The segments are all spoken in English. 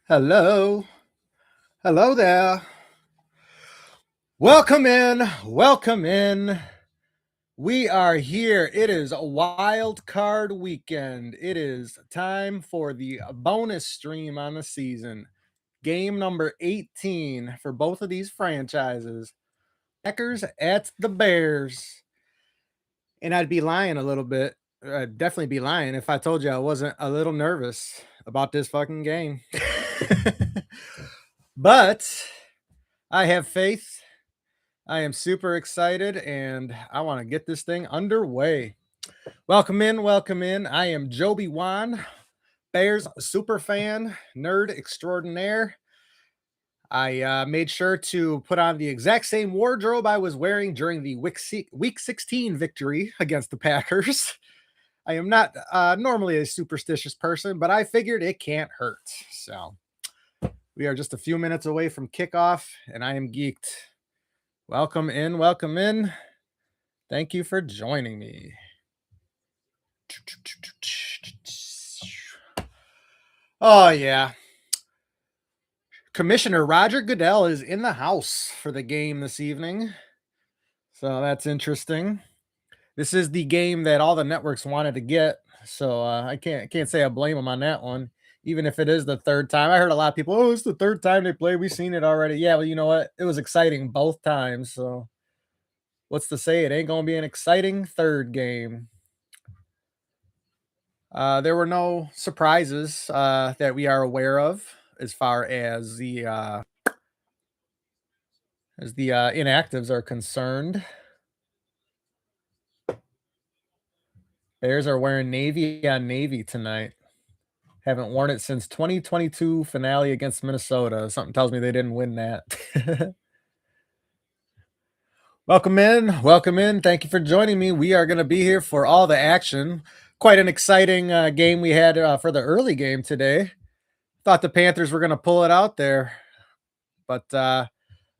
Hello. Hello there. Welcome in. Welcome in. We are here. It is a wild card weekend. It is time for the bonus stream on the season. Game number 18 for both of these franchises. Packers at the Bears. And I'd be lying a little bit. I'd definitely be lying if I told you I wasn't a little nervous about this fucking game. But I have faith. I am super excited and I want to get this thing underway. Welcome in, welcome in. I am Joby Wan, Bears super fan, nerd extraordinaire. I made sure to put on the exact same wardrobe I was wearing during the week 16 victory against the Packers. I am not normally a superstitious person, but I figured it can't hurt. So we are just a few minutes away from kickoff, and I am geeked. Welcome in, welcome in. Thank you for joining me. Oh, yeah. Commissioner Roger Goodell is in the house for the game this evening. So that's interesting. This is the game that all the networks wanted to get. So I can't say I blame them on that one, even if it is the third time. I heard a lot of people, oh, it's the third time they play. We've seen it already. Yeah, well, you know what? It was exciting both times. So what's to say it ain't going to be an exciting third game? There were no surprises that we are aware of as far as the inactives are concerned. Bears are wearing navy on navy tonight. Haven't worn it since 2022 finale against Minnesota. Something tells me they didn't win that. Welcome in. Welcome in. Thank you for joining me. We are going to be here for all the action. Quite an exciting game we had for the early game today. Thought the Panthers were going to pull it out there, but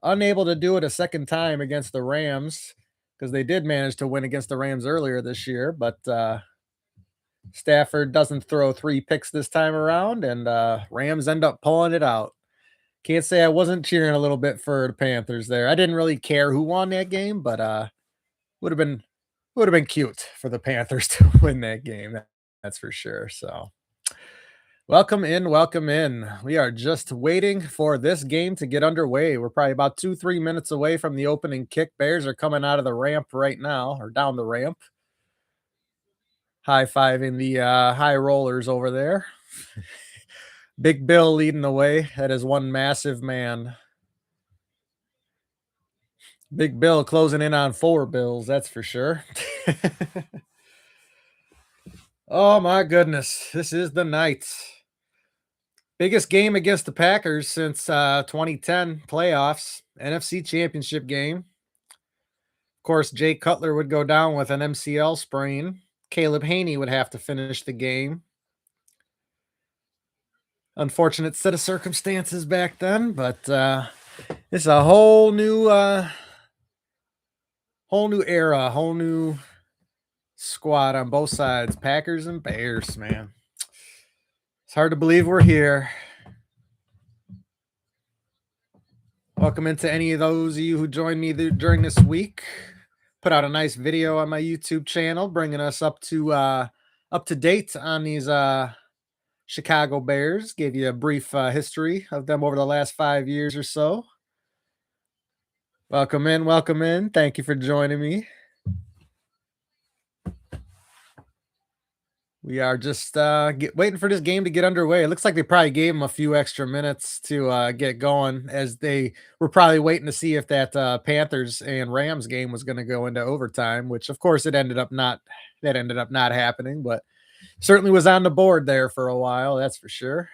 unable to do it a second time against the Rams because they did manage to win against the Rams earlier this year. But Stafford doesn't throw 3 picks this time around, and Rams end up pulling it out. Can't say I wasn't cheering a little bit for the Panthers there. I didn't really care who won that game, but would have been cute for the Panthers to win that game. That's for sure. So welcome in, welcome in. We are just waiting for this game to get underway. We're probably about 2-3 minutes away from the opening kick. Bears are coming out of the ramp right now, or down the ramp. High-fiving the high rollers over there. Big Bill leading the way. That is one massive man. Big Bill closing in on 4 bills, that's for sure. Oh my goodness. This is the night. Biggest game against the Packers since 2010 playoffs, NFC Championship game. Of course, Jay Cutler would go down with an MCL sprain. Caleb Haney would have to finish the game. Unfortunate set of circumstances back then, but it's a whole new era, whole new squad on both sides, Packers and Bears, man. It's hard to believe we're here. Welcome into any of those of you who joined me during this week. Put out a nice video on my YouTube channel, bringing us up to date on these Chicago Bears. Gave you a brief history of them over the last 5 years or so. Welcome in, welcome in. Thank you for joining me. We are just waiting for this game to get underway. It looks like they probably gave them a few extra minutes to get going, as they were probably waiting to see if that Panthers and Rams game was going to go into overtime, which of course it ended up not. That ended up not happening, but certainly was on the board there for a while. That's for sure.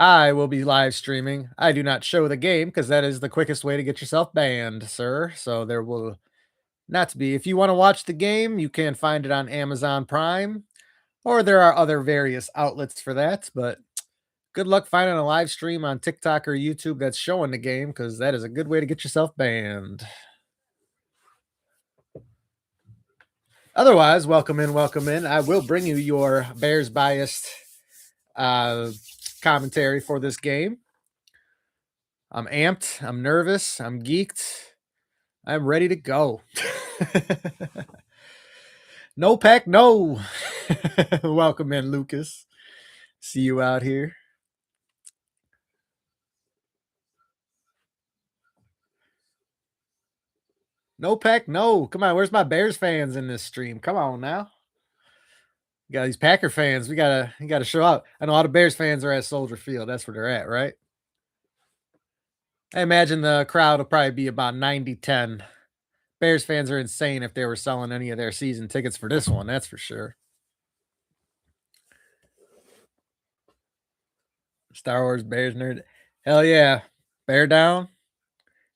I will be live streaming. I do not show the game because that is the quickest way to get yourself banned, sir. So there will not to be. If you want to watch the game, you can find it on Amazon Prime, or there are other various outlets for that. But good luck finding a live stream on TikTok or YouTube that's showing the game, because that is a good way to get yourself banned. Otherwise, welcome in, welcome in. I will bring you your Bears biased uh, commentary for this game. I'm amped. I'm nervous. I'm geeked. I'm ready to go. No pack, no. Welcome in, Lucas. See you out here. No pack, no. Come on, where's my Bears fans in this stream? Come on now. We got these Packer fans. We gotta show up. I know a lot of Bears fans are at Soldier Field. That's where they're at, right? I imagine the crowd will probably be about 90-10. Bears fans are insane if they were selling any of their season tickets for this one, that's for sure. Star Wars Bears nerd. Hell yeah. Bear down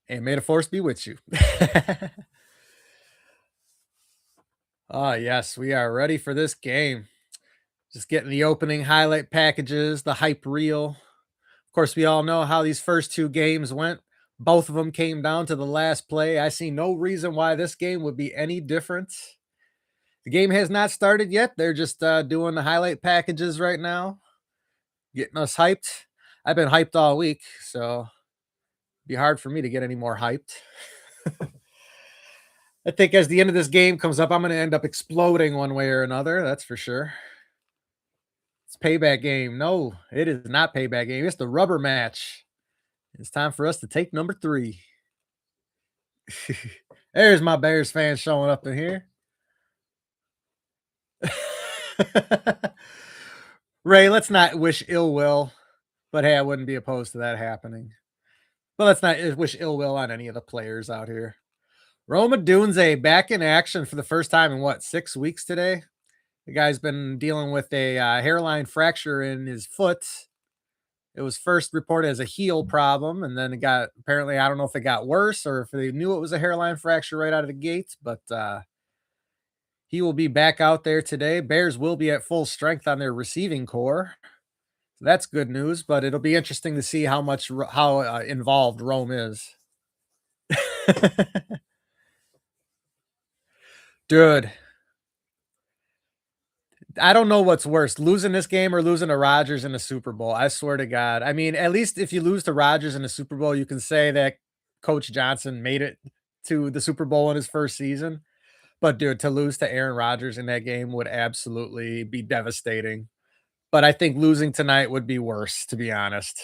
and may the force be with you. Oh, yes, we are ready for this game. Just getting the opening highlight packages, the hype reel. Of course, we all know how these first two games went. Both of them came down to the last play. I see no reason why this game would be any different. The game has not started yet. They're just doing the highlight packages right now, getting us hyped. I've been hyped all week, so it'd be hard for me to get any more hyped. I think as the end of this game comes up, I'm going to end up exploding one way or another. That's for sure. It's payback game. No, it is not payback game. It's the rubber match. It's time for us to take number 3. There's my Bears fans showing up in here. Ray, let's not wish ill will, but hey, I wouldn't be opposed to that happening. But let's not wish ill will on any of the players out here. Roma Dunze back in action for the first time in what, 6 weeks today? The guy's been dealing with a hairline fracture in his foot. It was first reported as a heel problem, and then it got, apparently, I don't know if it got worse or if they knew it was a hairline fracture right out of the gate, but he will be back out there today. Bears will be at full strength on their receiving core. So that's good news, but it'll be interesting to see how involved Rome is. Dude, I don't know what's worse, losing this game or losing to Rodgers in the Super Bowl. I swear to God. I mean, at least if you lose to Rodgers in the Super Bowl, you can say that Coach Johnson made it to the Super Bowl in his first season. But dude, to lose to Aaron Rodgers in that game would absolutely be devastating. But I think losing tonight would be worse, to be honest.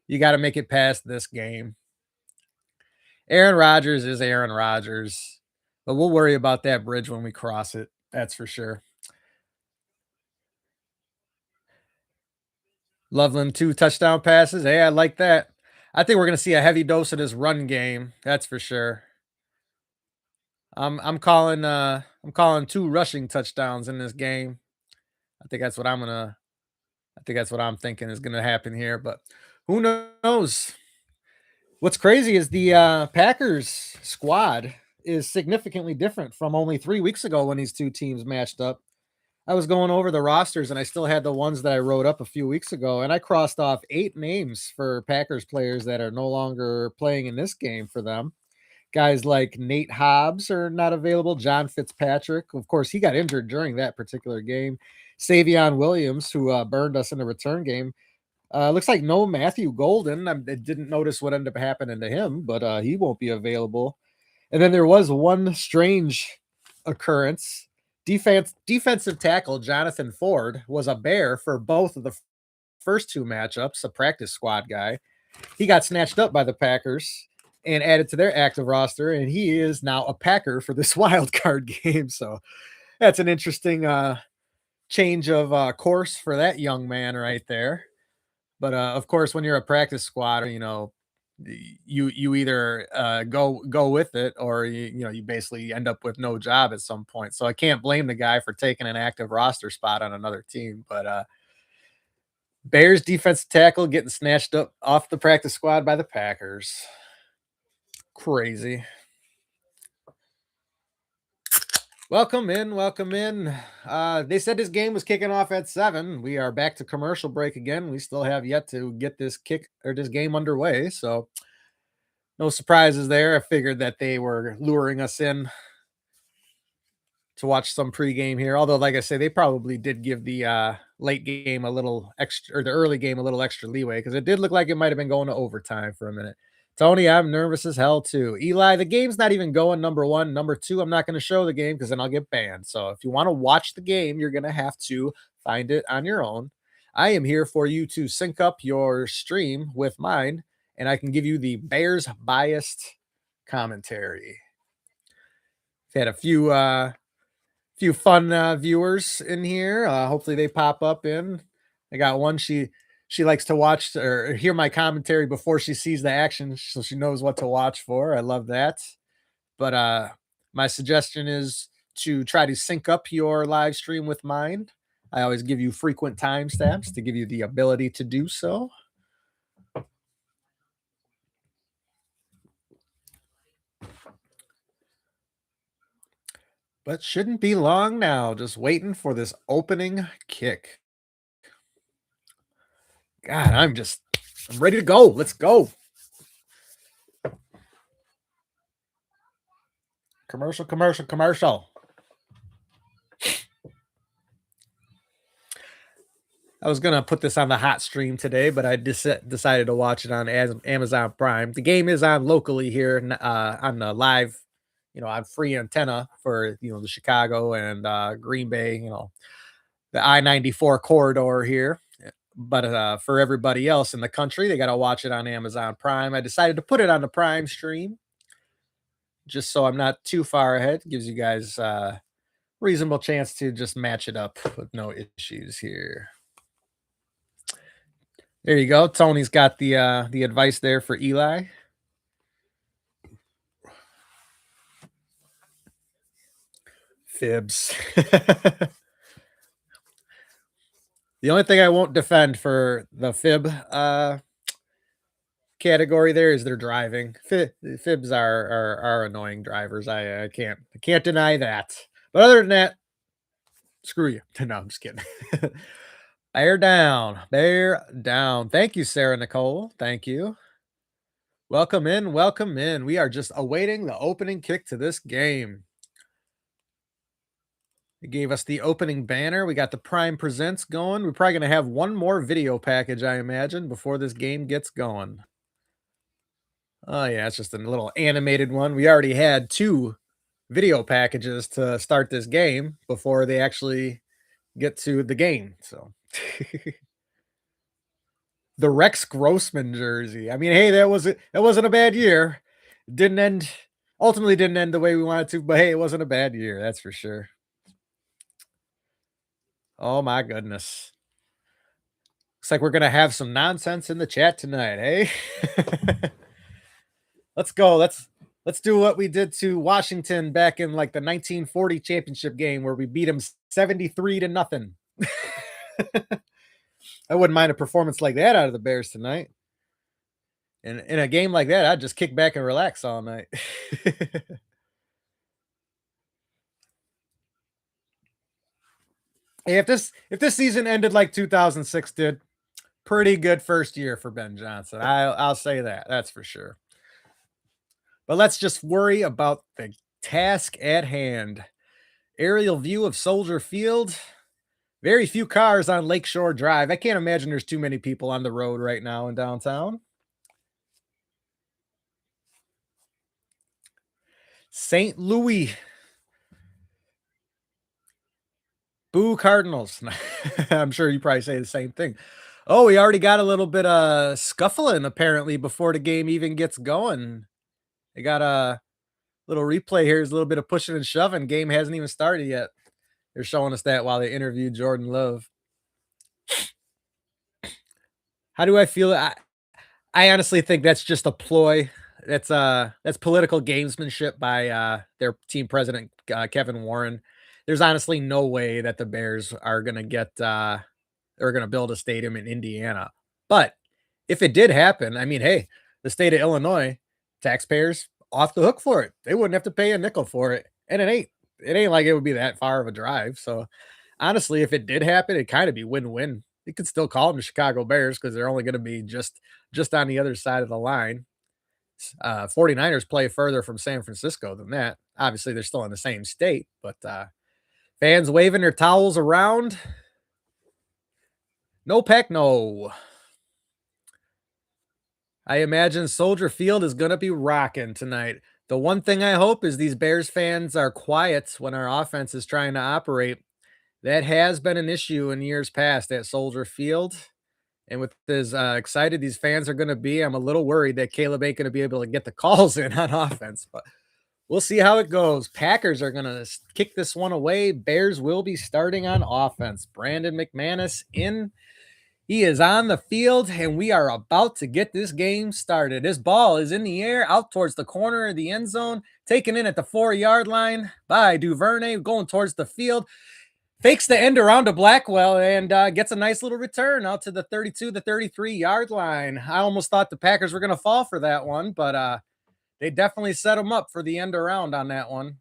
You got to make it past this game. Aaron Rodgers is Aaron Rodgers, but we'll worry about that bridge when we cross it. That's for sure. Loveland 2 touchdown passes. Hey, I like that. I think we're going to see a heavy dose of this run game. That's for sure. I'm calling 2 rushing touchdowns in this game. I think that's what I'm thinking is going to happen here, but who knows? What's crazy is the Packers squad is significantly different from only 3 weeks ago when these two teams matched up. I was going over the rosters and I still had the ones that I wrote up a few weeks ago, and I crossed off 8 names for Packers players that are no longer playing in this game for them. Guys like Nate Hobbs are not available. John Fitzpatrick, of course, he got injured during that particular game. Savion Williams, who burned us in the return game. Looks like no Matthew Golden. I didn't notice what ended up happening to him, but he won't be available. And then there was one strange occurrence. Defensive tackle Jonathan Ford was a Bear for both of the first 2 matchups, a practice squad guy. He got snatched up by the Packers and added to their active roster, and he is now a Packer for this wild card game. So that's an interesting change of course for that young man right there. But of course, when you're a practice squad, you either go with it or you basically end up with no job at some point. So I can't blame the guy for taking an active roster spot on another team. But Bears defensive tackle getting snatched up off the practice squad by the Packers. Crazy. Welcome in, welcome in. They said this game was kicking off at 7. We are back to commercial break again. We still have yet to get this game underway, so no surprises there. I figured that they were luring us in to watch some pregame here. Although, like I say, they probably did give the late game a little extra, or the early game a little extra leeway because it did look like it might have been going to overtime for a minute. Tony, I'm nervous as hell too. Eli, the game's not even going number one. Number two, I'm not going to show the game because then I'll get banned. So if you want to watch the game, you're going to have to find it on your own. I am here for you to sync up your stream with mine, and I can give you the Bears biased commentary. Had a few fun viewers in here. Hopefully they pop up in. I got one. She likes to watch or hear my commentary before she sees the action, so she knows what to watch for. I love that. But my suggestion is to try to sync up your live stream with mine. I always give you frequent timestamps to give you the ability to do so. But shouldn't be long now. Just waiting for this opening kick. God, I'm ready to go. Let's go. Commercial, commercial, commercial. I was gonna put this on the hot stream today, but I decided to watch it on Amazon Prime. The game is on locally here on the live, on free antenna for the Chicago and Green Bay, the I-94 corridor here. But for everybody else in the country, they got to watch it on Amazon Prime. I decided to put it on the Prime stream just so I'm not too far ahead. Gives you guys reasonable chance to just match it up with no issues here. There you go. Tony's got the advice there for Eli. Fibs. The only thing I won't defend for the fib category there is their driving. Fibs are annoying drivers. I can't deny that. But other than that, screw you. No, I'm just kidding. Bear down. Bear down. Thank you, Sarah Nicole. Thank you. Welcome in. Welcome in. We are just awaiting the opening kick to this game. It gave us the opening banner. We got the Prime Presents going. We're probably going to have one more video package, I imagine, before this game gets going. Oh, yeah, it's just a little animated one. We already had 2 video packages to start this game before they actually get to the game. So the Rex Grossman jersey. I mean, hey, that wasn't a bad year. Ultimately didn't end the way we wanted to, but hey, it wasn't a bad year, that's for sure. Oh my goodness. Looks like we're gonna have some nonsense in the chat tonight, hey? Let's go. Let's do what we did to Washington back in like the 1940 championship game where we beat them 73-0. I wouldn't mind a performance like that out of the Bears tonight. And in a game like that, I'd just kick back and relax all night. Hey, if this season ended like 2006 did, pretty good first year for Ben Johnson. I'll say that. That's for sure. But let's just worry about the task at hand. Aerial view of Soldier Field. Very few cars on Lakeshore Drive. I can't imagine there's too many people on the road right now in downtown. St. Louis. Boo Cardinals. I'm sure you probably say the same thing. Oh, we already got a little bit of scuffling apparently before the game even gets going. They got a little replay here. There's a little bit of pushing and shoving. Game hasn't even started yet. They're showing us that while they interview Jordan Love. How do I feel? I honestly think that's just a ploy. That's political gamesmanship by their team president Kevin Warren. There's honestly no way that the Bears are gonna build a stadium in Indiana. But if it did happen, I mean, hey, the state of Illinois taxpayers off the hook for it. They wouldn't have to pay a nickel for it, and it ain't like it would be that far of a drive. So honestly, if it did happen, it'd kind of be win-win. You could still call them the Chicago Bears because they're only going to be just on the other side of the line. 49ers play further from San Francisco than that. Obviously, they're still in the same state, but Fans waving their towels around. No pack, no. I imagine Soldier Field is going to be rocking tonight. The one thing I hope is these Bears fans are quiet when our offense is trying to operate. That has been an issue in years past at Soldier Field. And with as excited these fans are going to be, I'm a little worried that Caleb ain't going to be able to get the calls in on offense. But we'll see how it goes. Packers are going to kick this one away. Bears will be starting on offense. Brandon McManus in. He is on the field, and we are about to get this game started. This ball is in the air out towards the corner of the end zone, taken in at the 4-yard line by Duvernay, going towards the field. Fakes the end around to Blackwell and gets a nice little return out to the 32, the 33-yard line. I almost thought the Packers were going to fall for that one, but they definitely set him up for the end around on that one.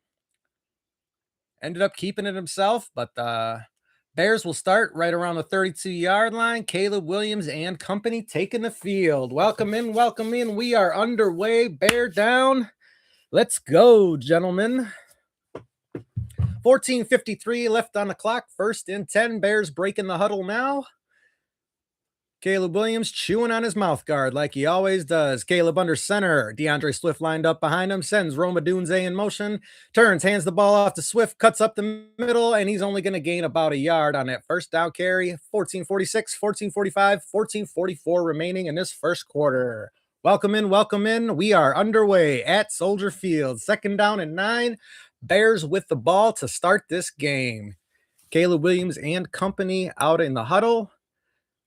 Ended up keeping it himself, but Bears will start right around the 32-yard line. Caleb Williams and company taking the field. Welcome in, welcome in. We are underway. Bear down. Let's go, gentlemen. 14:53 left on the clock. First and 10. Bears breaking the huddle now. Caleb Williams chewing on his mouth guard like he always does. Caleb under center. DeAndre Swift lined up behind him. Sends Roma Dunze in motion. Turns, hands the ball off to Swift. Cuts up the middle, and he's only going to gain about a yard on that first down carry. 14:46, 14:45, 14:44 remaining in this first quarter. Welcome in, welcome in. We are underway at Soldier Field. Second down and 9. Bears with the ball to start this game. Caleb Williams and company out in the huddle.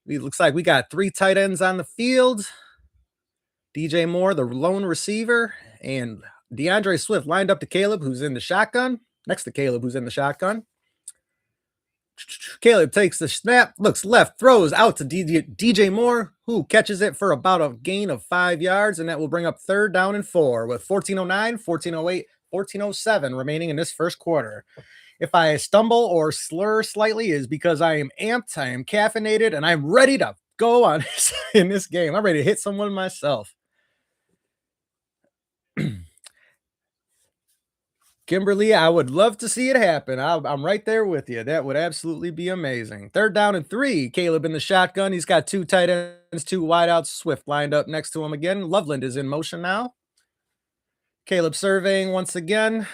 It looks like we got 3 tight ends on the field. DJ Moore, the lone receiver, and DeAndre Swift lined up to Caleb, who's in the shotgun. Next to Caleb, who's in the shotgun. Caleb takes the snap, looks left, throws out to DJ Moore, who catches it for about a gain of 5 yards, and that will bring up third down and 4 with 14:09, 14:08, 14:07 remaining in this first quarter. If I stumble or slur slightly is because I am amped, I am caffeinated, and I'm ready to go on in this game. I'm ready to hit someone myself. Kimberly, I would love to see it happen. I'm right there with you. That would absolutely be amazing. Third down and 3. Caleb in the shotgun. He's got 2 tight ends, 2 wideouts. Swift lined up next to him again. Loveland is in motion now. Caleb surveying once again.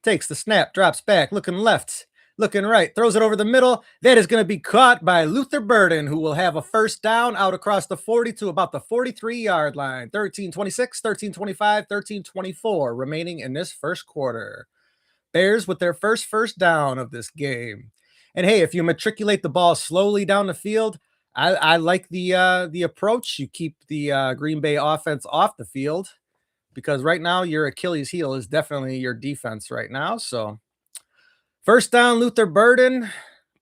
Takes the snap, drops back, looking left, looking right, throws it over the middle. That is going to be caught by Luther Burden, who will have a first down out across the 40 to about the 43-yard line. 13:26, 13:25, 13:24 remaining in this first quarter. Bears with their first down of this game. And hey, if you matriculate the ball slowly down the field, I like the approach. You keep the Green Bay offense off the field, because right now your Achilles heel is definitely your defense right now. So first down, Luther Burden.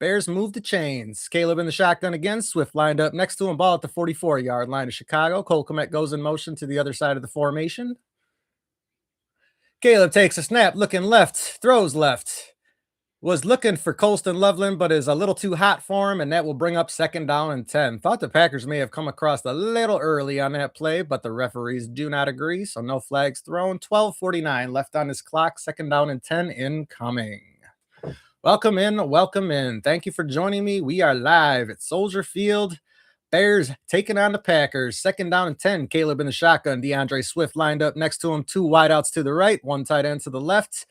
Bears move the chains. Caleb in the shotgun again. Swift lined up next to him. Ball at the 44-yard line of Chicago. Cole Kmet goes in motion to the other side of the formation. Caleb takes a snap, looking left, throws left. Was looking for Colston Loveland, but is a little too hot for him, and that will bring up second down and 10. Thought the Packers may have come across a little early on that play, but the referees do not agree, so no flags thrown. 12:49 left on his clock. Second down and 10 incoming. Welcome in, welcome in. Thank you for joining me. We are live at Soldier Field. Bears taking on the Packers. Second down and 10. Caleb in the shotgun. DeAndre Swift lined up next to him. 2 wideouts to the right, 1 tight end to the left.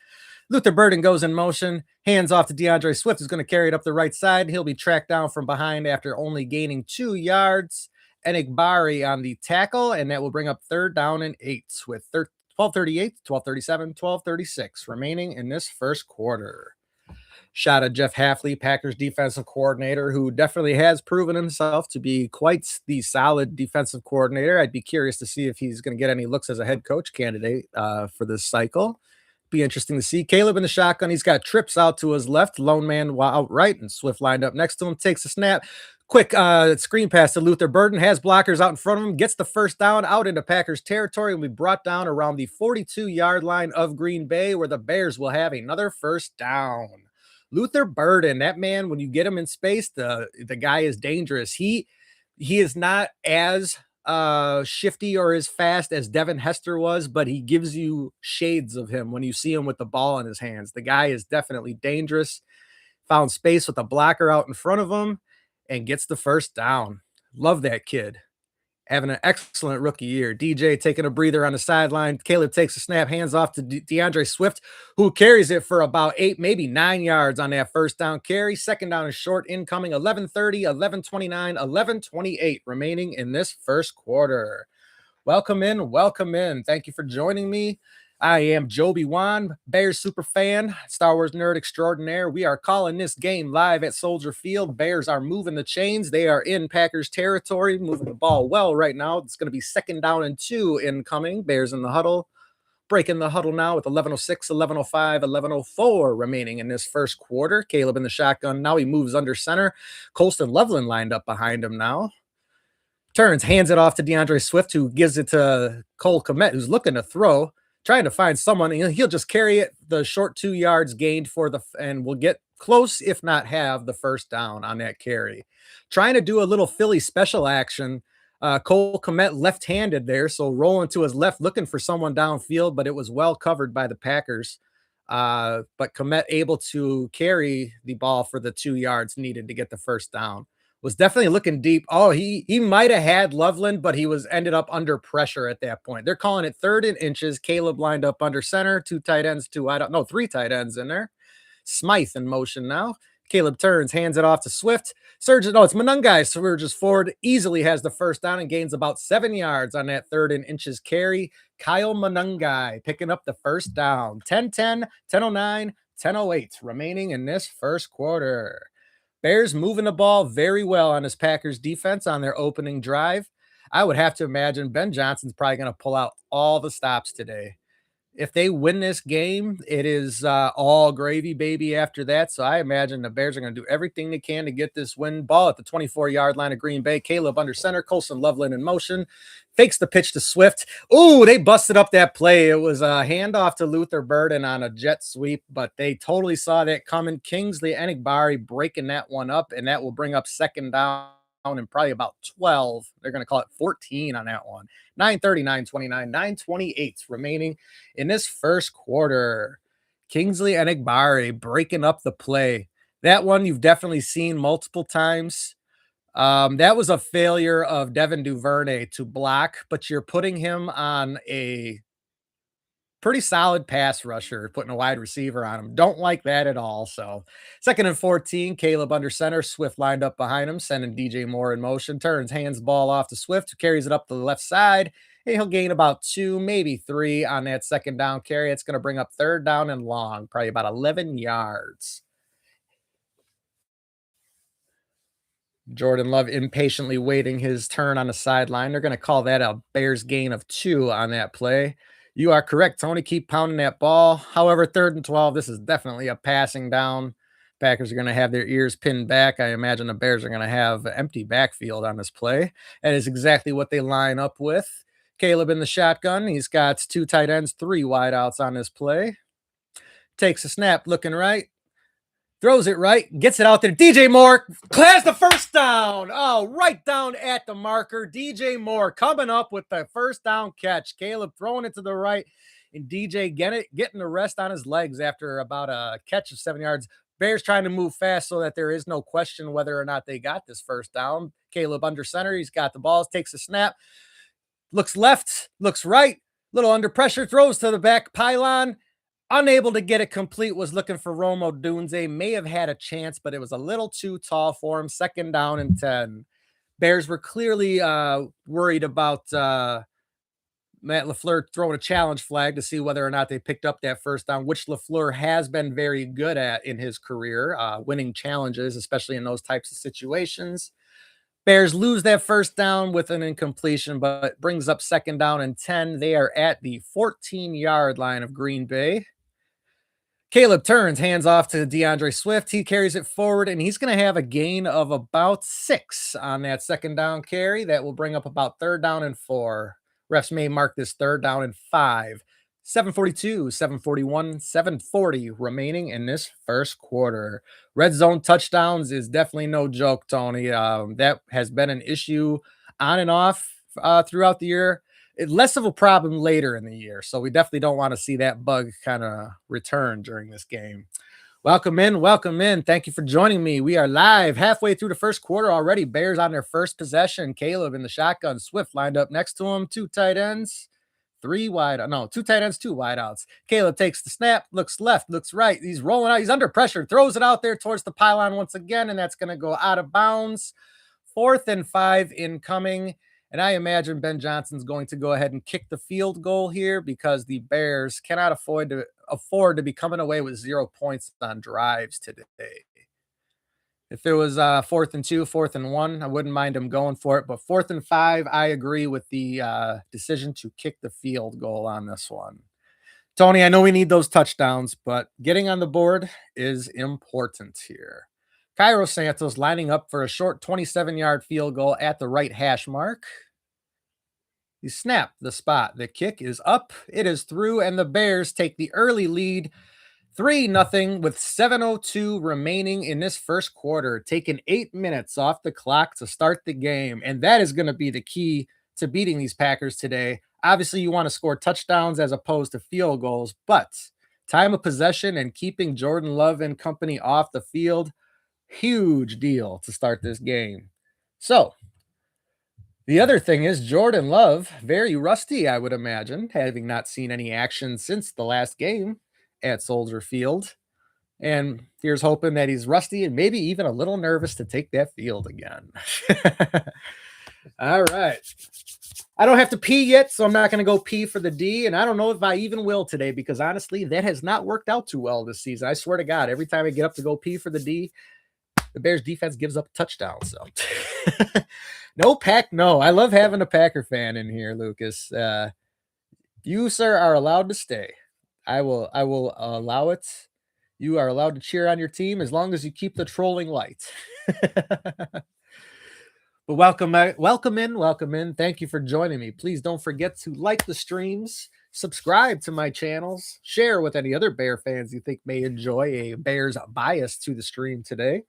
Luther Burden goes in motion, hands off to DeAndre Swift, who's going to carry it up the right side. He'll be tracked down from behind after only gaining 2 yards. Enigbari on the tackle, and that will bring up third down and 8 with 12:38, 12:37, 12:36 remaining in this first quarter. Shot at Jeff Hafley, Packers defensive coordinator, who definitely has proven himself to be quite the solid defensive coordinator. I'd be curious to see if he's going to get any looks as a head coach candidate for this cycle. Be interesting to see. Caleb in the shotgun. He's got trips out to his left, lone man out right, and Swift lined up next to him. Takes a snap. Quick screen pass to Luther Burden. Has blockers out in front of him. Gets the first down out into Packers territory and will be brought down around the 42-yard line of Green Bay, where the Bears will have another first down. Luther Burden, that man, when you get him in space, the guy is dangerous. He is not as shifty or as fast as Devin Hester was, but he gives you shades of him when you see him with the ball in his hands. The guy is definitely dangerous. found space with a blocker out in front of him and gets the first down. Love that kid. Having an excellent rookie year. DJ taking a breather on the sideline. Caleb takes a snap, hands off to DeAndre Swift, who carries it for about 8, maybe 9 yards on that first down carry. Second down is short, incoming 11:30, 11:29, 11:28 remaining in this first quarter. Welcome in. Welcome in. Thank you for joining me. I am Joby Wan, Bears super fan, Star Wars nerd extraordinaire. We are calling this game live at Soldier Field. Bears are moving the chains. They are in Packers territory, moving the ball well right now. It's going to be 2nd down and 2 incoming. Bears in the huddle. Breaking the huddle now with 11:06, 11:05, 11:04 remaining in this first quarter. Caleb in the shotgun. Now he moves under center. Colston Loveland lined up behind him now. Turns, hands it off to DeAndre Swift, who gives it to Cole Kmet, who's looking to throw, trying to find someone. He'll just carry it the short 2 yards gained and will get close, if not have, the first down on that carry. Trying to do a little Philly special action. Cole Kmet left-handed there, so rolling to his left, looking for someone downfield, but it was well covered by the Packers. But Kmet able to carry the ball for the 2 yards needed to get the first down. Was definitely looking deep. Oh, he might have had Loveland, but he was ended up under pressure at that point. They're calling it 3rd and inches. Caleb lined up under center, 2 tight ends, 3 tight ends in there. Smythe in motion now. Caleb turns, hands it off to Swift. Surgeon, it's Monungai. Surges forward, easily has the first down and gains about 7 yards on that 3rd and inches carry. Kyle Monungai picking up the first down. 10-10, 10-09, 10-08 remaining in this first quarter. Bears moving the ball very well on this Packers defense on their opening drive. I would have to imagine Ben Johnson's probably going to pull out all the stops today. If they win this game, it is all gravy, baby, after that. So I imagine the Bears are going to do everything they can to get this win. Ball at the 24-yard line of Green Bay. Caleb under center. Colson Loveland in motion. Fakes the pitch to Swift. Ooh, they busted up that play. It was a handoff to Luther Burden on a jet sweep, but they totally saw that coming. Kingsley Enigbari breaking that one up, and that will bring up 2nd down and probably about 12. They're going to call it 14 on that one. 9:30, 9:29, 9:28 remaining in this first quarter. Kingsley Enigbari breaking up the play. That one you've definitely seen multiple times. That was a failure of Devin Duvernay to block, but you're putting him on a pretty solid pass rusher, putting a wide receiver on him. Don't like that at all. So 2nd and 14, Caleb under center, Swift lined up behind him, sending DJ Moore in motion, turns, hands ball off to Swift, who carries it up to the left side. And he'll gain about 2, maybe 3 on that 2nd down carry. It's going to bring up 3rd down and long, probably about 11 yards. Jordan Love impatiently waiting his turn on the sideline. They're going to call that a Bears gain of 2 on that play. You are correct, Tony. Keep pounding that ball. However, 3rd and 12, this is definitely a passing down. Packers are going to have their ears pinned back. I imagine the Bears are going to have an empty backfield on this play. That is exactly what they line up with. Caleb in the shotgun. He's got 2 tight ends, 3 wideouts on this play. Takes a snap, looking right. Throws it right, gets it out there. DJ Moore has the first down. Oh, right down at the marker. DJ Moore coming up with the first down catch. Caleb throwing it to the right, and DJ getting the rest on his legs after about a catch of 7 yards. Bears trying to move fast so that there is no question whether or not they got this first down. Caleb under center. He's got the balls, takes a snap, looks left, looks right, little under pressure, throws to the back pylon. Unable to get it complete, was looking for Rome Odunze. May have had a chance, but it was a little too tall for him. 2nd down and 10. Bears were clearly worried about Matt LaFleur throwing a challenge flag to see whether or not they picked up that first down, which LaFleur has been very good at in his career, winning challenges, especially in those types of situations. Bears lose that first down with an incompletion, but brings up 2nd down and 10. They are at the 14-yard line of Green Bay. Caleb turns, hands off to DeAndre Swift. He carries it forward, and he's going to have a gain of about 6 on that 2nd down carry. That will bring up about 3rd down and 4. Refs may mark this 3rd down and 5. 7:42, 7:41, 7:40 remaining in this first quarter. Red zone touchdowns is definitely no joke, Tony. That has been an issue on and off throughout the year. Less of a problem later in the year. So we definitely don't want to see that bug kind of return during this game. Welcome in. Welcome in. Thank you for joining me. We are live halfway through the first quarter already. Bears on their first possession. Caleb in the shotgun. Swift lined up next to him. Two tight ends. Two tight ends, two wide outs. Caleb takes the snap, looks left, looks right. He's rolling out. He's under pressure, throws it out there towards the pylon once again, and that's going to go out of bounds. 4th and 5 incoming. And I imagine Ben Johnson's going to go ahead and kick the field goal here because the Bears cannot afford to be coming away with 0 points on drives today. If it was 4th and 2, 4th and 1, I wouldn't mind him going for it. But 4th and 5, I agree with the decision to kick the field goal on this one. Tony, I know we need those touchdowns, but getting on the board is important here. Cairo Santos lining up for a short 27-yard field goal at the right hash mark. He snapped the spot. The kick is up. It is through, and the Bears take the early lead 3-0 with 7:02 remaining in this first quarter, taking 8 minutes off the clock to start the game. And that is going to be the key to beating these Packers today. Obviously, you want to score touchdowns as opposed to field goals, but time of possession and keeping Jordan Love and company off the field, huge deal to start this game. So, the other thing is Jordan Love, very rusty, I would imagine, having not seen any action since the last game at Soldier Field. And here's hoping that he's rusty and maybe even a little nervous to take that field again. All right. I don't have to pee yet, so I'm not going to go pee for the D. And I don't know if I even will today because honestly, that has not worked out too well this season. I swear to God, every time I get up to go pee for the D, the Bears defense gives up a touchdown. So no. I love having a Packer fan in here, Lucas. You, sir, are allowed to stay. I will allow it. You are allowed to cheer on your team as long as you keep the trolling light. But welcome in. Thank you for joining me. Please don't forget to like the streams, subscribe to my channels, share with any other Bear fans you think may enjoy a Bears bias to the stream today.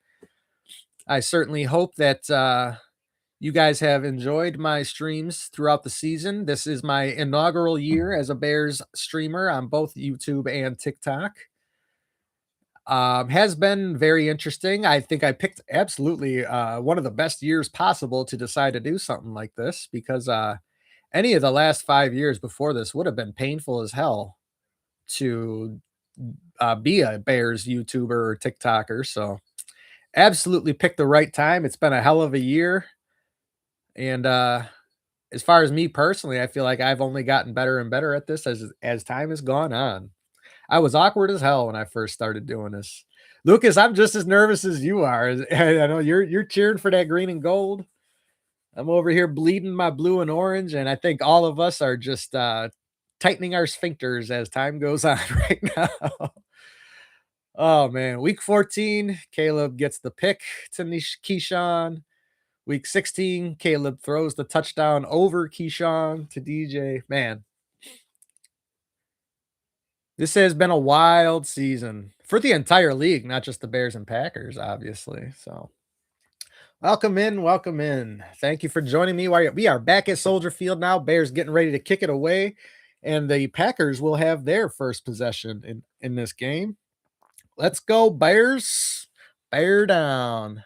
I certainly hope that you guys have enjoyed my streams throughout the season. This is my inaugural year as a Bears streamer on both YouTube and TikTok. Has been very interesting. I think I picked absolutely one of the best years possible to decide to do something like this because any of the last 5 years before this would have been painful as hell to be a Bears YouTuber or TikToker. So absolutely picked the right time. It's been a hell of a year. And as far as me personally, I feel like I've only gotten better and better at this as time has gone on. I was awkward as hell when I first started doing this. Lucas, I'm just as nervous as you are. I know you're cheering for that green and gold. I'm over here bleeding my blue and orange, and I think all of us are just tightening our sphincters as time goes on right now. Oh man, week 14, Caleb gets the pick to Keyshawn. Week 16, Caleb throws the touchdown over Keyshawn to DJ. Man, this has been a wild season for the entire league, not just the Bears and Packers, obviously. So, welcome in. Thank you for joining me. We are back at Soldier Field now. Bears getting ready to kick it away, and the Packers will have their first possession in this game. Let's go, Bears. Bear down.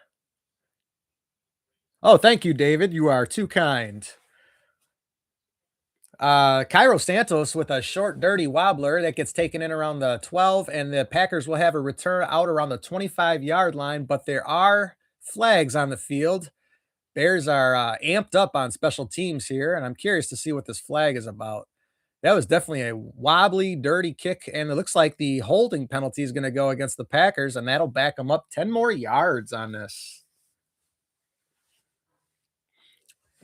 Oh, thank you, David. You are too kind. Cairo Santos with a short, dirty wobbler that gets taken in around the 12, and the Packers will have a return out around the 25-yard line, but there are flags on the field. Bears are amped up on special teams here, and I'm curious to see what this flag is about. That was definitely a wobbly, dirty kick, and it looks like the holding penalty is going to go against the Packers, and that'll back them up 10 more yards on this.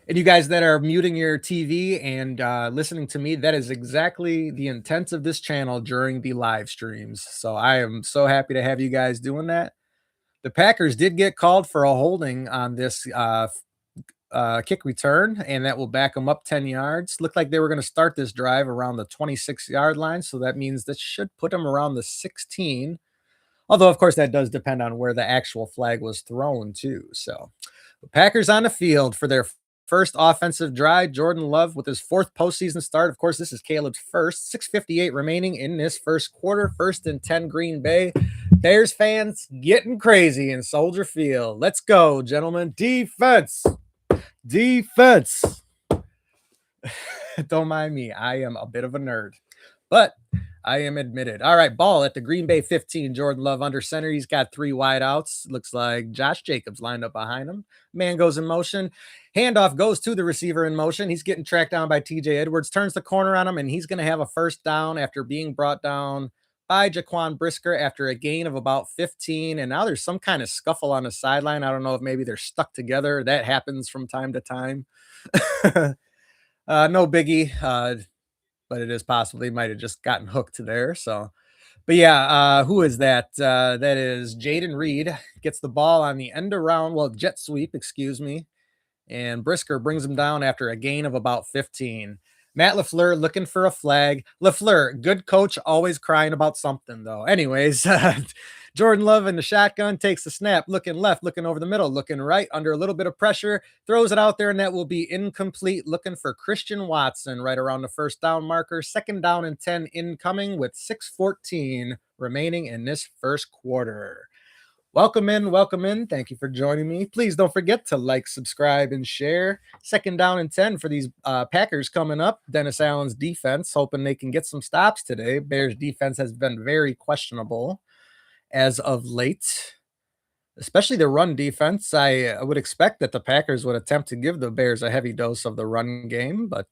And you guys that are muting your TV and listening to me, that is exactly the intent of this channel during the live streams. So I am so happy to have you guys doing that. The Packers did get called for a holding on this kick return, and that will back them up 10 yards. Looked like they were going to start this drive around the 26-yard line, so that means that should put them around the 16. Although, of course, that does depend on where the actual flag was thrown, too. So the Packers on the field for their first offensive drive. Jordan Love with his 4th postseason start. Of course, this is Caleb's first. 6:58 remaining in this first quarter. 1st and 10 Green Bay. Bears fans getting crazy in Soldier Field. Let's go, gentlemen. Defense. Defense. Don't mind me. I am a bit of a nerd, but I am admitted. All right, ball at the Green Bay 15. Jordan Love under center. He's got 3 wideouts. Looks like Josh Jacobs lined up behind him. Man goes in motion. Handoff goes to the receiver in motion. He's getting tracked down by TJ Edwards. Turns the corner on him, and he's going to have a first down after being brought down by Jaquan Brisker after a gain of about 15. And now there's some kind of scuffle on the sideline. I don't know if maybe they're stuck together. That happens from time to time. No biggie, but it is possible they might have just gotten hooked there. So, but yeah, who is that? That is Jaden Reed gets the ball on the end around, well, jet sweep, excuse me. And Brisker brings him down after a gain of about 15. Matt LaFleur looking for a flag. LaFleur, good coach, always crying about something, though. Anyways, Jordan Love in the shotgun takes the snap, looking left, looking over the middle, looking right, under a little bit of pressure, throws it out there, and that will be incomplete. Looking for Christian Watson right around the first down marker. Second down and 10 incoming with 6:14 remaining in this first quarter. Welcome in, welcome in. Thank you for joining me. Please don't forget to like, subscribe, and share. Second down and 10 for these Packers coming up. Dennis Allen's defense, hoping they can get some stops today. Bears defense has been very questionable as of late, especially the run defense. I would expect that the Packers would attempt to give the Bears a heavy dose of the run game, but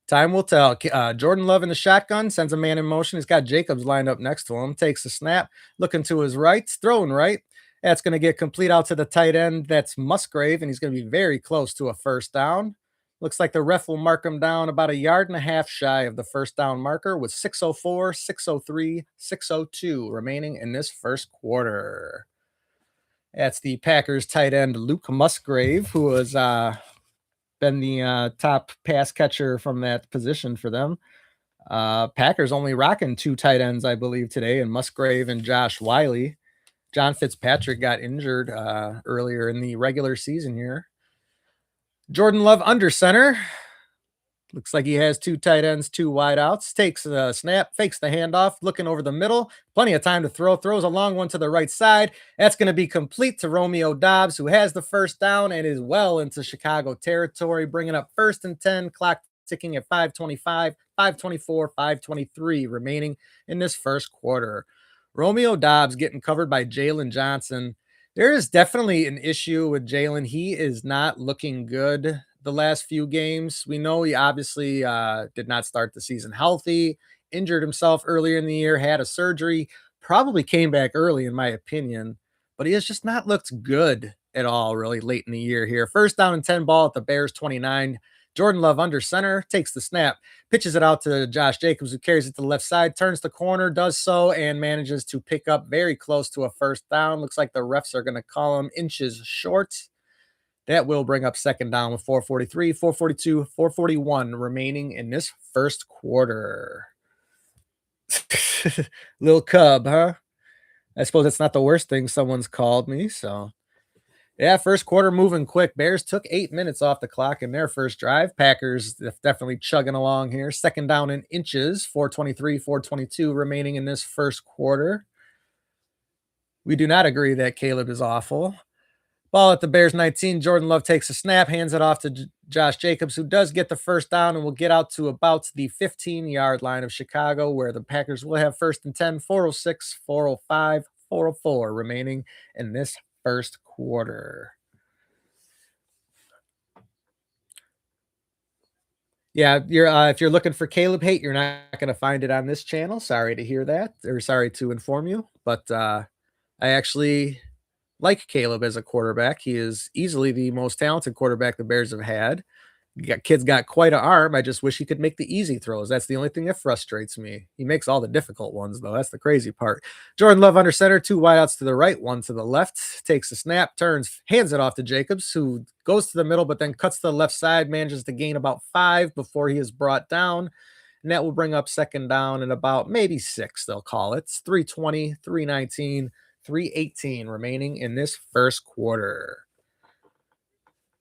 time will tell. Jordan Love in the shotgun sends a man in motion. He's got Jacobs lined up next to him. Takes the snap, looking to his right, throwing right. That's going to get complete out to the tight end. That's Musgrave, and he's going to be very close to a first down. Looks like the ref will mark him down about 1.5 yards shy of the first down marker with 6:04, 6:03, 6:02 remaining in this first quarter. That's the Packers tight end Luke Musgrave, who was been the top pass catcher from that position for them. Packers only rocking 2 tight ends, I believe, today, and Musgrave and Josh Wiley. John Fitzpatrick got injured earlier in the regular season here. Jordan Love under center. Looks like he has 2 tight ends, 2 wideouts. Takes the snap, fakes the handoff, looking over the middle. Plenty of time to throw. Throws a long one to the right side. That's going to be complete to Romeo Doubs, who has the first down and is well into Chicago territory, bringing up first and 10. Clock ticking at 5:25, 5:24, 5:23 remaining in this first quarter. Romeo Doubs getting covered by Jalen Johnson. There is definitely an issue with Jalen. He is not looking good the last few games. We know he obviously did not start the season healthy, injured himself earlier in the year, had a surgery, probably came back early in my opinion, but he has just not looked good at all really late in the year here. First down and 10 ball at the Bears 29. Jordan Love under center, takes the snap, pitches it out to Josh Jacobs, who carries it to the left side, turns the corner, does so, and manages to pick up very close to a first down. Looks like the refs are going to call him inches short. That will bring up second down with 4:43, 4:42, 4:41 remaining in this first quarter. Little Cub, huh? I suppose it's not the worst thing someone's called me. So, yeah, first quarter moving quick. Bears took 8 minutes off the clock in their first drive. Packers definitely chugging along here. Second down in inches, 4:23, 4:22 remaining in this first quarter. We do not agree that Caleb is awful. Ball at the Bears 19. Jordan Love takes a snap, hands it off to Josh Jacobs, who does get the first down and will get out to about the 15-yard line of Chicago, where the Packers will have first and 10, 4:06, 4:05, 4:04 remaining in this first quarter. Yeah, if you're looking for Caleb hate, you're not going to find it on this channel. Sorry to hear that, or sorry to inform you, but I actually like Caleb as a quarterback. He is easily the most talented quarterback the Bears have had. Kid's got quite an arm. I just wish he could make the easy throws. That's the only thing that frustrates me. He makes all the difficult ones, though. That's the crazy part. Jordan Love under center, 2 wideouts to the right, 1 to the left. Takes the snap, turns, hands it off to Jacobs, who goes to the middle, but then cuts to the left side, manages to gain about 5 before he is brought down. And that will bring up second down and about maybe 6, they'll call it. It's 3:20, 3:19, 3:18 remaining in this first quarter.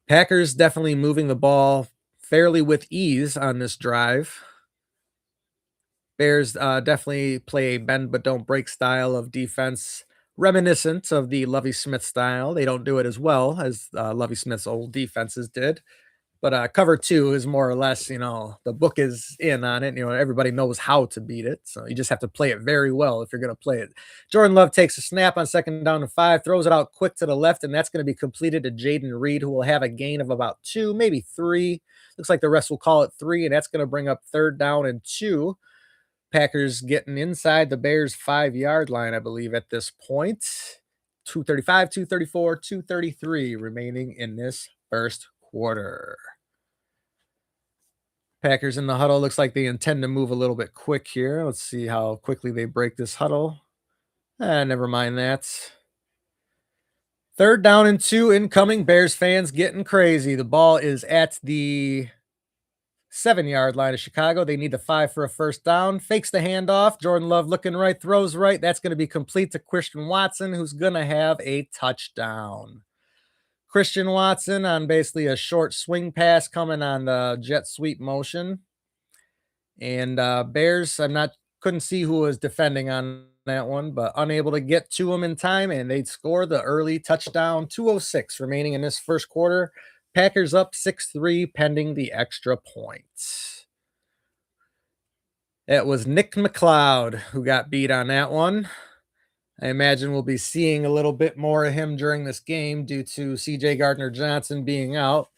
Packers definitely moving the ball fairly with ease on this drive. Bears definitely play a bend but don't break style of defense, reminiscent of the Lovie Smith style. They don't do it as well as Lovie Smith's old defenses did. But cover two is more or less, the book is in on it. Everybody knows how to beat it. So you just have to play it very well if you're going to play it. Jordan Love takes a snap on 2nd down and 5, throws it out quick to the left, and that's going to be completed to Jaden Reed, who will have a gain of about 2, maybe 3. Looks like the rest will call it 3, and that's going to bring up 3rd down and 2. Packers getting inside the Bears 5-yard line, I believe, at this point. 2:35, 2:34, 2:33 remaining in this first quarter. Packers in the huddle. Looks like they intend to move a little bit quick here. Let's see how quickly they break this huddle. Never mind that. 3rd down and 2 incoming. Bears fans getting crazy. The ball is at the 7-yard line of Chicago. They need the 5 for a 1st down. Fakes the handoff. Jordan Love looking right, throws right. That's going to be complete to Christian Watson, who's going to have a touchdown. Christian Watson on basically a short swing pass coming on the jet sweep motion. And Bears, couldn't see who was defending on that one, but unable to get to him in time, and they'd score the early touchdown. 2:06 remaining in this first quarter. Packers up 6-3 pending the extra point. It was Nick McLeod who got beat on that one. I imagine we'll be seeing a little bit more of him during this game due to C.J. Gardner-Johnson being out.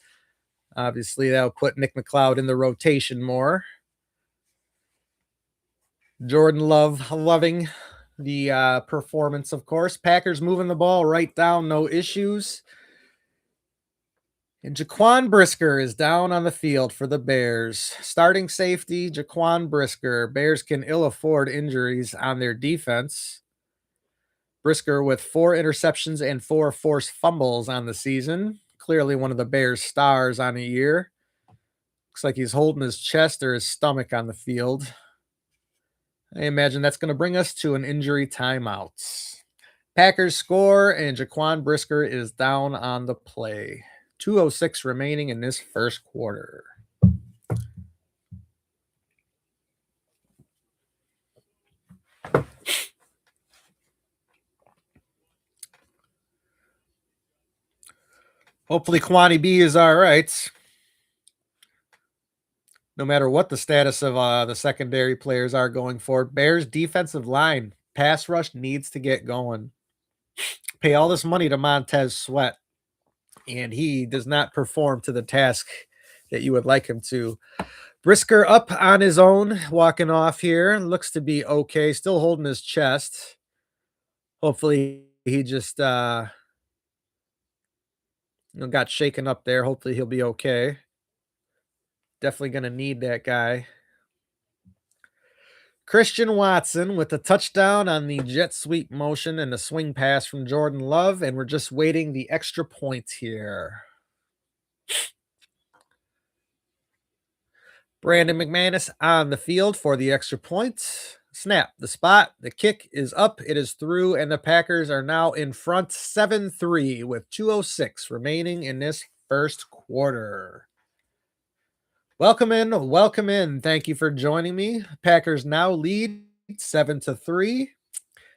Obviously, that'll put Nick McLeod in the rotation more. Jordan Love loving the performance, of course. Packers moving the ball right down, no issues. And Jaquan Brisker is down on the field for the Bears. Starting safety, Jaquan Brisker. Bears can ill afford injuries on their defense. Brisker with 4 interceptions and 4 forced fumbles on the season. Clearly one of the Bears' stars on the year. Looks like he's holding his chest or his stomach on the field. I imagine that's going to bring us to an injury timeout. Packers score, and Jaquan Brisker is down on the play. 2:06 remaining in this first quarter. Hopefully Kwani B is all right. No matter what the status of the secondary players are going forward, Bears defensive line, pass rush needs to get going. Pay all this money to Montez Sweat, and he does not perform to the task that you would like him to. Brisker up on his own, walking off here. Looks to be okay. Still holding his chest. Hopefully he just got shaken up there. Hopefully he'll be okay. Definitely going to need that guy. Christian Watson with a touchdown on the jet sweep motion and the swing pass from Jordan Love, and we're just waiting the extra point here. Brandon McManus on the field for the extra point. Snap, the spot, the kick is up, it is through, and the Packers are now in front 7-3 with 2:06 remaining in this first quarter. Welcome in. Thank you for joining me. Packers now lead 7-3,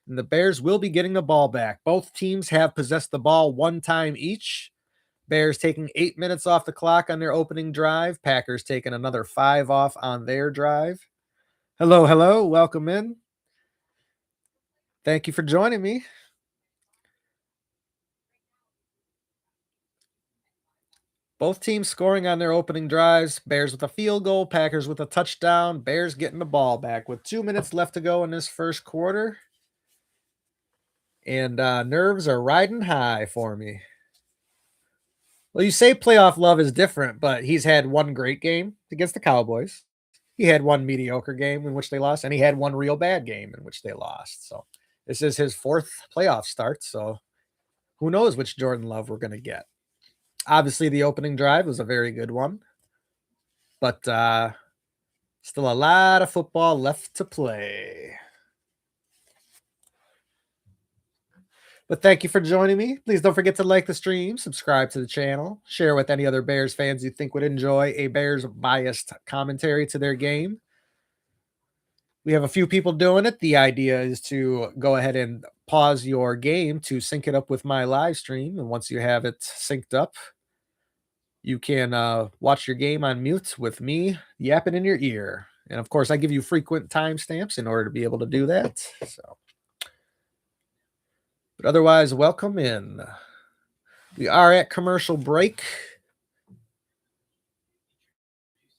and the Bears will be getting the ball back. Both teams have possessed the ball 1 time each. Bears taking 8 minutes off the clock on their opening drive. Packers taking another 5 off on their drive. Hello. Welcome in. Thank you for joining me. Both teams scoring on their opening drives. Bears with a field goal, Packers with a touchdown. Bears getting the ball back with 2 minutes left to go in this first quarter. And nerves are riding high for me. Well, you say playoff love is different, but he's had 1 great game against the Cowboys. He had 1 mediocre game in which they lost, and he had 1 real bad game in which they lost. So this is his 4th playoff start. So who knows which Jordan Love we're going to get. Obviously, the opening drive was a very good one, but still a lot of football left to play. But thank you for joining me. Please don't forget to like the stream, subscribe to the channel, share with any other Bears fans you think would enjoy a Bears biased commentary to their game. We have a few people doing it. The idea is to go ahead and pause your game to sync it up with my live stream. And once you have it synced up, you can watch your game on mute with me yapping in your ear. And of course, I give you frequent timestamps in order to be able to do that. So, but otherwise, welcome in. We are at commercial break,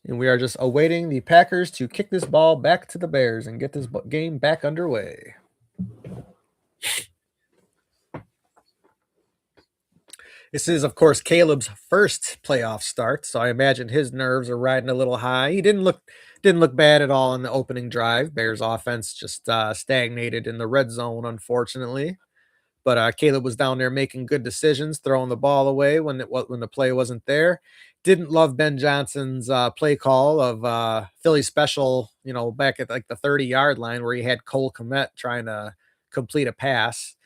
and we are just awaiting the Packers to kick this ball back to the Bears and get this game back underway. This is, of course, Caleb's first playoff start, so I imagine his nerves are riding a little high. He didn't look bad at all in the opening drive. Bears offense just stagnated in the red zone, unfortunately. But Caleb was down there making good decisions, throwing the ball away when the play wasn't there. Didn't love Ben Johnson's play call of Philly special, back at like the 30-yard line where he had Cole Kmet trying to complete a pass.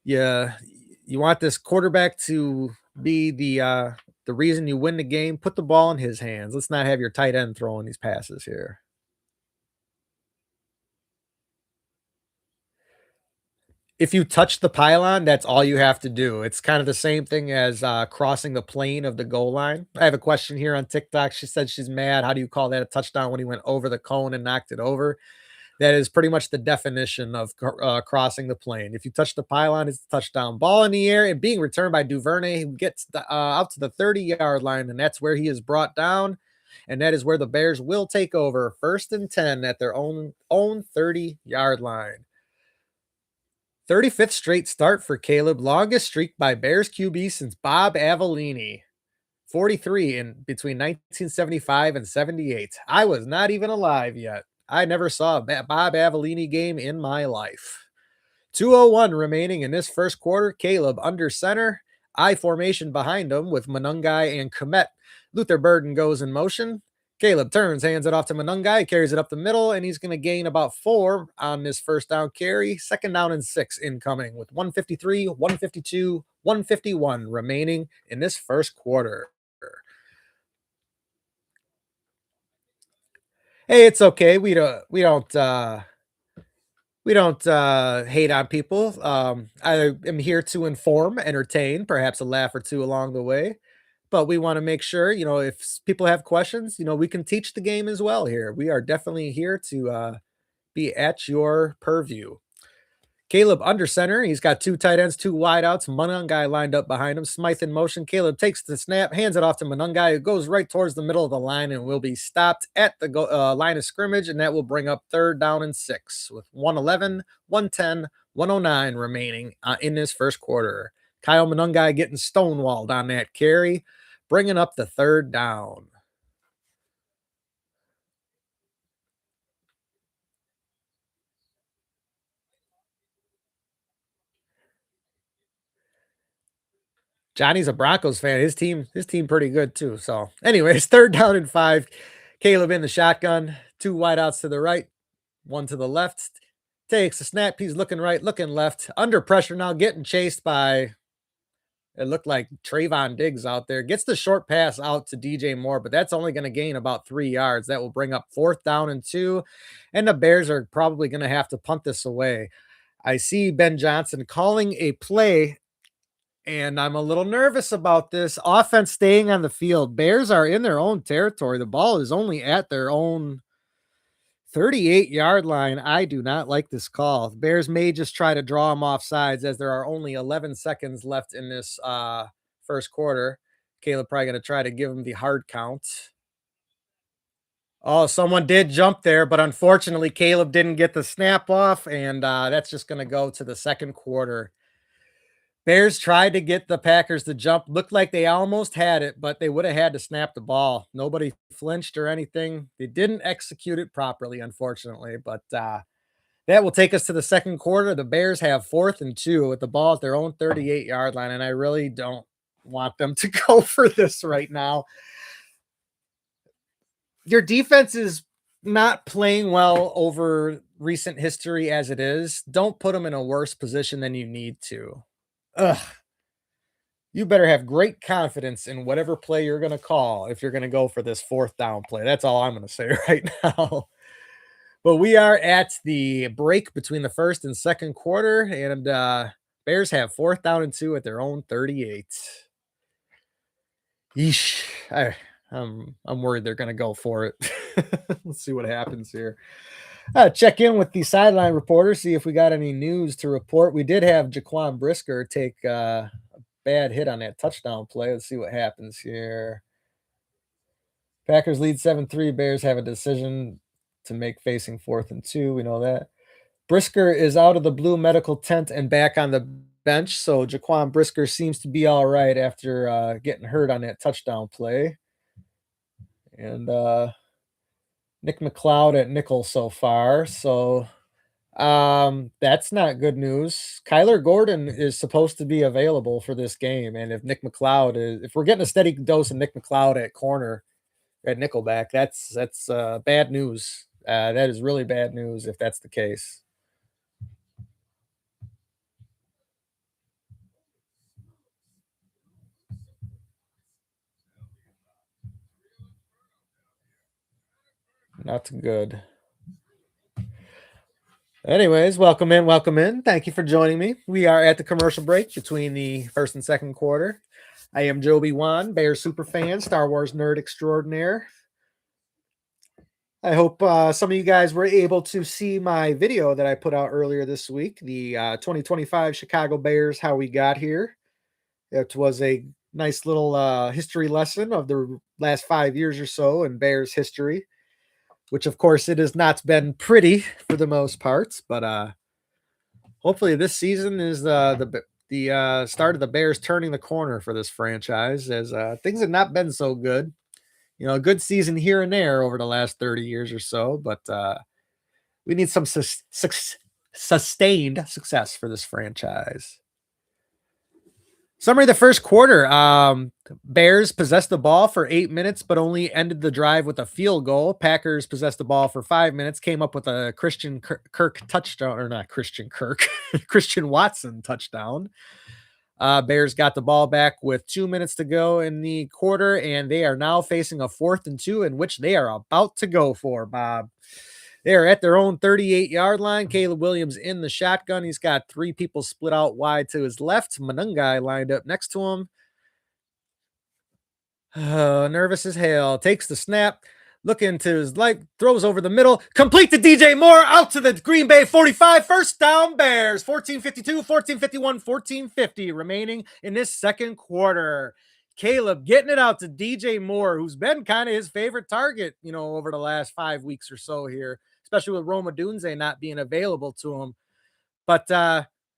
Yeah, you want this quarterback to be the reason you win the game. Put the ball in his hands. Let's not have your tight end throwing these passes here. If you touch the pylon, that's all you have to do. It's kind of the same thing as crossing the plane of the goal line. I have a question here on TikTok. She said she's mad. How do you call that a touchdown when he went over the cone and knocked it over? That is pretty much the definition of crossing the plane. If you touch the pylon, it's a touchdown. Ball in the air and being returned by Duvernay, who gets out to the 30-yard line, and that's where he is brought down. And that is where the Bears will take over, 1st and 10 at their own 30-yard line. 35th straight start for Caleb, longest streak by Bears QB since Bob Avellini, 43 in between 1975 and 78. I was not even alive yet. I never saw a Bob Avellini game in my life. 2:01 remaining in this first quarter. Caleb under center, I formation behind him with Monungai and Komet. Luther Burden goes in motion. Caleb turns, hands it off to Monungai, carries it up the middle, and he's going to gain about 4 on this first down carry. 2nd down and 6 incoming with 153, 152, 151 remaining in this first quarter. Hey, it's okay. We don't hate on people. I am here to inform, entertain, perhaps a laugh or two along the way. But we want to make sure, if people have questions, we can teach the game as well here. We are definitely here to be at your purview. Caleb under center. He's got 2 tight ends, 2 wideouts. Monungai lined up behind him. Smythe in motion. Caleb takes the snap, hands it off to Monungai, who goes right towards the middle of the line and will be stopped at the line of scrimmage. And that will bring up 3rd down and 6 with 111, 110, 109 remaining in this first quarter. Kyle Monungai getting stonewalled on that carry, bringing up the 3rd down. Johnny's a Broncos fan. His team pretty good too. So, anyways, 3rd down and 5. Caleb in the shotgun, 2 wideouts to the right, 1 to the left. Takes a snap. He's looking right, looking left. Under pressure now, getting chased by, it looked like Trayvon Diggs out there. Gets the short pass out to DJ Moore, but that's only going to gain about 3 yards. That will bring up 4th down and 2. And the Bears are probably going to have to punt this away. I see Ben Johnson calling a play, and I'm a little nervous about this. Offense staying on the field. Bears are in their own territory. The ball is only at their own 38-yard line. I do not like this call. Bears may just try to draw them off sides as there are only 11 seconds left in this first quarter. Caleb probably going to try to give him the hard count. Oh, someone did jump there, but unfortunately, Caleb didn't get the snap off, and that's just going to go to the second quarter. Bears tried to get the Packers to jump. Looked like they almost had it, but they would have had to snap the ball. Nobody flinched or anything. They didn't execute it properly, unfortunately. But that will take us to the second quarter. The Bears have 4th and 2 with the ball at their own 38-yard line, and I really don't want them to go for this right now. Your defense is not playing well over recent history as it is. Don't put them in a worse position than you need to. Ugh. You better have great confidence in whatever play you're going to call if you're going to go for this 4th down play. That's all I'm going to say right now. But we are at the break between the first and second quarter, and Bears have 4th down and 2 at their own 38. Yeesh. I'm worried they're going to go for it. Let's see what happens here. Check in with the sideline reporter, see if we got any news to report. We did have Jaquan Brisker take a bad hit on that touchdown play. Let's see what happens here. Packers lead 7-3. Bears have a decision to make facing 4th and 2. We know that. Brisker is out of the blue medical tent and back on the bench. So Jaquan Brisker seems to be all right after getting hurt on that touchdown play. And Nick McLeod at nickel so far. So that's not good news. Kyler Gordon is supposed to be available for this game. And if Nick McLeod if we're getting a steady dose of Nick McLeod at corner, at nickelback, that's bad news. That is really bad news if that's the case. Not good. Anyways, welcome in, welcome in. Thank you for joining me. We are at the commercial break between the first and second quarter. I am Joby Wan, Bears super fan, Star Wars nerd extraordinaire. I hope some of you guys were able to see my video that I put out earlier this week, the 2025 Chicago Bears, how we got here. It was a nice little history lesson of the last 5 years or so in Bears history, which of course it has not been pretty for the most parts, but hopefully this season is the start of the Bears turning the corner for this franchise, as things have not been so good. You know, a good season here and there over the last 30 years or so, but we need some sustained success for this franchise. Summary of the first quarter. Bears possessed the ball for 8 minutes, but only ended the drive with a field goal. Packers possessed the ball for 5 minutes, came up with a Christian Kirk touchdown, or not Christian Kirk, Christian Watson touchdown. Bears got the ball back with 2 minutes to go in the quarter, and they are now facing a 4th and 2, in which they are about to go for, Bob. They are at their own 38-yard line. Caleb Williams in the shotgun. He's got 3 people split out wide to his left. Manungai lined up next to him. Nervous as hell. Takes the snap. Looking to his right, throws over the middle, complete to DJ Moore, out to the Green Bay 45, first down Bears, 14:52, 14:51, 14:50 remaining in this second quarter. Caleb getting it out to DJ Moore, who's been kind of his favorite target, you know, over the last 5 weeks or so here, especially with Roma Dunze not being available to him. But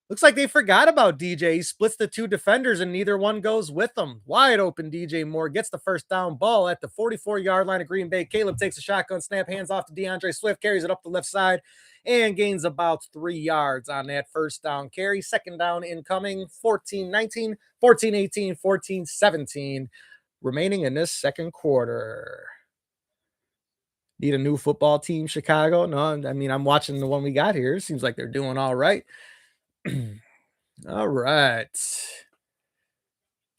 looks like they forgot about DJ. He splits the 2 defenders and neither one goes with them. Wide open DJ Moore gets the first down, ball at the 44-yard line of Green Bay. Caleb takes a shotgun snap, hands off to DeAndre Swift, carries it up the left side, and gains about 3 yards on that first down carry. Second down incoming, 14-19, 14-18, 14-17 remaining in this second quarter. Need a new football team, Chicago? No, I mean, I'm watching the one we got here. Seems like they're doing all right. All right.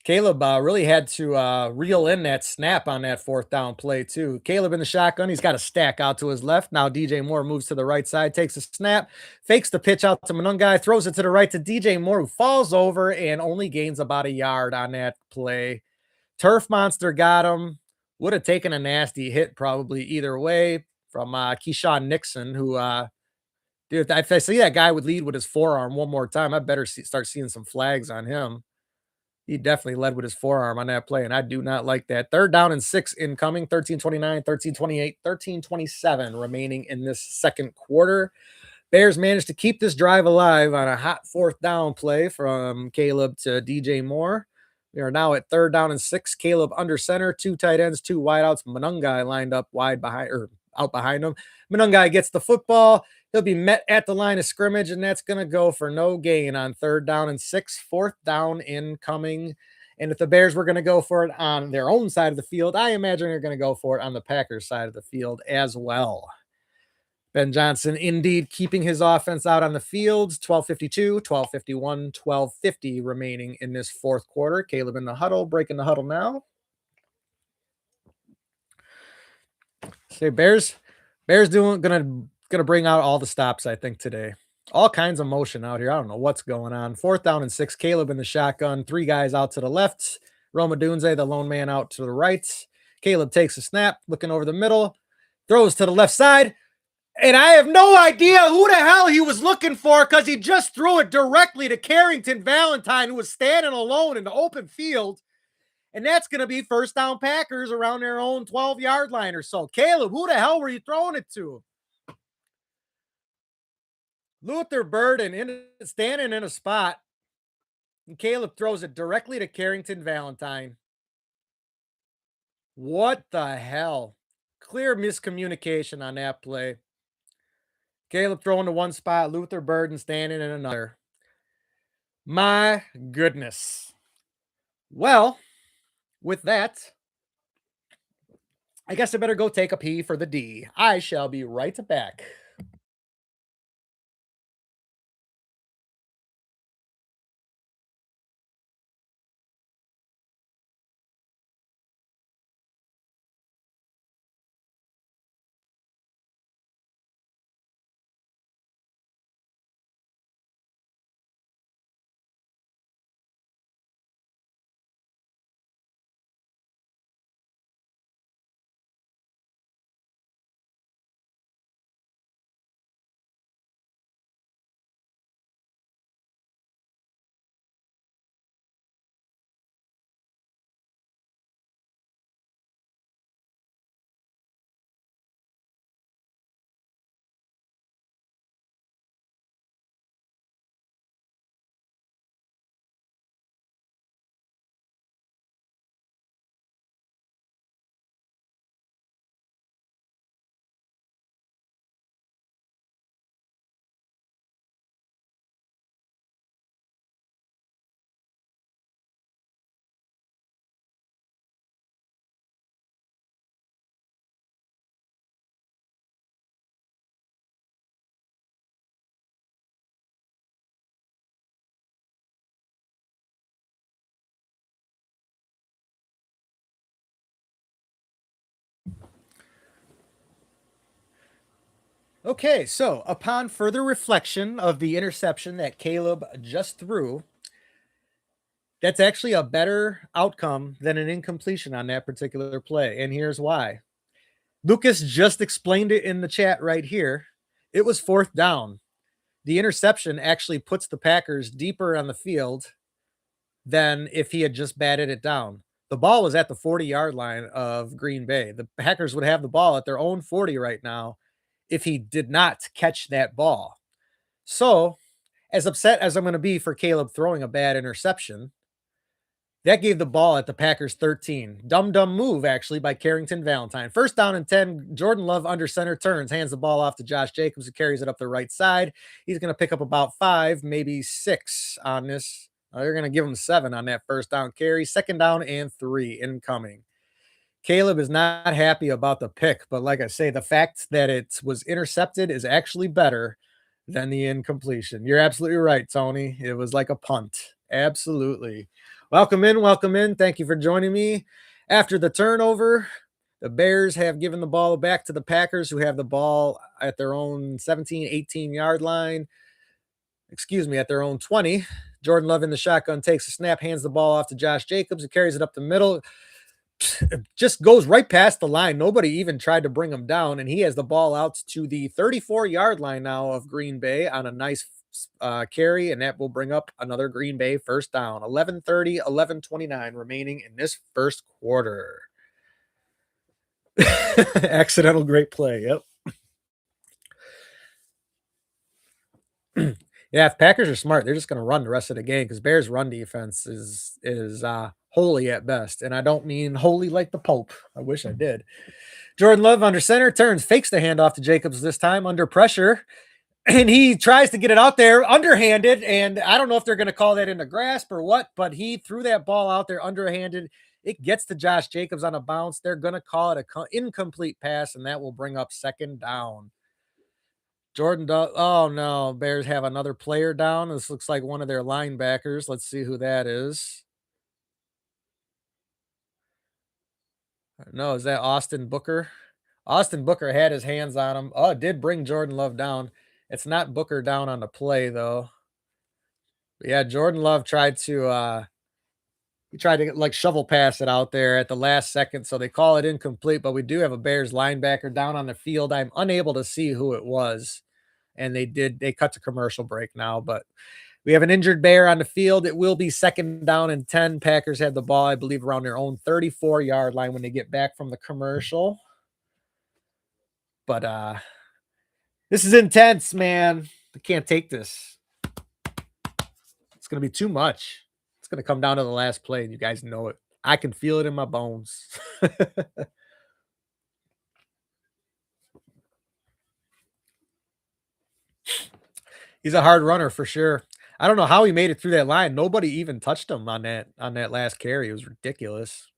Caleb really had to reel in that snap on that 4th down play too. Caleb in the shotgun. He's got a stack out to his left. Now DJ Moore moves to the right side, takes a snap, fakes the pitch out to Manungai, throws it to the right to DJ Moore, who falls over and only gains about a yard on that play. Turf Monster got him. Would have taken a nasty hit probably either way from Keyshawn Nixon, who dude, if I see that guy would lead with his forearm one more time, I better start seeing some flags on him. He definitely led with his forearm on that play, and I do not like that. 3rd down and 6 incoming, 13-29, 13-28, 13-27 remaining in this second quarter. Bears managed to keep this drive alive on a hot 4th down play from Caleb to DJ Moore. We are now at 3rd down and 6. Caleb under center, 2 tight ends, 2 wideouts. Manungai lined up wide behind, or out behind him. Manungai gets the football. He'll be met at the line of scrimmage, and that's going to go for no gain on 3rd down and 6. 4th down incoming. And if the Bears were going to go for it on their own side of the field, I imagine they're going to go for it on the Packers side of the field as well. Ben Johnson indeed keeping his offense out on the field. 12:52, 12:51, 12:50 remaining in this 4th quarter. Caleb in the huddle, breaking the huddle now. Say Bears gonna Gonna bring out all the stops, I think, today. All kinds of motion out here. I don't know what's going on. 4th down and 6. Caleb in the shotgun. 3 guys out to the left. Roma Dunze, the lone man, out to the right. Caleb takes a snap, looking over the middle, throws to the left side. And I have no idea who the hell he was looking for because he just threw it directly to Carrington Valentine, who was standing alone in the open field. And that's going to be 1st down Packers around their own 12-yard line or so. Caleb, who the hell were you throwing it to? Luther Burden standing in a spot, and Caleb throws it directly to Carrington Valentine. What the hell? Clear miscommunication on that play. Caleb throwing to one spot, Luther Burden standing in another. My goodness. Well, with that, I guess I better go take a pee for the D. I shall be right back. Okay, so upon further reflection of the interception that Caleb just threw, that's actually a better outcome than an incompletion on that particular play. And here's why. Lucas just explained it in the chat right here. It was 4th down. The interception actually puts the Packers deeper on the field than if he had just batted it down. The ball was at the 40-yard line of Green Bay. The Packers would have the ball at their own 40 right now if he did not catch that ball. So, as upset as I'm going to be for Caleb throwing a bad interception, that gave the ball at the Packers 13. Dumb move, actually, by Carrington Valentine. 1st down and 10. Jordan Love under center turns, hands the ball off to Josh Jacobs, who carries it up the right side. He's going to pick up about 5, maybe 6 on this. They're going to give him 7 on that 1st down carry. 2nd down and 3 incoming. Caleb is not happy about the pick, but like I say, the fact that it was intercepted is actually better than the incompletion. You're absolutely right, Tony. It was like a punt. Absolutely. Welcome in. Welcome in. Thank you for joining me. After the turnover, the Bears have given the ball back to the Packers, who have the ball at their own 17, 18-yard line. Excuse me, at their own 20. Jordan Love in the shotgun takes a snap, hands the ball off to Josh Jacobs, who carries it up the middle. Just goes right past the line. Nobody even tried to bring him down, and he has the ball out to the 34-yard line now of Green Bay on a nice carry, and that will bring up another Green Bay 1st down. 11:30, 11:29 remaining in this 1st quarter. Accidental great play. Yep. Yeah, if Packers are smart, they're just going to run the rest of the game because Bears' run defense is holy at best, and I don't mean holy like the Pope. I wish I did. Jordan Love under center turns, fakes the handoff to Jacobs this time under pressure, and he tries to get it out there underhanded, and I don't know if they're going to call that in the grasp or what, but he threw that ball out there underhanded. It gets to Josh Jacobs on a bounce. They're going to call it an incomplete pass, and that will bring up 2nd down. Oh no, Bears have another player down. This looks like one of their linebackers. Let's see who that is. No, is that Austin Booker? Austin Booker had his hands on him. Oh, it did bring Jordan Love down. It's not Booker down on the play though. But yeah, Jordan Love tried to like shovel pass it out there at the last second, so they call it incomplete. But we do have a Bears linebacker down on the field. I'm unable to see who it was, and they cut to commercial break now. But we have an injured Bear on the field. It will be 2nd down and 10. Packers have the ball, I believe, around their own 34-yard line when they get back from the commercial. But this is intense, man. I can't take this. It's gonna be too much. It's gonna come down to the last play, and you guys know it. I can feel it in my bones. He's a hard runner for sure. I don't know how he made it through that line. Nobody even touched him on that last carry. It was ridiculous.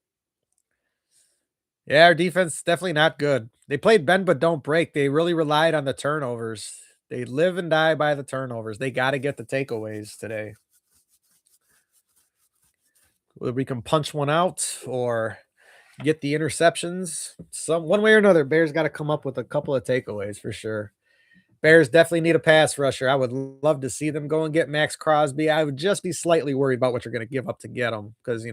Yeah, our defense definitely not good. They played bend but don't break. They really relied on the turnovers. They live and die by the turnovers. They got to get the takeaways today. Whether we can punch one out or get the interceptions, some one way or another, Bears got to come up with a couple of takeaways for sure. Bears definitely need a pass rusher. I would love to see them go and get Max Crosby. I would just be slightly worried about what you're going to give up to get him because,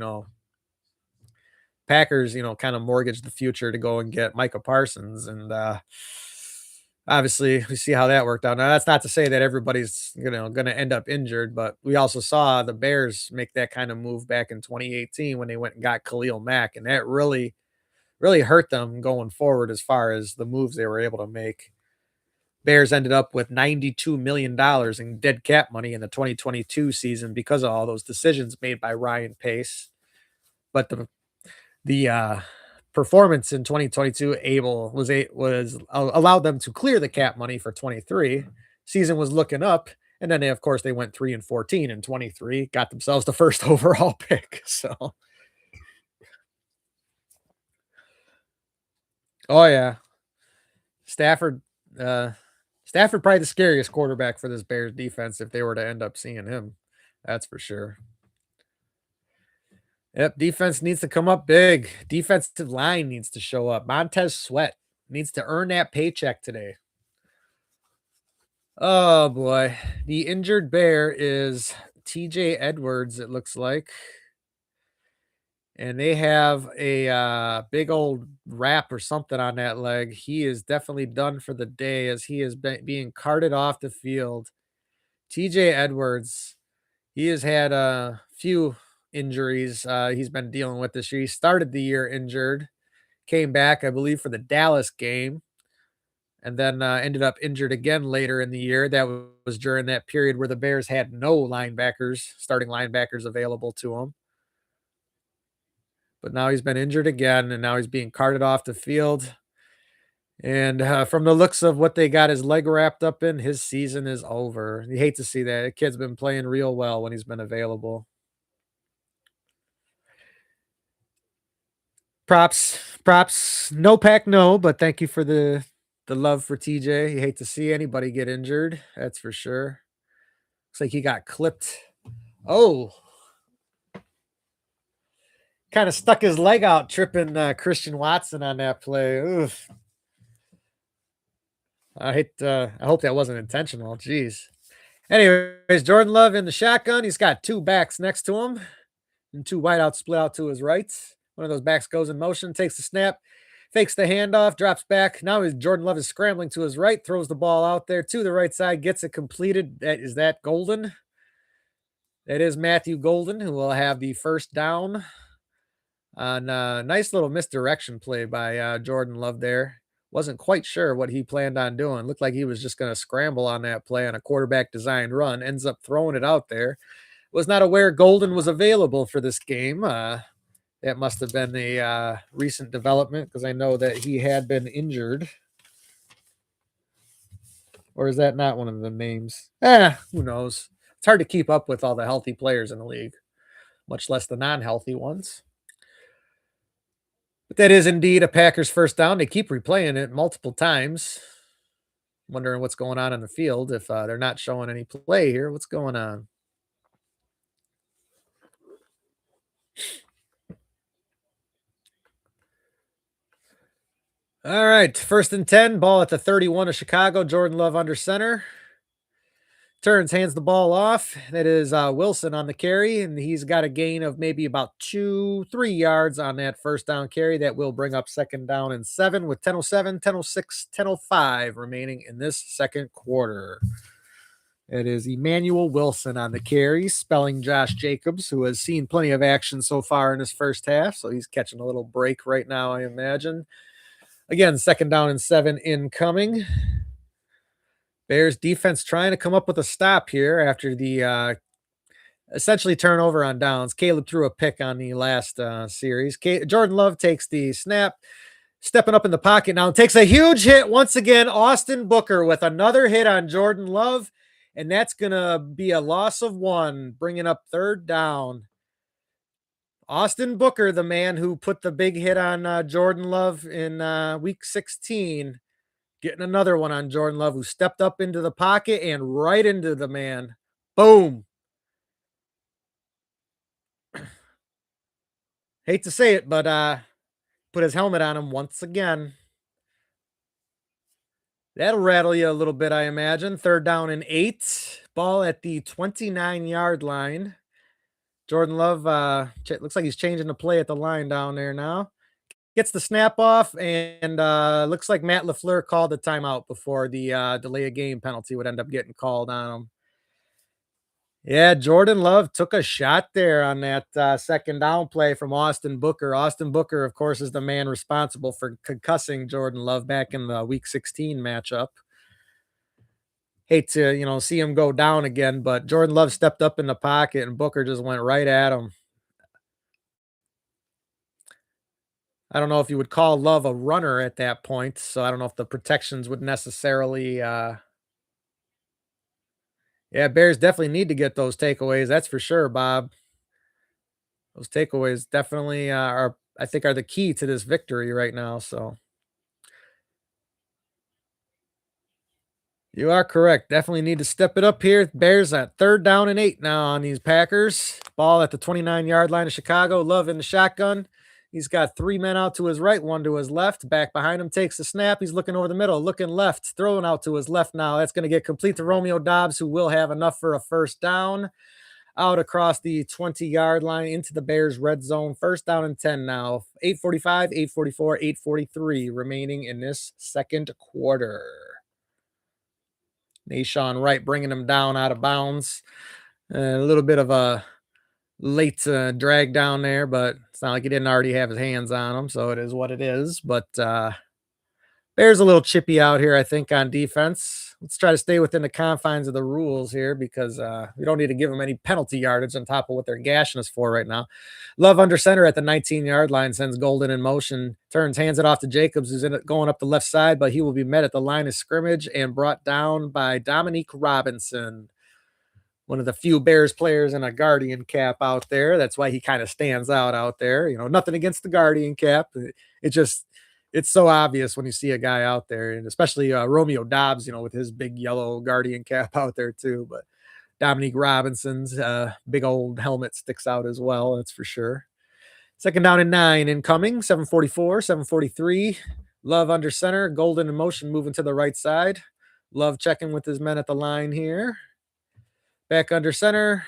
Packers, kind of mortgaged the future to go and get Micah Parsons. And obviously, we see how that worked out. Now, that's not to say that everybody's, going to end up injured, but we also saw the Bears make that kind of move back in 2018 when they went and got Khalil Mack. And that really, really hurt them going forward as far as the moves they were able to make. Bears ended up with $92 million in dead cap money in the 2022 season because of all those decisions made by Ryan Pace. But the performance in 2022 was allowed them to clear the cap money for 23. Season was looking up, and then of course they went 3-14 in 23, got themselves the first overall pick. So, oh yeah, Stafford. Stafford probably the scariest quarterback for this Bears defense if they were to end up seeing him. That's for sure. Yep, defense needs to come up big. Defensive line needs to show up. Montez Sweat needs to earn that paycheck today. Oh boy. The injured Bear is TJ Edwards, it looks like. And they have a big old wrap or something on that leg. He is definitely done for the day as he is being carted off the field. TJ Edwards, he has had a few injuries he's been dealing with this year. He started the year injured, came back, I believe, for the Dallas game, and then ended up injured again later in the year. That was during that period where the Bears had no starting linebackers available to them. But now he's been injured again, and now he's being carted off the field. And from the looks of what they got his leg wrapped up in, his season is over. You hate to see that. The kid's been playing real well when he's been available. Props. No pack, no, but thank you for the love for TJ. You hate to see anybody get injured, that's for sure. Looks like he got clipped. Oh, kind of stuck his leg out, tripping Christian Watson on that play. Oof. I hope that wasn't intentional. Jeez. Anyways, Jordan Love in the shotgun. He's got two backs next to him, and two wideouts split out to his right. One of those backs goes in motion, takes the snap, fakes the handoff, drops back. Now Jordan Love is scrambling to his right, throws the ball out there to the right side, gets it completed. Is that Golden? That is Matthew Golden, who will have the first down on a nice little misdirection play by Jordan Love there. Wasn't quite sure what he planned on doing. Looked like he was just going to scramble on that play on a quarterback designed run. Ends up throwing it out there. Was not aware Golden was available for this game. That must have been a recent development because I know that he had been injured. Or is that not one of the names? Who knows? It's hard to keep up with all the healthy players in the league, much less the non-healthy ones. But that is indeed a Packers first down. They keep replaying it multiple times. Wondering what's going on in the field. If they're not showing any play here, what's going on? All right, 1st and 10, ball at the 31 of Chicago. Jordan Love under center. Turns, hands the ball off. That is Wilson on the carry, and he's got a gain of maybe about 2, 3 yards on that first down carry. That will bring up 2nd down and 7 with 10:07, 10:06, 10:05 remaining in this second quarter. It is Emmanuel Wilson on the carry, spelling Josh Jacobs, who has seen plenty of action so far in his first half. So he's catching a little break right now, I imagine. Again, 2nd down and 7 incoming. Bears defense trying to come up with a stop here after the essentially turnover on downs. Caleb threw a pick on the last series. Jordan Love takes the snap, stepping up in the pocket now, and takes a huge hit once again. Austin Booker with another hit on Jordan Love, and that's going to be a loss of 1, bringing up 3rd down. Austin Booker, the man who put the big hit on Jordan Love in week 16, getting another one on Jordan Love, who stepped up into the pocket and right into the man. Boom. Hate to say it, but put his helmet on him once again. That'll rattle you a little bit, I imagine. 3rd down and 8. Ball at the 29-yard line. Jordan Love looks like he's changing the play at the line down there now. Gets the snap off, and looks like Matt LaFleur called the timeout before the delay of game penalty would end up getting called on him. Yeah, Jordan Love took a shot there on that 2nd down play from Austin Booker. Austin Booker, of course, is the man responsible for concussing Jordan Love back in the Week 16 matchup. Hate to, see him go down again, but Jordan Love stepped up in the pocket and Booker just went right at him. I don't know if you would call Love a runner at that point, so I don't know if the protections would necessarily yeah, Bears definitely need to get those takeaways, that's for sure, Bob. Those takeaways definitely I think are the key to this victory right now, so you are correct. Definitely need to step it up here. Bears at 3rd down and 8 now on these Packers. Ball at the 29-yard line of Chicago. Love in the shotgun. He's got 3 men out to his right, 1 to his left. Back behind him takes the snap. He's looking over the middle, looking left, throwing out to his left now. That's going to get complete to Romeo Doubs, who will have enough for a 1st down. Out across the 20-yard line into the Bears red zone. 1st down and 10 now. 8:45, 8:44, 8:43 remaining in this second quarter. Nashawn Wright bringing him down out of bounds. A little bit of a late drag down there, but it's not like he didn't already have his hands on him, so it is what it is. But Bears a little chippy out here, I think, on defense. Let's try to stay within the confines of the rules here because we don't need to give them any penalty yardage on top of what they're gashing us for right now. Love under center at the 19-yard line, sends Golden in motion, turns, hands it off to Jacobs, who's going up the left side, but he will be met at the line of scrimmage and brought down by Dominique Robinson, one of the few Bears players in a Guardian cap out there. That's why he kind of stands out there. Nothing against the Guardian cap. It's so obvious when you see a guy out there, and especially Romeo Doubs, with his big yellow Guardian cap out there too. But Dominique Robinson's big old helmet sticks out as well. That's for sure. 2nd down and 9 incoming. 7:44, 7:43. Love under center. Golden in motion, moving to the right side. Love checking with his men at the line here. Back under center.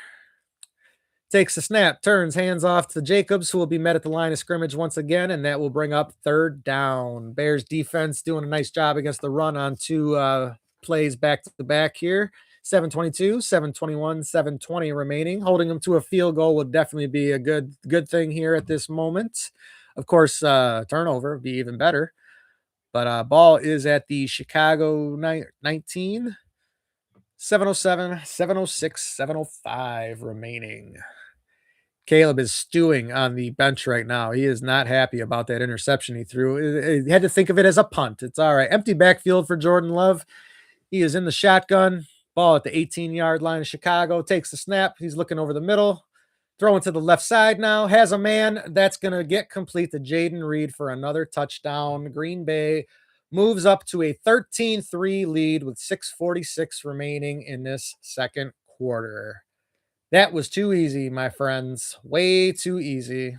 Takes the snap, turns, hands off to Jacobs, who will be met at the line of scrimmage once again, and that will bring up 3rd down. Bears defense doing a nice job against the run on 2 plays back to back here. 7:22, 7:21, 7:20 remaining. Holding them to a field goal would definitely be a good thing here at this moment. Of course, turnover would be even better. But ball is at the Chicago 19. 7:07, 7:06, 7:05 remaining. Caleb is stewing on the bench right now. He is not happy about that interception he threw. He had to think of it as a punt. It's all right. Empty backfield for Jordan Love. He is in the shotgun. Ball at the 18-yard line of Chicago. Takes the snap. He's looking over the middle. Throwing to the left side now. Has a man. That's going to get complete to Jaden Reed for another touchdown. Green Bay moves up to a 13-3 lead with 6:46 remaining in this second quarter. That was too easy, my friends. Way too easy.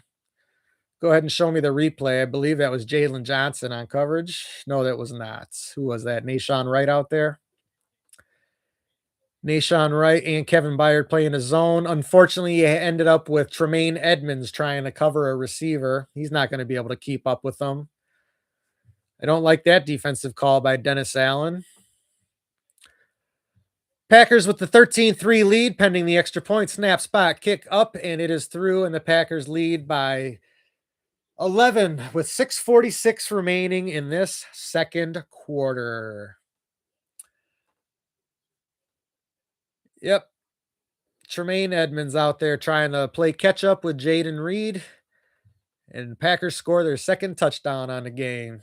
Go ahead and show me the replay. I believe that was Jalen Johnson on coverage. No, that was not. Who was that? Nashawn Wright out there? Nashawn Wright and Kevin Byard playing a zone. Unfortunately, he ended up with Tremaine Edmonds trying to cover a receiver. He's not going to be able to keep up with them. I don't like that defensive call by Dennis Allen. Packers with the 13-3 lead, pending the extra point. Snap, spot, kick up, and it is through, and the Packers lead by 11 with 6:46 remaining in this second quarter. Yep. Tremaine Edmonds out there trying to play catch up with Jaden Reed. And Packers score their second touchdown on the game.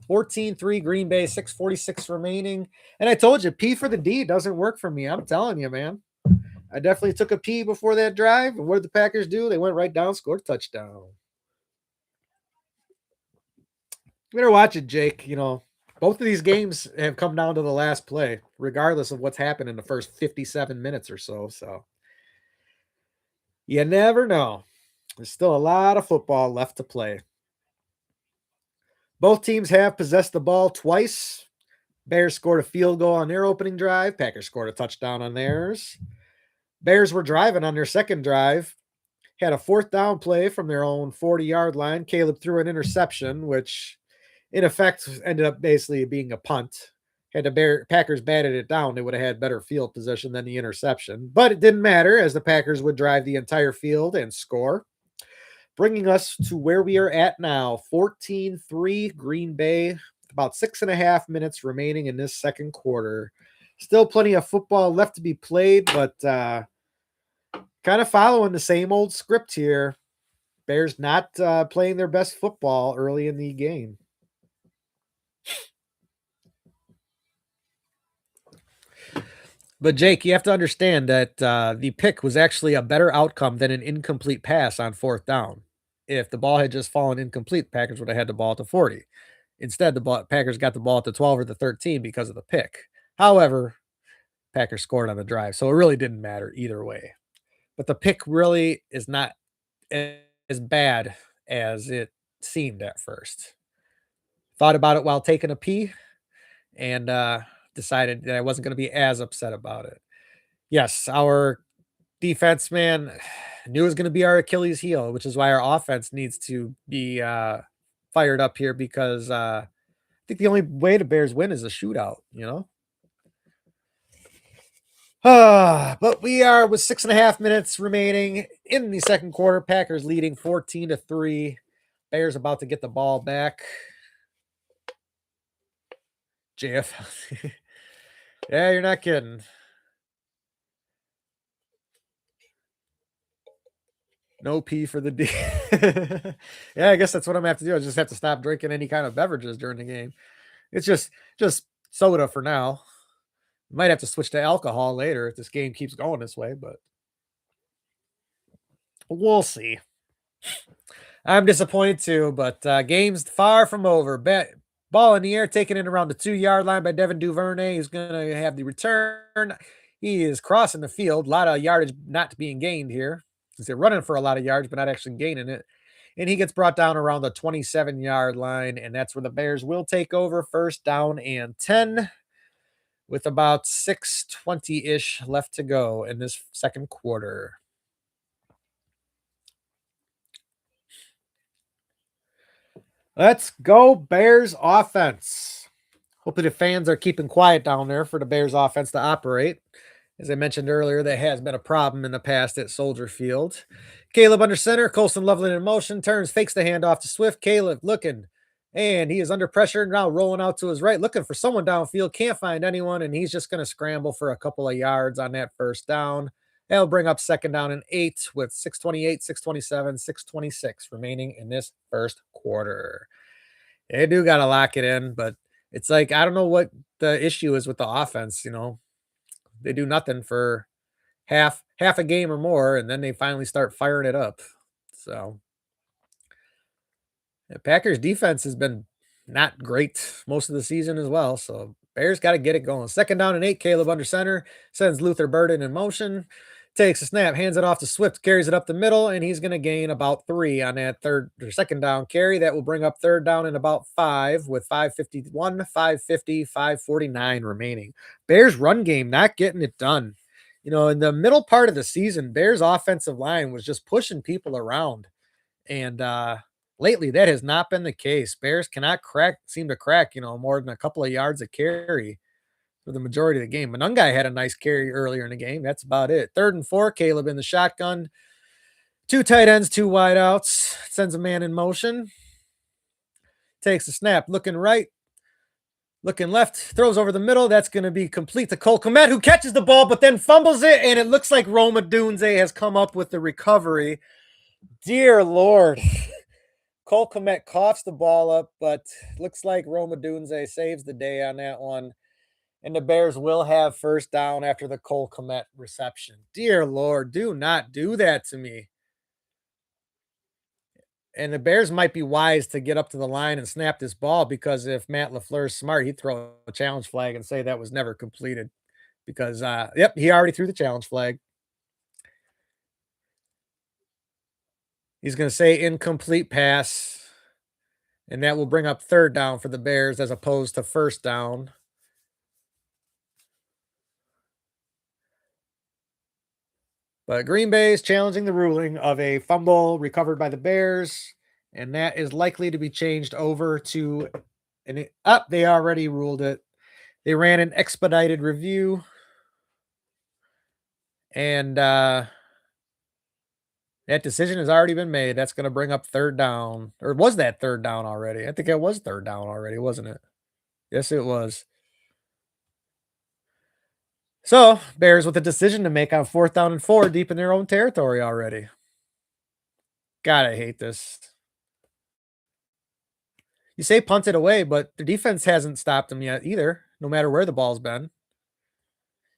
14-3 Green Bay, 6:46 remaining. And I told you, P for the D doesn't work for me. I'm telling you, man. I definitely took a P before that drive. And what did the Packers do? They went right down, scored a touchdown. You better watch it, Jake. You know, both of these games have come down to the last play, regardless of what's happened in the first 57 minutes or so. So you never know. There's still a lot of football left to play. Both teams have possessed the ball twice. Bears scored a field goal on their opening drive. Packers scored a touchdown on theirs. Bears were driving on their second drive. Had a fourth down play from their own 40-yard line. Caleb threw an interception, which in effect ended up basically being a punt. Had the Packers batted it down, they would have had better field position than the interception. But it didn't matter, as the Packers would drive the entire field and score, bringing us to where we are at now, 14-3 Green Bay, about 6.5 minutes remaining in this second quarter. Still plenty of football left to be played, but kind of following the same old script here. Bears not playing their best football early in the game. But Jake, you have to understand that the pick was actually a better outcome than an incomplete pass on fourth down. If the ball had just fallen incomplete, Packers would have had the ball at the 40. Instead, the Packers got the ball at the 12 or the 13 because of the pick. However, Packers scored on the drive, so it really didn't matter either way. But the pick really is not as bad as it seemed at first. Thought about it while taking a pee, and decided that I wasn't going to be as upset about it. Yes, our defense, man, knew it was going to be our Achilles heel, which is why our offense needs to be fired up here, because I think the only way the Bears win is a shootout, you know? But we are with 6.5 minutes remaining in the second quarter. Packers leading 14-3. Bears about to get the ball back. JF. Yeah, you're not kidding. No P for the D. Yeah, I guess that's what I'm gonna have to do. I just have to stop drinking any kind of beverages during the game. It's just soda for now. Might have to switch to alcohol later if this game keeps going this way, but we'll see. I'm disappointed too, but game's far from over. Ball in the air, taken in around the 2-yard line by Devin Duvernay. He's going to have the return. He is crossing the field. A lot of yardage not being gained here. They're running for a lot of yards, but not actually gaining it. And he gets brought down around the 27-yard line, and that's where the Bears will take over. First down and 10 with about 6:20-ish left to go in this second quarter. Let's go Bears offense. Hopefully the fans are keeping quiet down there for the Bears offense to operate. As I mentioned earlier, that has been a problem in the past at Soldier Field. Caleb under center, Colson Loveland in motion, turns, fakes the handoff to Swift. Caleb looking, and he is under pressure now, rolling out to his right, looking for someone downfield, can't find anyone, and he's just going to scramble for a couple of yards on that first down. That'll bring up second down and 8 with 6:28, 6:27, 6:26 remaining in this first quarter. They do got to lock it in, but it's like, I don't know what the issue is with the offense. You know, they do nothing for half a game or more, and then they finally start firing it up. So the Packers defense has been not great most of the season as well. So Bears got to get it going. Second down and 8, Caleb under center, sends Luther Burden in motion. Takes a snap, hands it off to Swift, carries it up the middle, and he's going to gain about 3 on that third or second down carry. That will bring up third down in about 5 with 5:51, 5:50, 5:49 remaining. Bears run game not getting it done. In the middle part of the season, Bears offensive line was just pushing people around. And lately that has not been the case. Bears cannot seem to crack, more than a couple of yards of carry for the majority of the game. Monungai had a nice carry earlier in the game. That's about it. 3rd and 4, Caleb in the shotgun. 2 tight ends, 2 wideouts. Sends a man in motion. Takes a snap, looking right, looking left, throws over the middle. That's going to be complete to Cole Kmet, who catches the ball, but then fumbles it, and it looks like Roma Dunze has come up with the recovery. Dear Lord. Cole Kmet coughs the ball up, but looks like Roma Dunze saves the day on that one. And the Bears will have first down after the Cole Kmet reception. Dear Lord, do not do that to me. And the Bears might be wise to get up to the line and snap this ball, because if Matt LaFleur's smart, he'd throw a challenge flag and say that was never completed. Because, yep, he already threw the challenge flag. He's going to say incomplete pass, and that will bring up third down for the Bears as opposed to first down. But Green Bay is challenging the ruling of a fumble recovered by the Bears, and that is likely to be changed over to they already ruled it. They ran an expedited review, and that decision has already been made. That's going to bring up third down. Or was that third down already? I think it was third down already, wasn't it? Yes, it was. So, Bears with a decision to make on 4th down and 4 deep in their own territory already. God, I hate this. You say punt it away, but the defense hasn't stopped them yet either, no matter where the ball's been.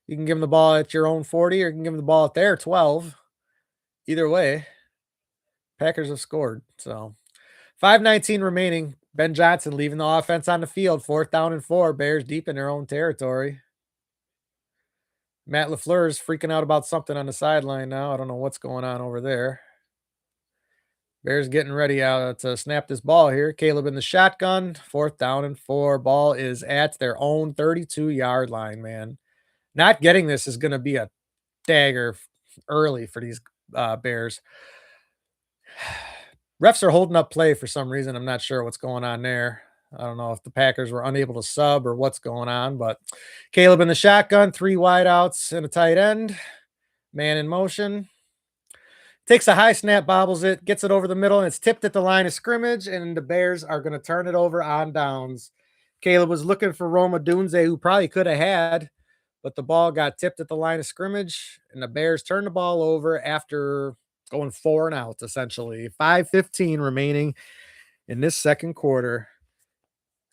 You can give them the ball at your own 40, or you can give them the ball at their 12. Either way, Packers have scored. So 5:19 remaining. Ben Johnson leaving the offense on the field. 4th down and 4. Bears deep in their own territory. Matt LaFleur is freaking out about something on the sideline now. I don't know what's going on over there. Bears getting ready to snap this ball here. Caleb in the shotgun. 4th down and 4. Ball is at their own 32-yard line, man. Not getting this is going to be a dagger early for these Bears. Refs are holding up play for some reason. I'm not sure what's going on there. I don't know if the Packers were unable to sub or what's going on, but Caleb in the shotgun, 3 wideouts and a tight end. Man in motion. Takes a high snap, bobbles it, gets it over the middle, and it's tipped at the line of scrimmage, and the Bears are going to turn it over on downs. Caleb was looking for Roma Dunze, who probably could have had, but the ball got tipped at the line of scrimmage, and the Bears turned the ball over after going 4 and out, essentially. 5:15 remaining in this second quarter.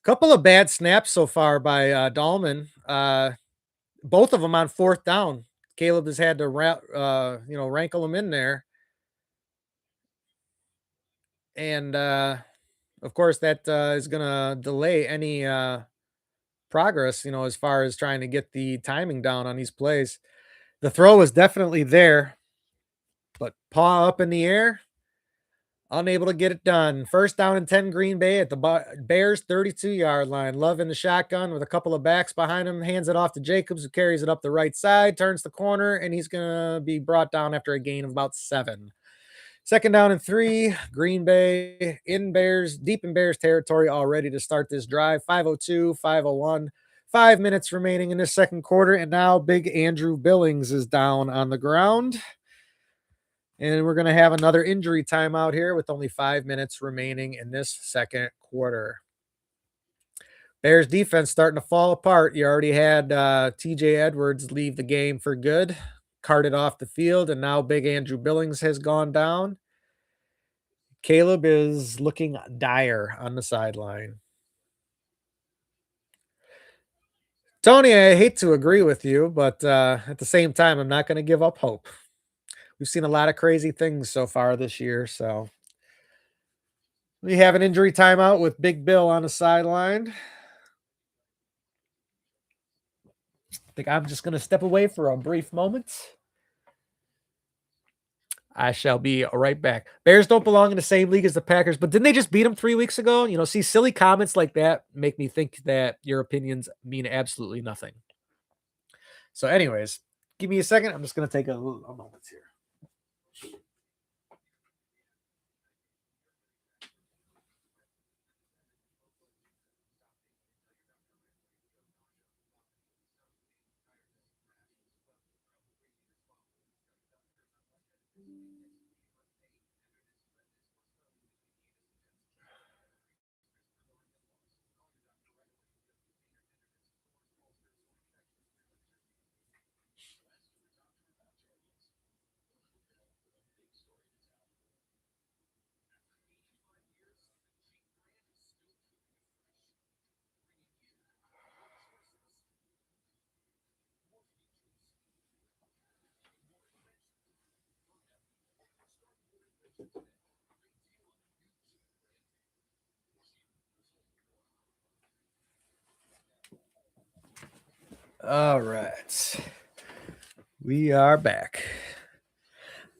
Couple of bad snaps so far by Dahlman. Both of them on 4th down. Caleb has had to rankle him in there. And, of course, that is going to delay any progress, as far as trying to get the timing down on these plays. The throw was definitely there, but paw up in the air, unable to get it done. 1st down and 10 Green Bay at the Bears 32-yard line. Love in the shotgun with a couple of backs behind him, hands it off to Jacobs, who carries it up the right side, turns the corner, and he's going to be brought down after a gain of about 7. 2nd down and 3, Green Bay deep in Bears territory, all ready to start this drive. 5:02, 5:01, 5 minutes remaining in this second quarter, and now big Andrew Billings is down on the ground. And we're going to have another injury timeout here with only 5 minutes remaining in this second quarter. Bears defense starting to fall apart. You already had TJ Edwards leave the game for good, carted off the field, and now big Andrew Billings has gone down. Caleb is looking dire on the sideline. Tony, I hate to agree with you, but at the same time, I'm not going to give up hope. We've seen a lot of crazy things so far this year, so we have an injury timeout with Big Bill on the sideline. I think I'm just going to step away for a brief moment. I shall be right back. Bears don't belong in the same league as the Packers, but didn't they just beat them 3 weeks ago? See, silly comments like that make me think that your opinions mean absolutely nothing. So, anyways, give me a second. I'm just going to take a moment here. All right. We are back.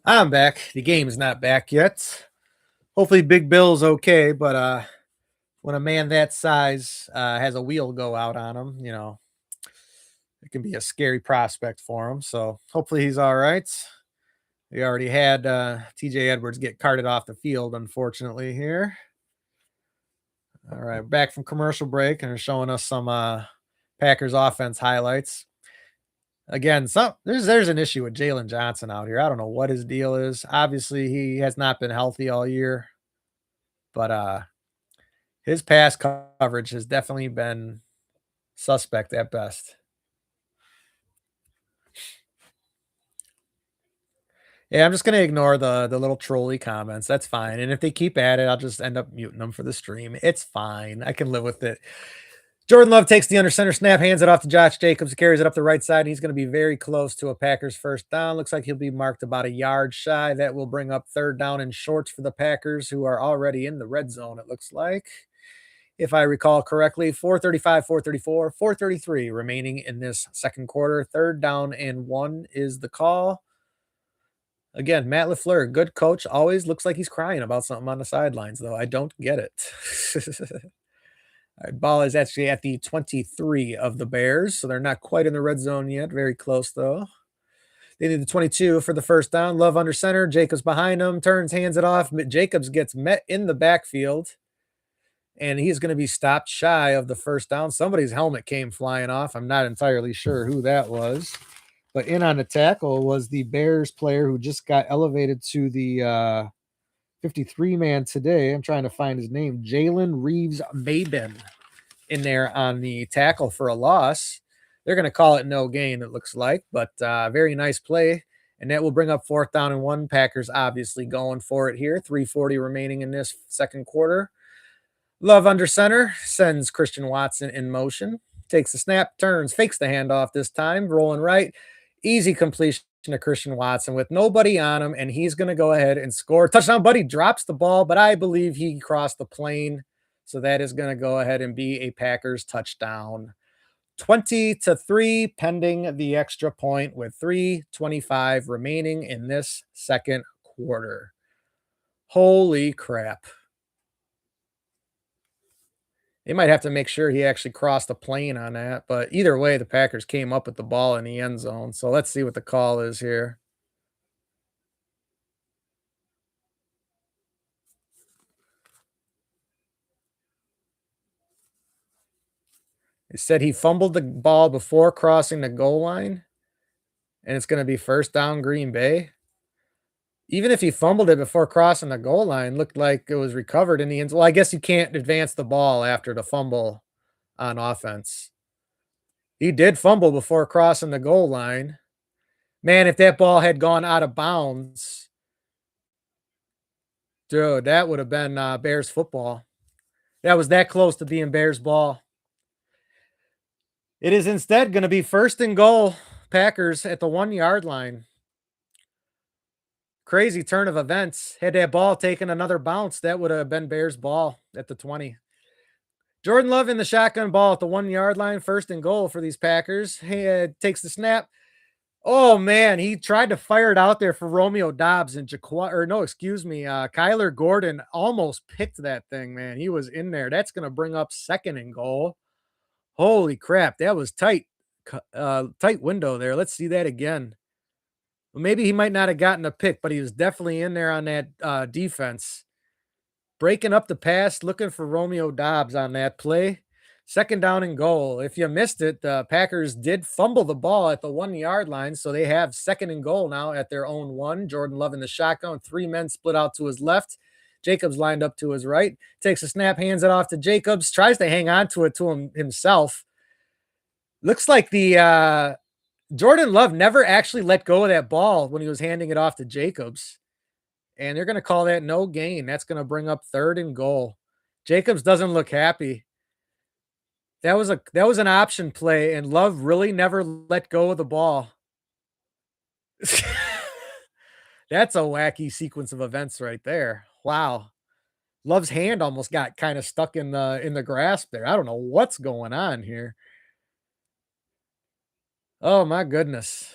I'm back. The game's not back yet. Hopefully Big Bill's okay, but when a man that size has a wheel go out on him, it can be a scary prospect for him. So hopefully he's all right. We already had TJ Edwards get carted off the field, unfortunately, here. All right, back from commercial break, and they're showing us some Packers offense highlights. Again, there's an issue with Jalen Johnson out here. I don't know what his deal is. Obviously, he has not been healthy all year, but his pass coverage has definitely been suspect at best. Yeah, I'm just gonna ignore the little trolly comments. That's fine. And if they keep at it, I'll just end up muting them for the stream. It's fine. I can live with it. Jordan Love takes the under center snap, hands it off to Josh Jacobs, carries it up the right side. And he's going to be very close to a Packers first down. Looks like he'll be marked about a yard shy. That will bring up third down and shorts for the Packers, who are already in the red zone, it looks like. If I recall correctly, 4:35, 4:34, 4:33 remaining in this second quarter. Third down and 1 is the call. Again, Matt LaFleur, good coach, always looks like he's crying about something on the sidelines, though. I don't get it. All right, ball is actually at the 23 of the Bears, so they're not quite in the red zone yet. Very close, though. They need the 22 for the first down. Love under center. Jacobs behind him. Turns, hands it off. Jacobs gets met in the backfield, and he's going to be stopped shy of the first down. Somebody's helmet came flying off. I'm not entirely sure who that was. But in on the tackle was the Bears player who just got elevated to the 53 man today. I'm trying to find his name. Jalen Reeves Maben in there on the tackle for a loss. They're going to call it no gain, it looks like, but very nice play. And that will bring up fourth down and 1. Packers obviously going for it here. 3:40 remaining in this second quarter. Love under center, sends Christian Watson in motion. Takes the snap, turns, fakes the handoff this time, rolling right. Easy completion to Christian Watson with nobody on him, and he's going to go ahead and score. Touchdown, buddy drops the ball, but I believe he crossed the plane. So that is going to go ahead and be a Packers touchdown. 20-3, pending the extra point with 3:25 remaining in this second quarter. Holy crap. They might have to make sure he actually crossed the plane on that. But either way, the Packers came up with the ball in the end zone. So let's see what the call is here. It said he fumbled the ball before crossing the goal line, and it's going to be first down Green Bay. Even if he fumbled it before crossing the goal line, looked like it was recovered in the end. Well, I guess you can't advance the ball after the fumble on offense. He did fumble before crossing the goal line. Man, if that ball had gone out of bounds, dude, that would have been Bears football. That was that close to being Bears ball. It is instead going to be first and goal, Packers at the 1 yard line. Crazy turn of events. Had that ball taken another bounce, that would have been Bears ball at the 20. Jordan Love in the shotgun ball at the 1 yard line, first and goal for these Packers. He takes the snap, Oh man, he tried to fire it out there for Romeo Dobbs and Kyler Gordon almost picked that thing, man. He was in there. That's gonna bring up second and goal. Holy crap, that was tight. Tight window there. Let's see that again. Well, maybe he might not have gotten a pick, but he was definitely in there on that defense. Breaking up the pass, looking for Romeo Dobbs on that play. Second down and goal. If you missed it, the Packers did fumble the ball at the 1 yard line. So they have second and goal now at their own one. Jordan Love in the shotgun. 3 men split out to his left. Jacobs lined up to his right. Takes a snap, hands it off to Jacobs. Tries to hang on to it to himself. Looks like the Jordan Love never actually let go of that ball when he was handing it off to Jacobs. And they're going to call that no gain. That's going to bring up third and goal. Jacobs doesn't look happy. That was an option play, and Love really never let go of the ball. That's a wacky sequence of events right there. Wow. Love's hand almost got kind of stuck in the grasp there. I don't know what's going on here. Oh my goodness.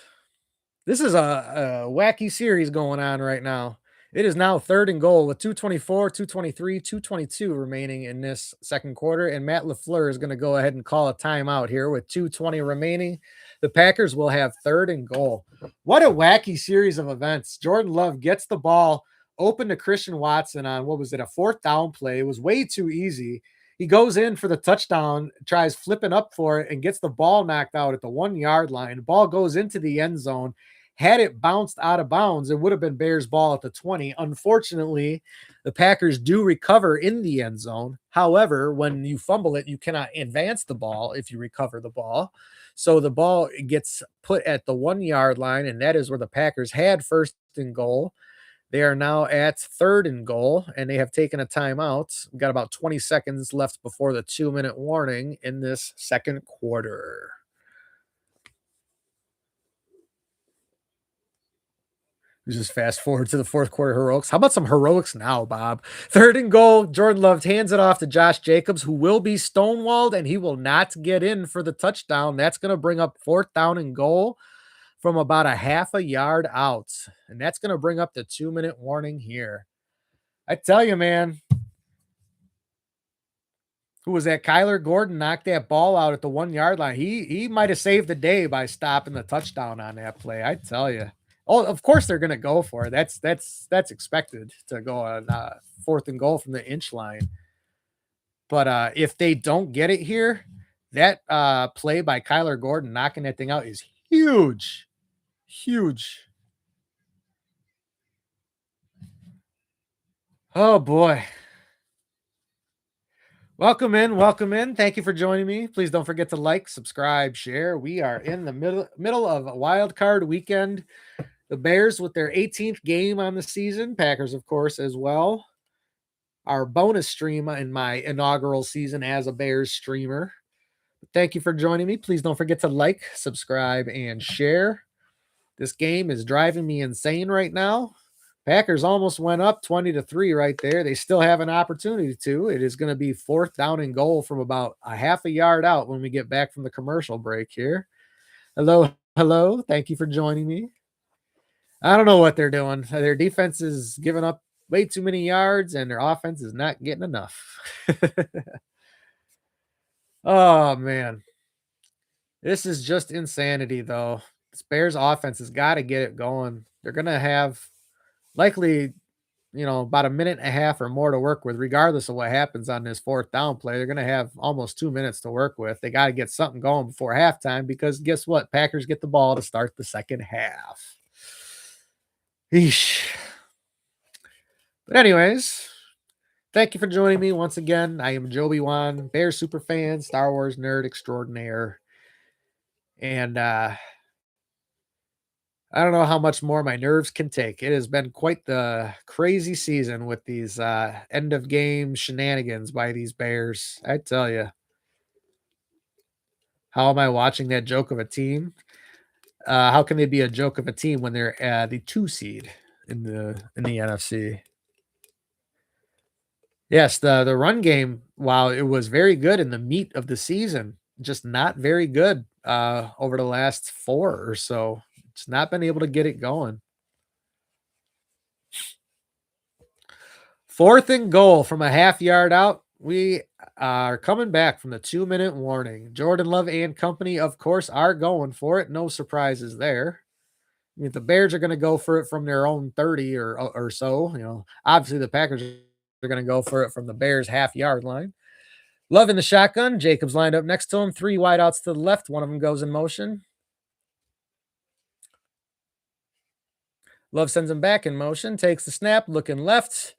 This is a wacky series going on right now. It is now third and goal with 2:24, 2:23, 2:22 remaining in this second quarter. And Matt LaFleur is going to go ahead and call a timeout here with 2:20 remaining. The Packers will have third and goal. What a wacky series of events. Jordan Love gets the ball open to Christian Watson on, what was it, a fourth down play. It was way too easy. He goes in for the touchdown, tries flipping up for it, and gets the ball knocked out at the 1 yard line. The ball goes into the end zone. Had it bounced out of bounds, it would have been Bears ball at the 20. Unfortunately, the Packers do recover in the end zone. However, when you fumble it, you cannot advance the ball if you recover the ball. So the ball gets put at the 1 yard line, and that is where the Packers had first and goal. They are now at third and goal, and they have taken a timeout. We've got about 20 seconds left before the 2-minute warning in this second quarter. We just fast forward to the fourth quarter heroics. How about some heroics now, Bob? Third and goal. Jordan Love hands it off to Josh Jacobs, who will be stonewalled, and he will not get in for the touchdown. That's going to bring up fourth down and goal from about a half a yard out. And that's going to bring up the 2-minute warning here. I tell you, man. Who was that? Kyler Gordon knocked that ball out at the 1 yard line. He might have saved the day by stopping the touchdown on that play. I tell you. Oh, of course they're going to go for it. That's expected to go on fourth and goal from the inch line. But if they don't get it here, that play by Kyler Gordon knocking that thing out is huge. Huge. Oh, boy. Welcome in. Welcome in. Thank you for joining me. Please don't forget to like, subscribe, share. We are in the middle of a wild card weekend. The Bears with their 18th game on the season. Packers, of course, as well. Our bonus stream in my inaugural season as a Bears streamer. Thank you for joining me. Please don't forget to like, subscribe, and share. This game is driving me insane right now. Packers almost went up 20-3 right there. They still have an opportunity to. It is going to be fourth down and goal from about a half a yard out when we get back from the commercial break here. Hello. Thank you for joining me. I don't know what they're doing. Their defense is giving up way too many yards, and their offense is not getting enough. Oh, man. This is just insanity, though. This Bears offense has got to get it going. They're going to have likely, about a minute and a half or more to work with, regardless of what happens on this fourth down play. They're going to have almost 2 minutes to work with. They got to get something going before halftime because guess what? Packers get the ball to start the second half. Eesh. But anyways, thank you for joining me once again. I am Joby Wan, Bears super fan, Star Wars nerd extraordinaire. And I don't know how much more my nerves can take. It has been quite the crazy season with these end of game shenanigans by these Bears. I tell you. How am I watching that joke of a team? How can they be a joke of a team when they're the 2 seed in the NFC? Yes, the run game, while it was very good in the meat of the season, just not very good over the last 4 or so. Just not been able to get it going. 4th and goal from a half yard out. We are coming back from the 2-minute warning. Jordan Love and company, of course, are going for it. No surprises there. I mean, the Bears are going to go for it from their own 30 or so. Obviously the Packers are going to go for it from the Bears half-yard line. Love in the shotgun. Jacobs lined up next to him. 3 wideouts to the left. One of them goes in motion. Love sends him back in motion. Takes the snap. Looking left.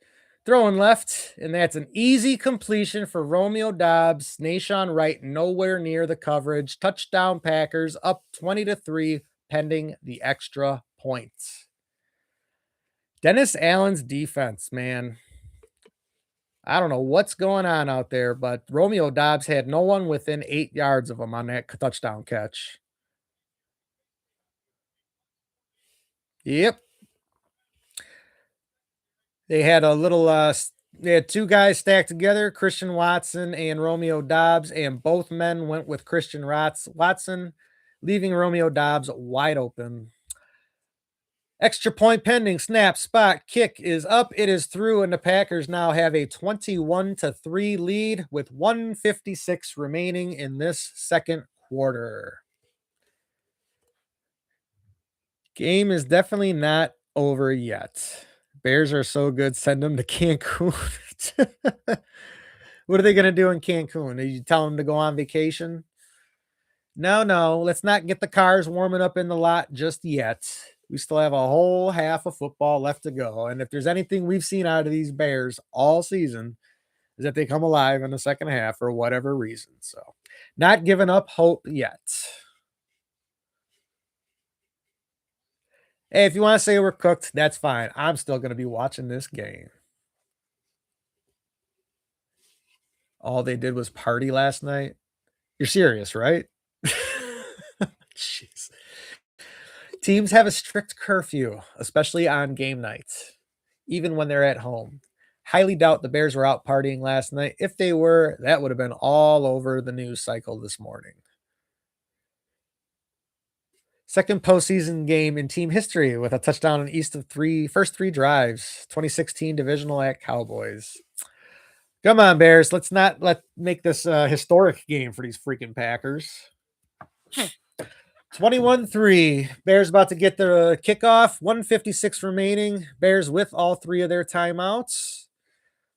Throwing left. And that's an easy completion for Romeo Doubs. Nahshon Wright nowhere near the coverage. Touchdown Packers up 20-3 pending the extra points. Dennis Allen's defense, man. I don't know what's going on out there, but Romeo Doubs had no one within 8 yards of him on that touchdown catch. Yep. They had a little they had 2 guys stacked together, Christian Watson and Romeo Doubs, and both men went with Christian Watson, leaving Romeo Doubs wide open. Extra point pending. Snap, spot, kick is up. It is through, and the Packers now have a 21-3 lead with 1:56 remaining in this second quarter. Game is definitely not over yet. Bears are so good. Send them to Cancun. What are they going to do in Cancun? Are you telling them to go on vacation? No. Let's not get the cars warming up in the lot just yet. We still have a whole half of football left to go. And if there's anything we've seen out of these Bears all season, is that they come alive in the second half for whatever reason. So, not giving up hope yet. Hey, if you want to say we're cooked, that's fine. I'm still going to be watching this game. All they did was party last night. You're serious, right? Jeez. Teams have a strict curfew, especially on game nights, even when they're at home. Highly doubt the Bears were out partying last night. If they were, that would have been all over the news cycle this morning. Second postseason game in team history with a touchdown in each of first three drives. 2016 divisional at Cowboys. Come on, Bears. Let's make this a historic game for these freaking Packers. 21-3. Bears about to get the kickoff. 1:56 remaining. Bears with all 3 of their timeouts.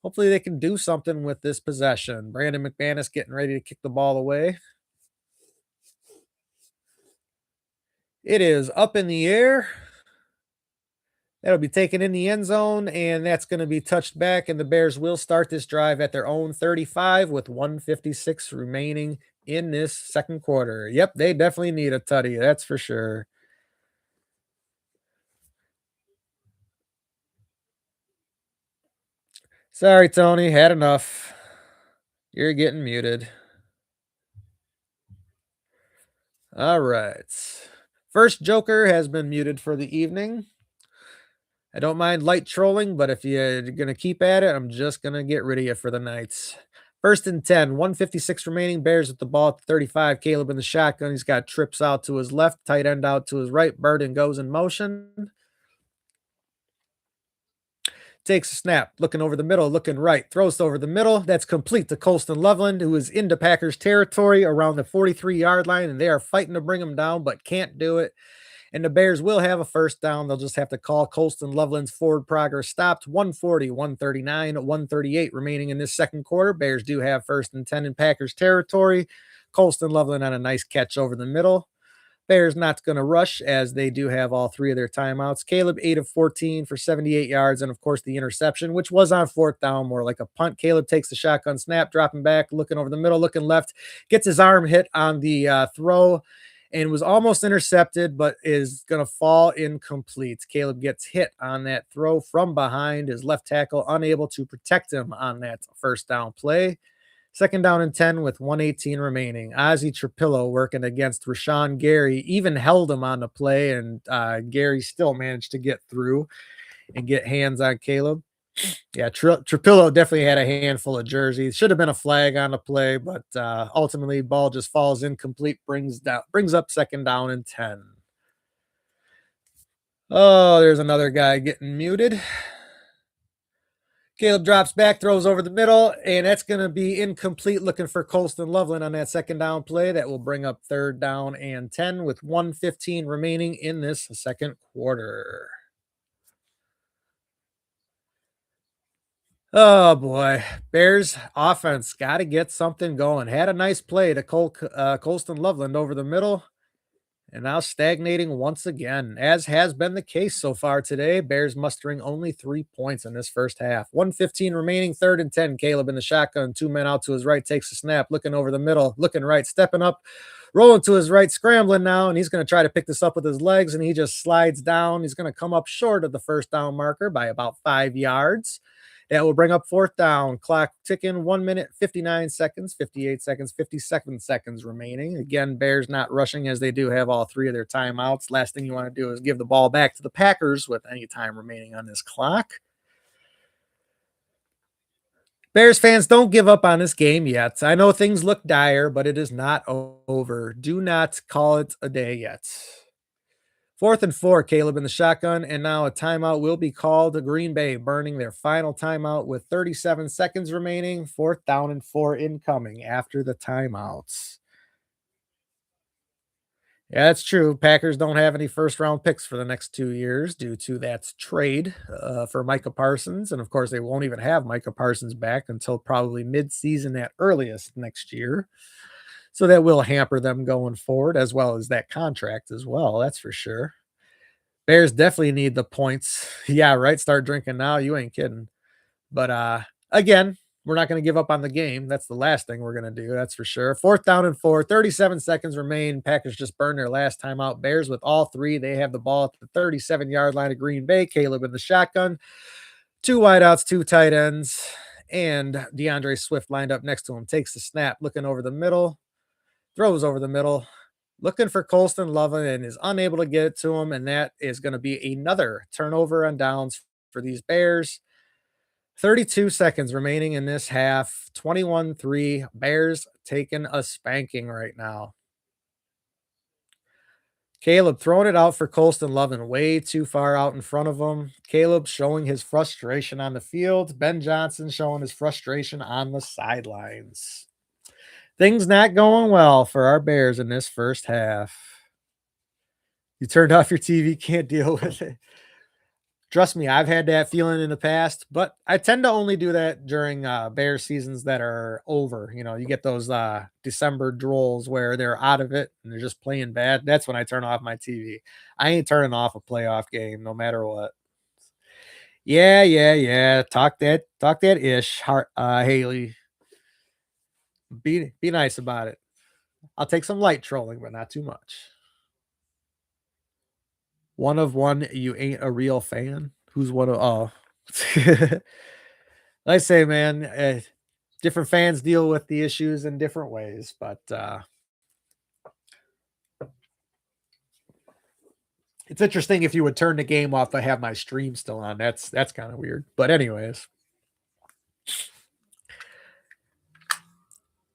Hopefully they can do something with this possession. Brandon McManus getting ready to kick the ball away. It is up in the air. That'll be taken in the end zone, and that's going to be touched back, and the Bears will start this drive at their own 35 with 1:56 remaining in this second quarter. Yep, they definitely need a tutty, that's for sure. Sorry, Tony, had enough. You're getting muted. All right. First Joker has been muted for the evening. I don't mind light trolling, but if you're going to keep at it, I'm just going to get rid of you for the night. First and 10, 1:56 remaining. Bears with the ball at the 35. Caleb in the shotgun. He's got trips out to his left, tight end out to his right. Burden goes in motion. Takes a snap, looking over the middle, looking right, throws over the middle. That's complete to Colston Loveland, who is into Packers territory around the 43-yard line, and they are fighting to bring him down, but can't do it. And the Bears will have a first down. They'll just have to call Colston Loveland's forward progress stopped. 140, 139, 138 remaining in this second quarter. Bears do have first and 10 in Packers territory. Colston Loveland on a nice catch over the middle. Bears not going to rush as they do have all 3 of their timeouts. Caleb 8 of 14 for 78 yards. And of course the interception, which was on 4th down, more like a punt. Caleb takes the shotgun snap, dropping back, looking over the middle, looking left, gets his arm hit on the throw and was almost intercepted, but is going to fall incomplete. Caleb gets hit on that throw from behind. His left tackle unable to protect him on that first down play. Second down and 10 with 1:18 remaining. Ozzie Trapillo working against Rashawn Gary, even held him on the play, and Gary still managed to get through and get hands on Caleb. Yeah, Trapillo definitely had a handful of jerseys. Should have been a flag on the play, but ultimately ball just falls incomplete, brings up second down and 10. Oh, there's another guy getting muted. Caleb drops back, throws over the middle, and that's going to be incomplete. Looking for Colston Loveland on that second down play. That will bring up 3rd down and 10 with 1:15 remaining in this second quarter. Oh boy, Bears offense got to get something going. Had a nice play to Colston Loveland over the middle, and now stagnating once again, as has been the case so far today. Bears mustering only 3 points in this first half. 1:15 remaining, 3rd and 10. Caleb in the shotgun, 2 men out to his right, takes a snap, looking over the middle, looking right, stepping up, rolling to his right, scrambling now, and he's going to try to pick this up with his legs, and he just slides down. He's going to come up short of the first down marker by about 5 yards. That will bring up 4th down. Clock ticking, 1 minute, 59 seconds, 58 seconds, 57 seconds remaining. Again, Bears not rushing as they do have all 3 of their timeouts. Last thing you want to do is give the ball back to the Packers with any time remaining on this clock. Bears fans, don't give up on this game yet. I know things look dire, but it is not over. Do not call it a day yet. 4th and 4, Caleb in the shotgun, and now a timeout will be called to Green Bay, burning their final timeout with 37 seconds remaining. 4th down and 4 incoming after the timeouts. Yeah, that's true. Packers don't have any first-round picks for the next 2 years due to that trade for Micah Parsons, and of course, they won't even have Micah Parsons back until probably mid-season at earliest next year. So that will hamper them going forward, as well as that contract as well. That's for sure. Bears definitely need the points. Yeah, right. Start drinking now. You ain't kidding. But again, we're not going to give up on the game. That's the last thing we're going to do. That's for sure. 4th down and 4, 37 seconds remain. Packers just burned their last timeout. Bears with all 3. They have the ball at the 37-yard line of Green Bay. Caleb in the shotgun. 2 wideouts, 2 tight ends, and DeAndre Swift lined up next to him. Takes the snap, looking over the middle. Throws over the middle, looking for Colston Loveland, and is unable to get it to him. And that is going to be another turnover on downs for these Bears. 32 seconds remaining in this half. 21-3. Bears taking a spanking right now. Caleb throwing it out for Colston Loveland, way too far out in front of him. Caleb showing his frustration on the field. Ben Johnson showing his frustration on the sidelines. Things not going well for our Bears in this first half. You turned off your TV, can't deal with it. Trust me, I've had that feeling in the past, but I tend to only do that during Bear seasons that are over. You know, you get those December drolls where they're out of it and they're just playing bad. That's when I turn off my TV. I ain't turning off a playoff game no matter what. Yeah. Talk that ish, Haley. Be nice about it. I'll take some light trolling, but not too much. One of one, you ain't a real fan. Who's one of like I say, man, different fans deal with the issues in different ways, but it's interesting if you would turn the game off. I have my stream still on. That's kind of weird. But anyways.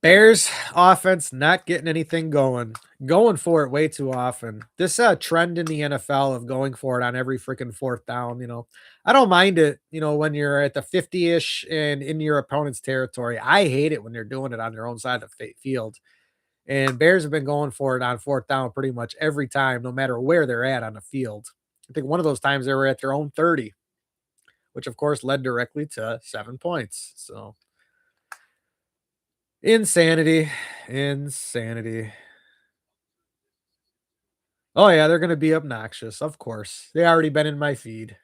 Bears offense not getting anything going for it way too often. This trend in the NFL of going for it on every freaking 4th down, you know, I don't mind it, you know, when you're at the 50-ish and in your opponent's territory. I hate it when they're doing it on their own side of the field. And Bears have been going for it on 4th down pretty much every time, no matter where they're at on the field. I think one of those times they were at their own 30, which of course led directly to 7 points. So Insanity. Oh, yeah, they're gonna be obnoxious, of course. They already been in my feed.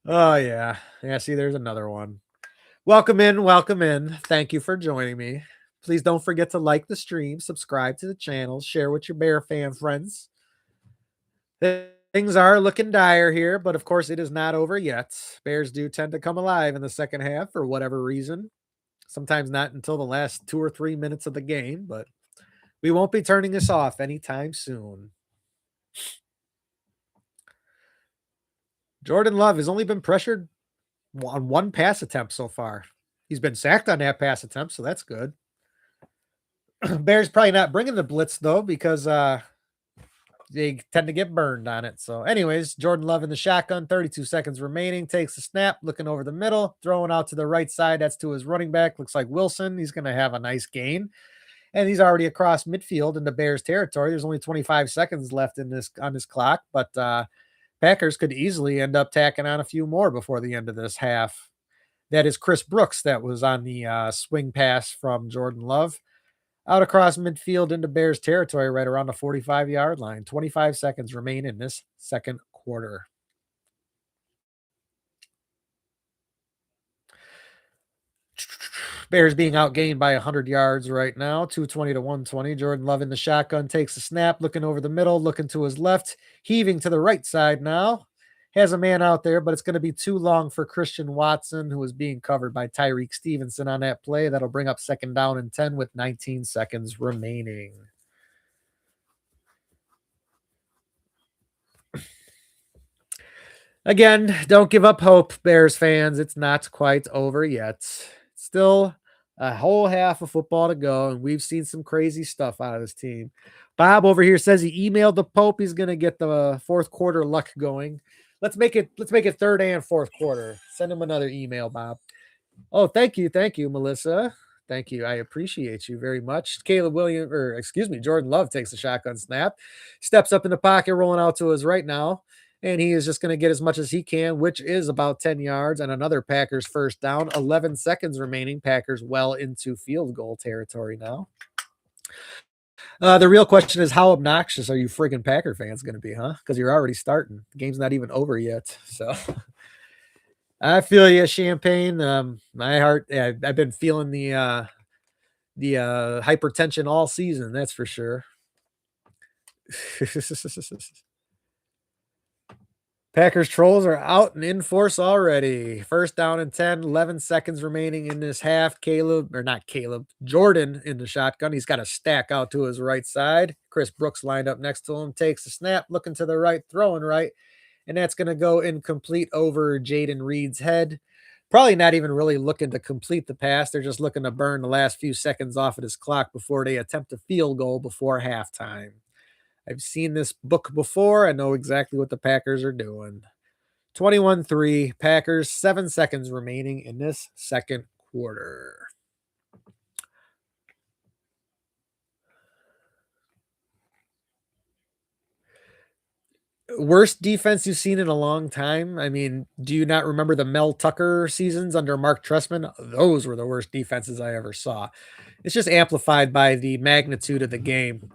Oh, yeah. Yeah, see, there's another one. Welcome in. Thank you for joining me. Please don't forget to like the stream, subscribe to the channel, share with your Bear fan friends. Things are looking dire here, but of course it is not over yet. Bears do tend to come alive in the second half for whatever reason. Sometimes not until the last 2 or 3 minutes of the game, but we won't be turning this off anytime soon. Jordan Love has only been pressured on 1 pass attempt so far. He's been sacked on that pass attempt, so that's good. Bears probably not bringing the blitz though, because they tend to get burned on it. So, anyways, Jordan Love in the shotgun, 32 seconds remaining, takes a snap, looking over the middle, throwing out to the right side. That's to his running back. Looks like Wilson. He's going to have a nice gain. And he's already across midfield in the Bears territory. There's only 25 seconds left in this on this clock, but Packers could easily end up tacking on a few more before the end of this half. That is Chris Brooks that was on the swing pass from Jordan Love out across midfield into Bears territory right around the 45-yard line. 25 seconds remain in this second quarter. Bears being outgained by 100 yards right now, 220 to 120. Jordan Love in the shotgun takes a snap, looking over the middle, looking to his left, heaving to the right side now. Has a man out there, but it's going to be too long for Christian Watson, who is being covered by Tyreek Stevenson on that play. That'll bring up second down and 10 with 19 seconds remaining. Again, don't give up hope, Bears fans. It's not quite over yet. Still a whole half of football to go, and we've seen some crazy stuff out of this team. Bob over here says he emailed the Pope. He's going to get the fourth quarter luck going. Let's make it third and fourth quarter. Send him another email, Bob. Oh, thank you, Melissa. Thank you. I appreciate you very much. Jordan Love takes a shotgun snap, steps up in the pocket, rolling out to his right now. And he is just going to get as much as he can, which is about 10 yards and another Packers first down. 11 seconds remaining. Packers well into field goal territory now. The real question is, how obnoxious are you friggin' Packer fans going to be, huh? Because you're already starting. The game's not even over yet. So I feel you, Champagne. My heart, I've been feeling the hypertension all season. That's for sure. Packers trolls are out and in force already. First down and 10, 11 seconds remaining in this half. Jordan in the shotgun. He's got a stack out to his right side. Chris Brooks lined up next to him, takes a snap, looking to the right, throwing right. And that's going to go incomplete over Jaden Reed's head. Probably not even really looking to complete the pass. They're just looking to burn the last few seconds off of this clock before they attempt a field goal before halftime. I've seen this book before. I know exactly what the Packers are doing. 21-3, Packers, 7 seconds remaining in this second quarter. Worst defense you've seen in a long time. I mean, do you not remember the Mel Tucker seasons under Mark Trestman? Those were the worst defenses I ever saw. It's just amplified by the magnitude of the game.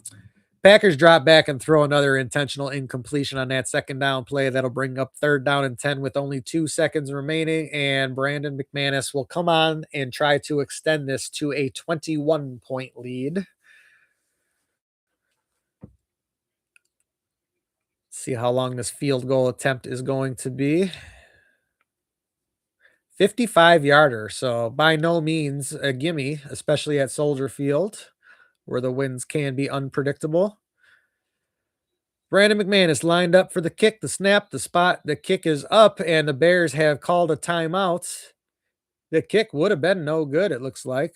Packers drop back and throw another intentional incompletion on that second down play. That'll bring up third down and 10 with only 2 seconds remaining. And Brandon McManus will come on and try to extend this to a 21-point lead. See how long this field goal attempt is going to be. 55-yarder. So by no means a gimme, especially at Soldier Field, where the winds can be unpredictable. Brandon McManus lined up for the kick, the snap, the spot. The kick is up, and the Bears have called a timeout. The kick would have been no good, it looks like,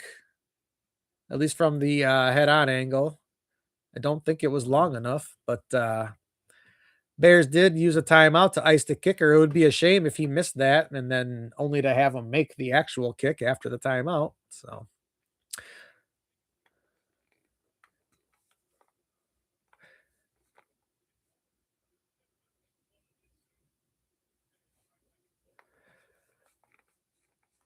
at least from the head-on angle. I don't think it was long enough, but Bears did use a timeout to ice the kicker. It would be a shame if he missed that and then only to have him make the actual kick after the timeout. So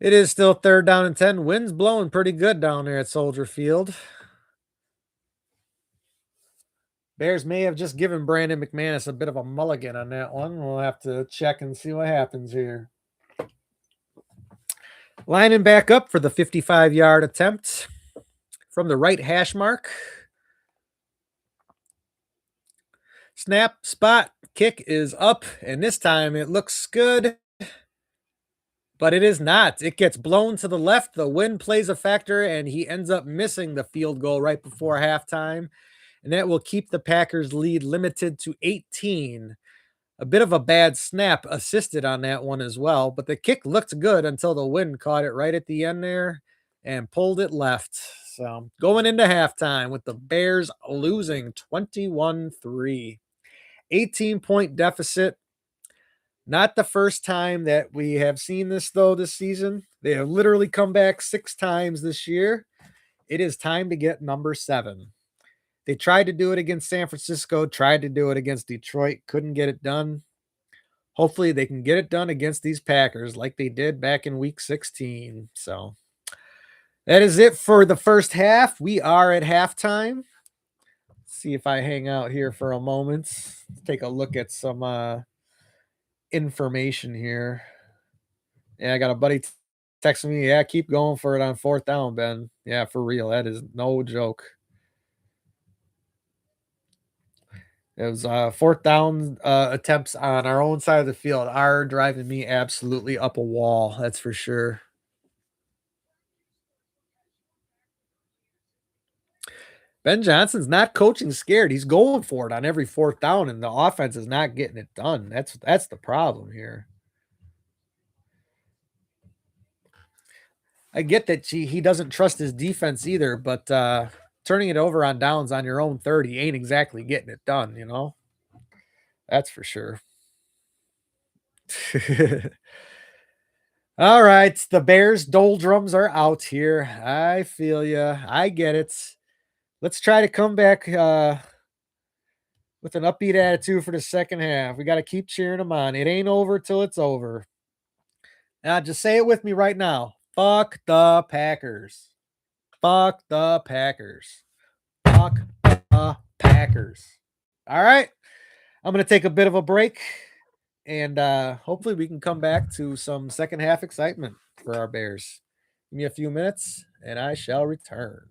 it is still third down and 10. Wind's blowing pretty good down there at Soldier Field. Bears may have just given Brandon McManus a bit of a mulligan on that one. We'll have to check and see what happens here. Lining back up for the 55-yard attempt from the right hash mark. Snap, spot, kick is up, and this time it looks good, but it is not. It gets blown to the left. The wind plays a factor, and he ends up missing the field goal right before halftime, and that will keep the Packers' lead limited to 18. A bit of a bad snap assisted on that one as well, but the kick looked good until the wind caught it right at the end there and pulled it left. So going into halftime with the Bears losing 21-3. 18-point deficit. Not the first time that we have seen this, though, this season. They have literally come back 6 times this year. It is time to get number 7. They tried to do it against San Francisco, tried to do it against Detroit, couldn't get it done. Hopefully, they can get it done against these Packers like they did back in week 16. So that is it for the first half. We are at halftime. See if I hang out here for a moment. Take a look at some information here. Yeah, I got a buddy texting me. Yeah, keep going for it on 4th down, Ben. Yeah, for real. That is no joke. It was 4th down attempts on our own side of the field are driving me absolutely up a wall. That's for sure. Ben Johnson's not coaching scared. He's going for it on every 4th down, and the offense is not getting it done. That's the problem here. I get that he doesn't trust his defense either, but turning it over on downs on your own 30 ain't exactly getting it done, you know? That's for sure. All right, the Bears doldrums are out here. I feel you. I get it. Let's try to come back with an upbeat attitude for the second half. We got to keep cheering them on. It ain't over till it's over. Now, just say it with me right now. Fuck the Packers. Fuck the Packers. Fuck the Packers. All right. I'm going to take a bit of a break, and hopefully we can come back to some second half excitement for our Bears. Give me a few minutes, and I shall return.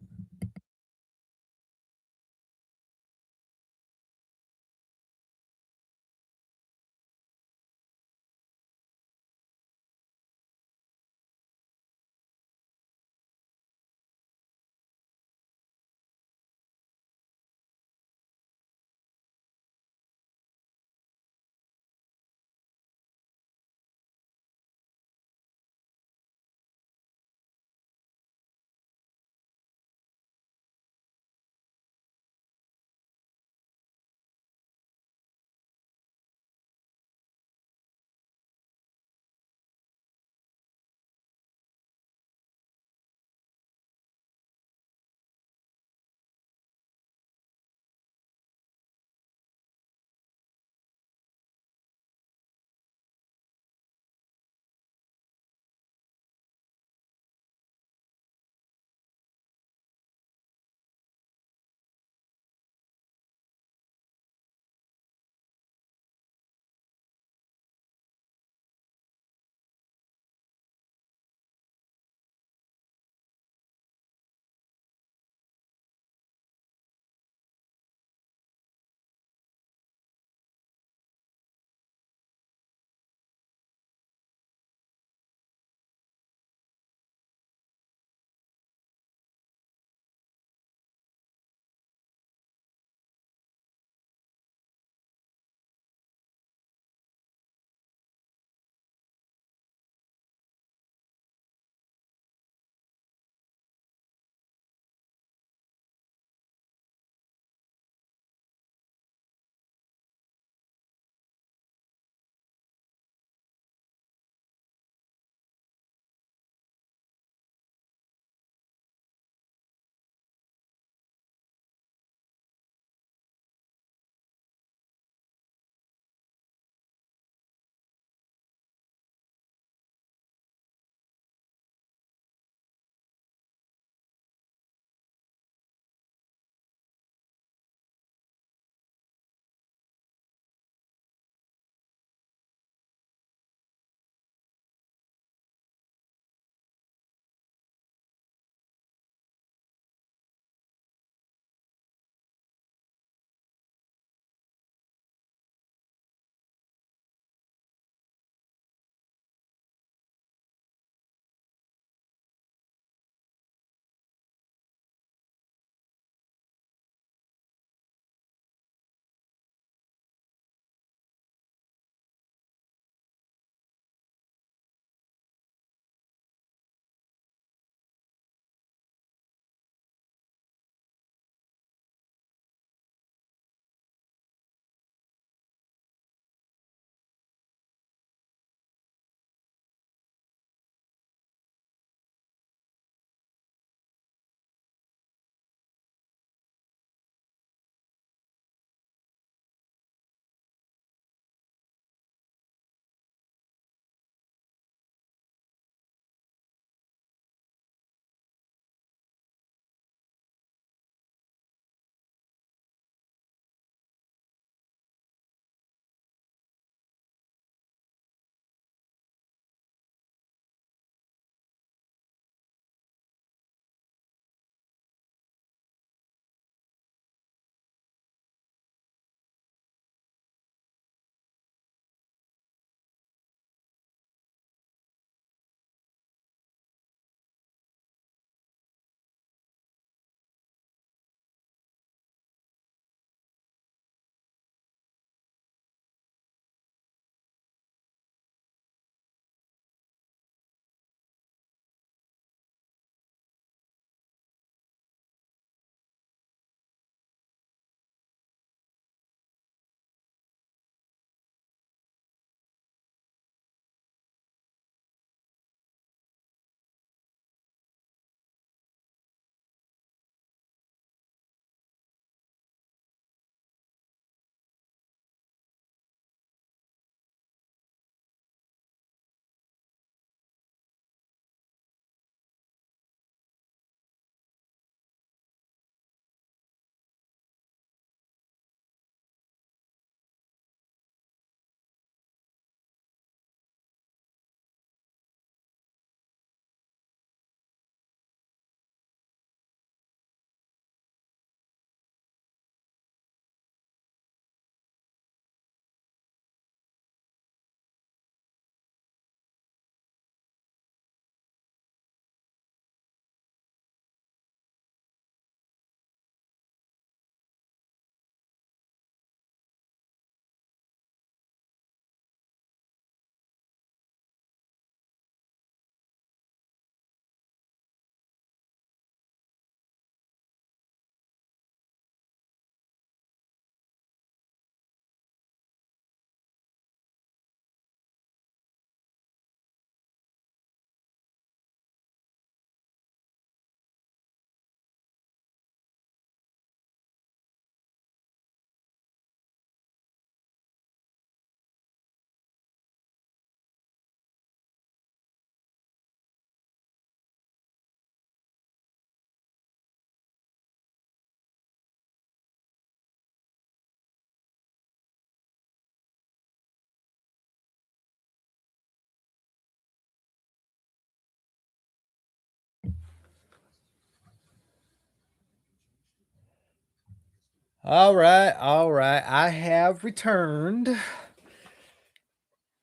All right, all right. I have returned.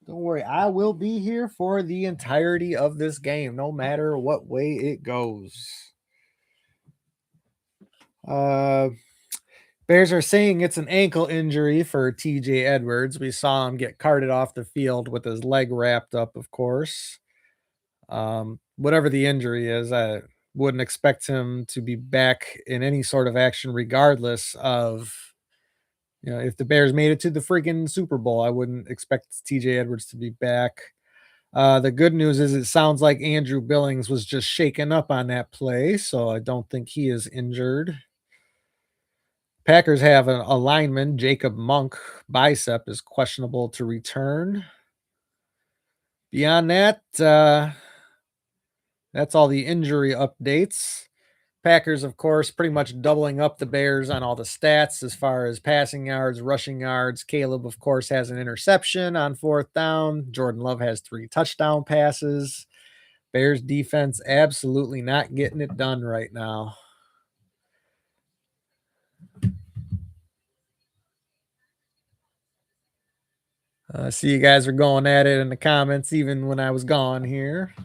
Don't worry, I will be here for the entirety of this game, no matter what way it goes. Uh Bears are saying it's an ankle injury for TJ Edwards. We saw him get carted off the field with his leg wrapped up, of course. Whatever the injury is, I wouldn't expect him to be back in any sort of action, regardless of, if the Bears made it to the freaking Super Bowl. I wouldn't expect TJ Edwards to be back. The good news is it sounds like Andrew Billings was just shaken up on that play, so I don't think he is injured. Packers have a lineman, Jacob Monk, bicep is questionable to return. Beyond that, that's all the injury updates. Packers, of course, pretty much doubling up the Bears on all the stats as far as passing yards, rushing yards. Caleb, of course, has an interception on 4th down. Jordan Love has 3 touchdown passes. Bears defense absolutely not getting it done right now. See you guys are going at it in the comments even when I was gone here.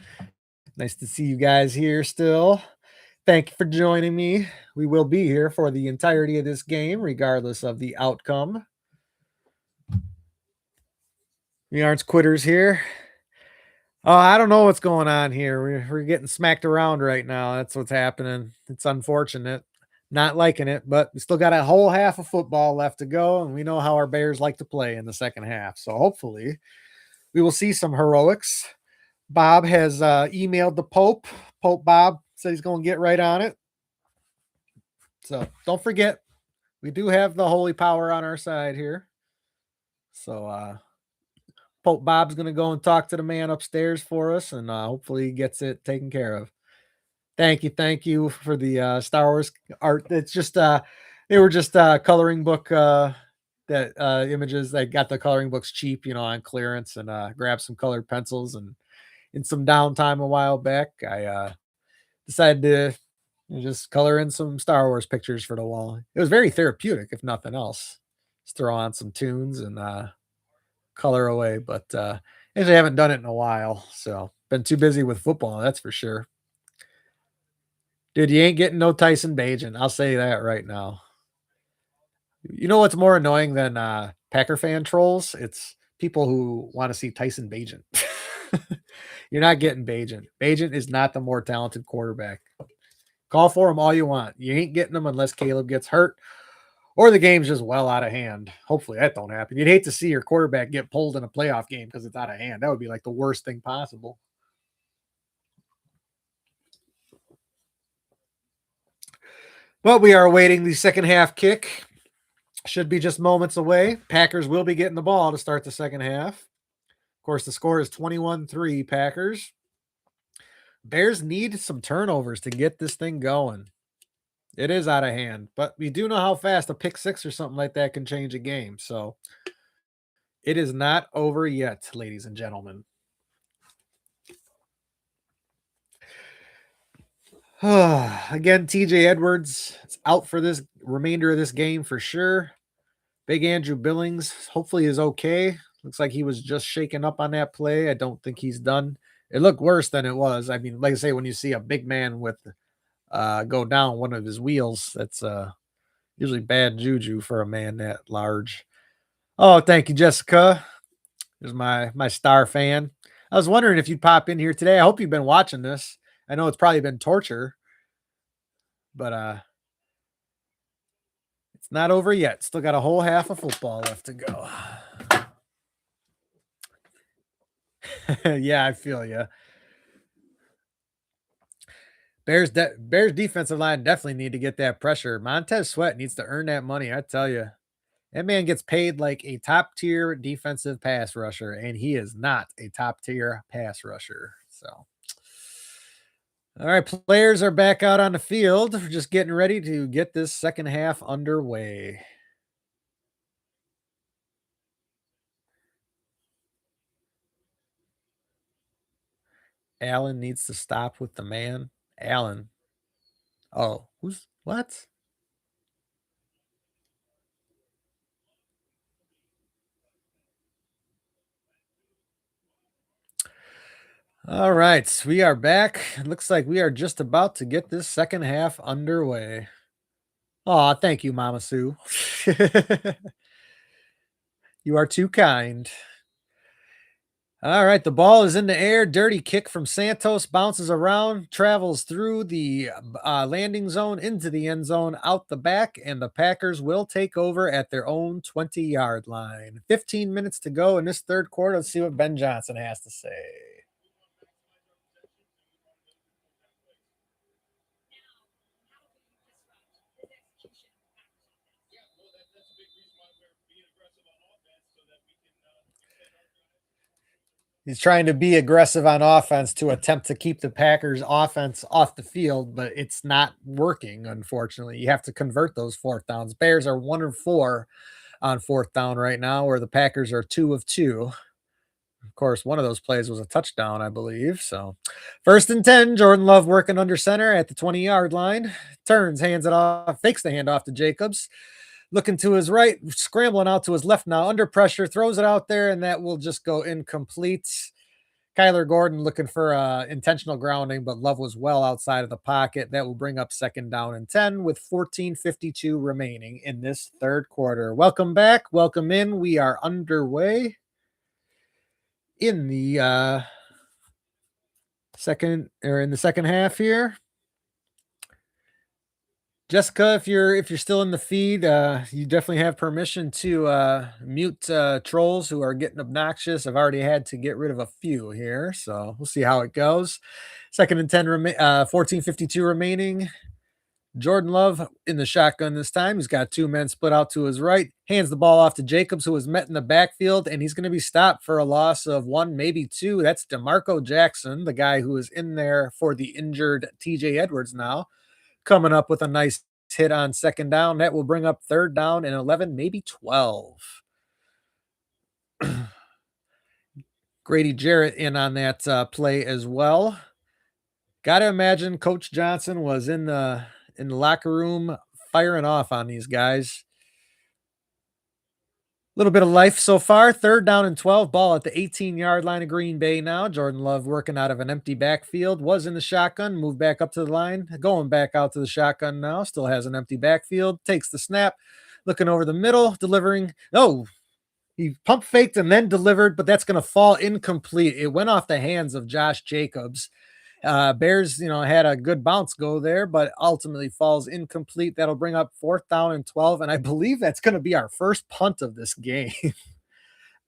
Nice to see you guys here still. Thank you for joining me. We will be here for the entirety of this game, regardless of the outcome. We aren't quitters here. Oh, I don't know what's going on here. We're getting smacked around right now. That's what's happening. It's unfortunate. Not liking it, but we still got a whole half of football left to go, and we know how our Bears like to play in the second half. So hopefully we will see some heroics. Bob has emailed the Pope. Pope Bob said he's going to get right on it. So don't forget, we do have the holy power on our side here. So Pope Bob's going to go and talk to the man upstairs for us, and hopefully he gets it taken care of. Thank you for the Star Wars art. It's just they were just coloring book that images. They got the coloring books cheap, on clearance, and grabbed some colored pencils. And in some downtime a while back, I decided to just color in some Star Wars pictures for the wall. It was very therapeutic, if nothing else. Just throw on some tunes and color away. But actually, I haven't done it in a while, so been too busy with football. That's for sure. Dude, you ain't getting no Tyson Bagent. I'll say that right now. You know what's more annoying than Packer fan trolls? It's people who want to see Tyson Bagent. You're not getting Bagent. Bagent is not the more talented quarterback. Call for him all you want. You ain't getting him unless Caleb gets hurt or the game's just well out of hand. Hopefully that don't happen. You'd hate to see your quarterback get pulled in a playoff game because it's out of hand. That would be like the worst thing possible. But we are awaiting the second half kick. Should be just moments away. Packers will be getting the ball to start the second half. Of course, the score is 21-3 Packers. Bears need some turnovers to get this thing going. It is out of hand, but we do know how fast a pick six or something like that can change a game. So it is not over yet, ladies and gentlemen. Again, TJ Edwards is out for this remainder of this game for sure. Big Andrew Billings hopefully is okay. Looks like he was just shaken up on that play. I don't think he's done. It looked worse than it was. I mean, like I say, when you see a big man with go down one of his wheels, that's usually bad juju for a man that large. Oh, thank you, Jessica. There's my star fan. I was wondering if you'd pop in here today. I hope you've been watching this. I know it's probably been torture, but it's not over yet. Still got a whole half of football left to go. Yeah, I feel you. Bears defensive line definitely need to get that pressure. Montez Sweat needs to earn that money. I tell you, that man gets paid like a top tier defensive pass rusher, and he is not a top tier pass rusher. So, all right, players are back out on the field. We're just getting ready to get this second half underway. Allen needs to stop with the man. Allen. Oh, who's what? All right, we are back. It looks like we are just about to get this second half underway. Aw, thank you, Mama Sue. You are too kind. All right, the ball is in the air. Dirty kick from Santos, bounces around, travels through the landing zone into the end zone, out the back, and the Packers will take over at their own 20-yard line. 15 minutes to go in this third quarter. Let's see what Ben Johnson has to say. He's trying to be aggressive on offense to attempt to keep the Packers offense off the field, but it's not working, unfortunately. You have to convert those fourth downs. Bears are 1 of 4 on fourth down right now, where the Packers are 2 of 2. Of course, one of those plays was a touchdown, I believe. So, first and 10, Jordan Love working under center at the 20-yard line. Turns, hands it off, fakes the handoff to Jacobs. Looking to his right, scrambling out to his left now, under pressure, throws it out there, and that will just go incomplete. Kyler Gordon looking for intentional grounding, but Love was well outside of the pocket. That will bring up second down and 10 with 14:52 remaining in this third quarter. Welcome back. Welcome in. We are underway in the second half here. Jessica, if you're still in the feed, you definitely have permission to mute trolls who are getting obnoxious. I've already had to get rid of a few here, so we'll see how it goes. Second and 10, 14:52 remaining. Jordan Love in the shotgun this time. He's got two men split out to his right, hands the ball off to Jacobs, who was met in the backfield, and he's going to be stopped for a loss of 1, maybe 2. That's DeMarco Jackson, the guy who is in there for the injured TJ Edwards now, coming up with a nice hit on second down. That will bring up third down and 11, maybe 12. Grady Jarrett in on that play as well. Got to imagine Coach Johnson was in the locker room firing off on these guys. A little bit of life so far. Third down and 12, ball at the 18-yard line of Green Bay now. Jordan Love working out of an empty backfield, was in the shotgun, moved back up to the line, going back out to the shotgun now, still has an empty backfield, takes the snap, looking over the middle, delivering. Oh, he pump faked and then delivered, but that's going to fall incomplete. It went off the hands of Josh Jacobs. Bears, had a good bounce go there, but ultimately falls incomplete. That'll bring up fourth down and 12, and I believe that's going to be our first punt of this game.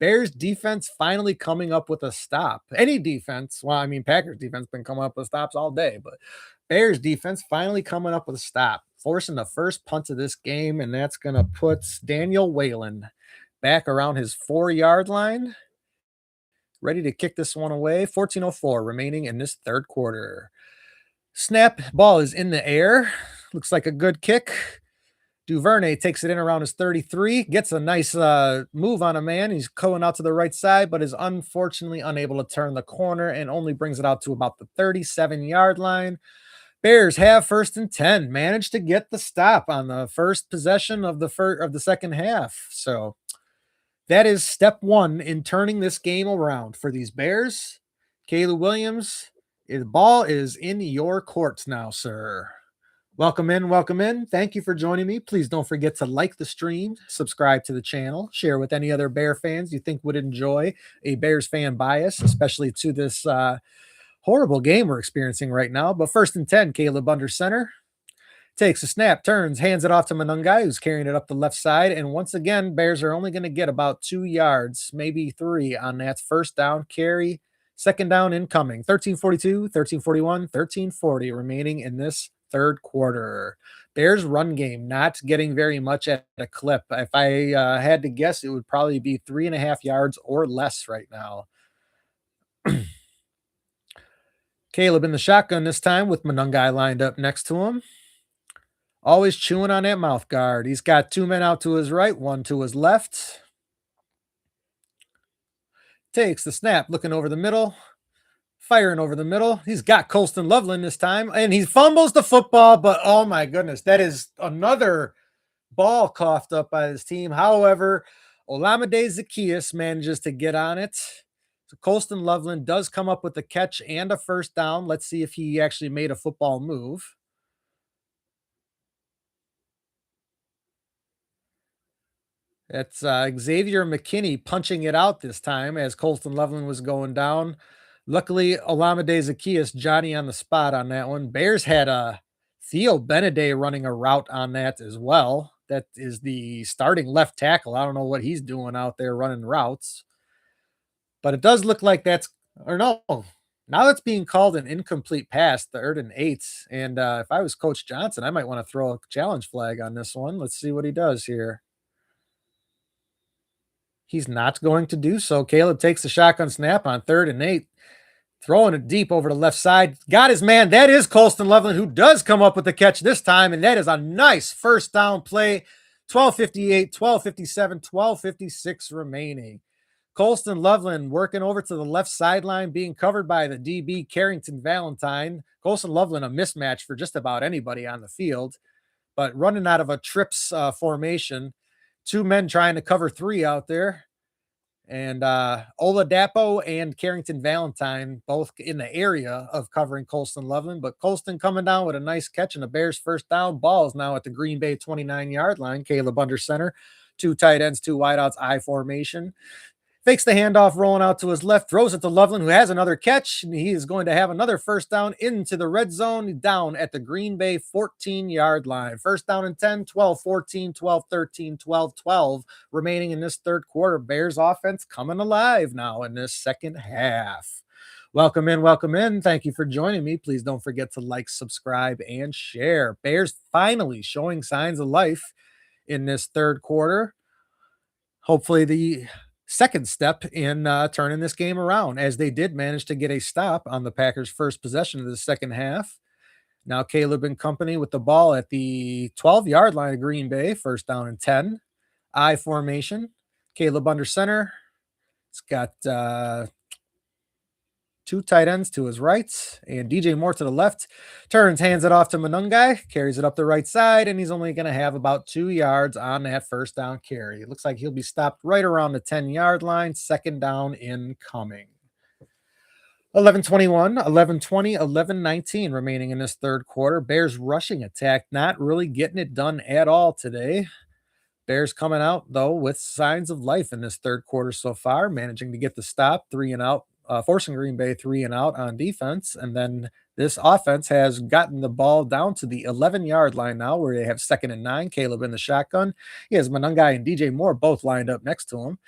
Bears defense finally coming up with a stop. Any defense, well, I mean, Packers defense been coming up with stops all day, but Bears defense finally coming up with a stop, forcing the first punt of this game, and that's going to put Daniel Whalen back around his 4-yard line, ready to kick this one away. 14:04 remaining in this third quarter. Snap, ball is in the air. Looks like a good kick. Duvernay takes it in around his 33, gets a nice move on a man. He's going out to the right side, but is unfortunately unable to turn the corner and only brings it out to about the 37-yard line. Bears have first and 10, managed to get the stop on the first possession of the second half. So that is step one in turning this game around for these Bears. Caleb Williams, the ball is in your court now, sir. Welcome in, welcome in. Thank you for joining me. Please don't forget to like the stream, subscribe to the channel, share with any other Bear fans you think would enjoy a Bears fan bias, especially to this horrible game we're experiencing right now. But first and 10, Caleb under center. Takes a snap, turns, hands it off to Manungai, who's carrying it up the left side. And once again, Bears are only going to get about 2 yards, maybe 3 on that first down carry. Second down incoming. 13:42, 13:41, 13:40 remaining in this third quarter. Bears run game not getting very much at a clip. If I had to guess, it would probably be 3.5 yards or less right now. Caleb in the shotgun this time with Manungai lined up next to him. Always chewing on that mouth guard. He's got 2 men out to his right, 1 to his left. Takes the snap, looking over the middle, firing over the middle. He's got Colston Loveland this time, and he fumbles the football, but oh my goodness, that is another ball coughed up by this team. However, Olamide Zaccheaus manages to get on it. So Colston Loveland does come up with a catch and a first down. Let's see if he actually made a football move. That's Xavier McKinney punching it out this time as Colston Loveland was going down. Luckily, Olamide Zacchaeus, Johnny on the spot on that one. Bears had Theo Beneday running a route on that as well. That is the starting left tackle. I don't know what he's doing out there running routes, but it does look like that's, or no, now that's being called an incomplete pass, 3rd and 8. And if I was Coach Johnson, I might want to throw a challenge flag on this one. Let's see what he does here. He's not going to do so. Caleb takes the shotgun snap on 3rd and 8, throwing it deep over the left side. Got his man. That is Colston Loveland, who does come up with the catch this time, and that is a nice first down play. 12:58, 12:57, 12:56 remaining. Colston Loveland working over to the left sideline, being covered by the DB Carrington Valentine. Colston Loveland, a mismatch for just about anybody on the field, but running out of a trips formation. 2 men trying to cover 3 out there. And Oladapo and Carrington Valentine both in the area of covering Colston Loveland. But Colston coming down with a nice catch and a Bears first down. Ball is now at the Green Bay 29-yard line. Caleb under center. 2 tight ends, 2 wideouts, I formation. Fakes the handoff, rolling out to his left, throws it to Loveland, who has another catch, and he is going to have another first down into the red zone, down at the Green Bay 14-yard line. First down and 10, 12-14, 12-13, 12-12 remaining in this third quarter. Bears offense coming alive now in this second half. Welcome in, welcome in. Thank you for joining me. Please don't forget to like, subscribe, and share. Bears finally showing signs of life in this third quarter. Hopefully the second step in turning this game around, as they did manage to get a stop on the Packers' first possession of the second half. Now Caleb and company with the ball at the 12-yard line of Green Bay, first down and 10. I formation. Caleb under center. It's got 2 tight ends to his right, and DJ Moore to the left. Turns, hands it off to Manungai, carries it up the right side, and he's only going to have about 2 yards on that first down carry. It looks like he'll be stopped right around the 10-yard line. Second down incoming. 11:21, 11:20, 11:19 remaining in this third quarter. Bears rushing attack, not really getting it done at all today. Bears coming out, though, with signs of life in this third quarter so far, managing to get the stop, 3 and out. Forcing Green Bay 3 and out on defense. And then this offense has gotten the ball down to the 11-yard line now, where they have 2nd and 9. Caleb in the shotgun. He has Manungai and DJ Moore both lined up next to him.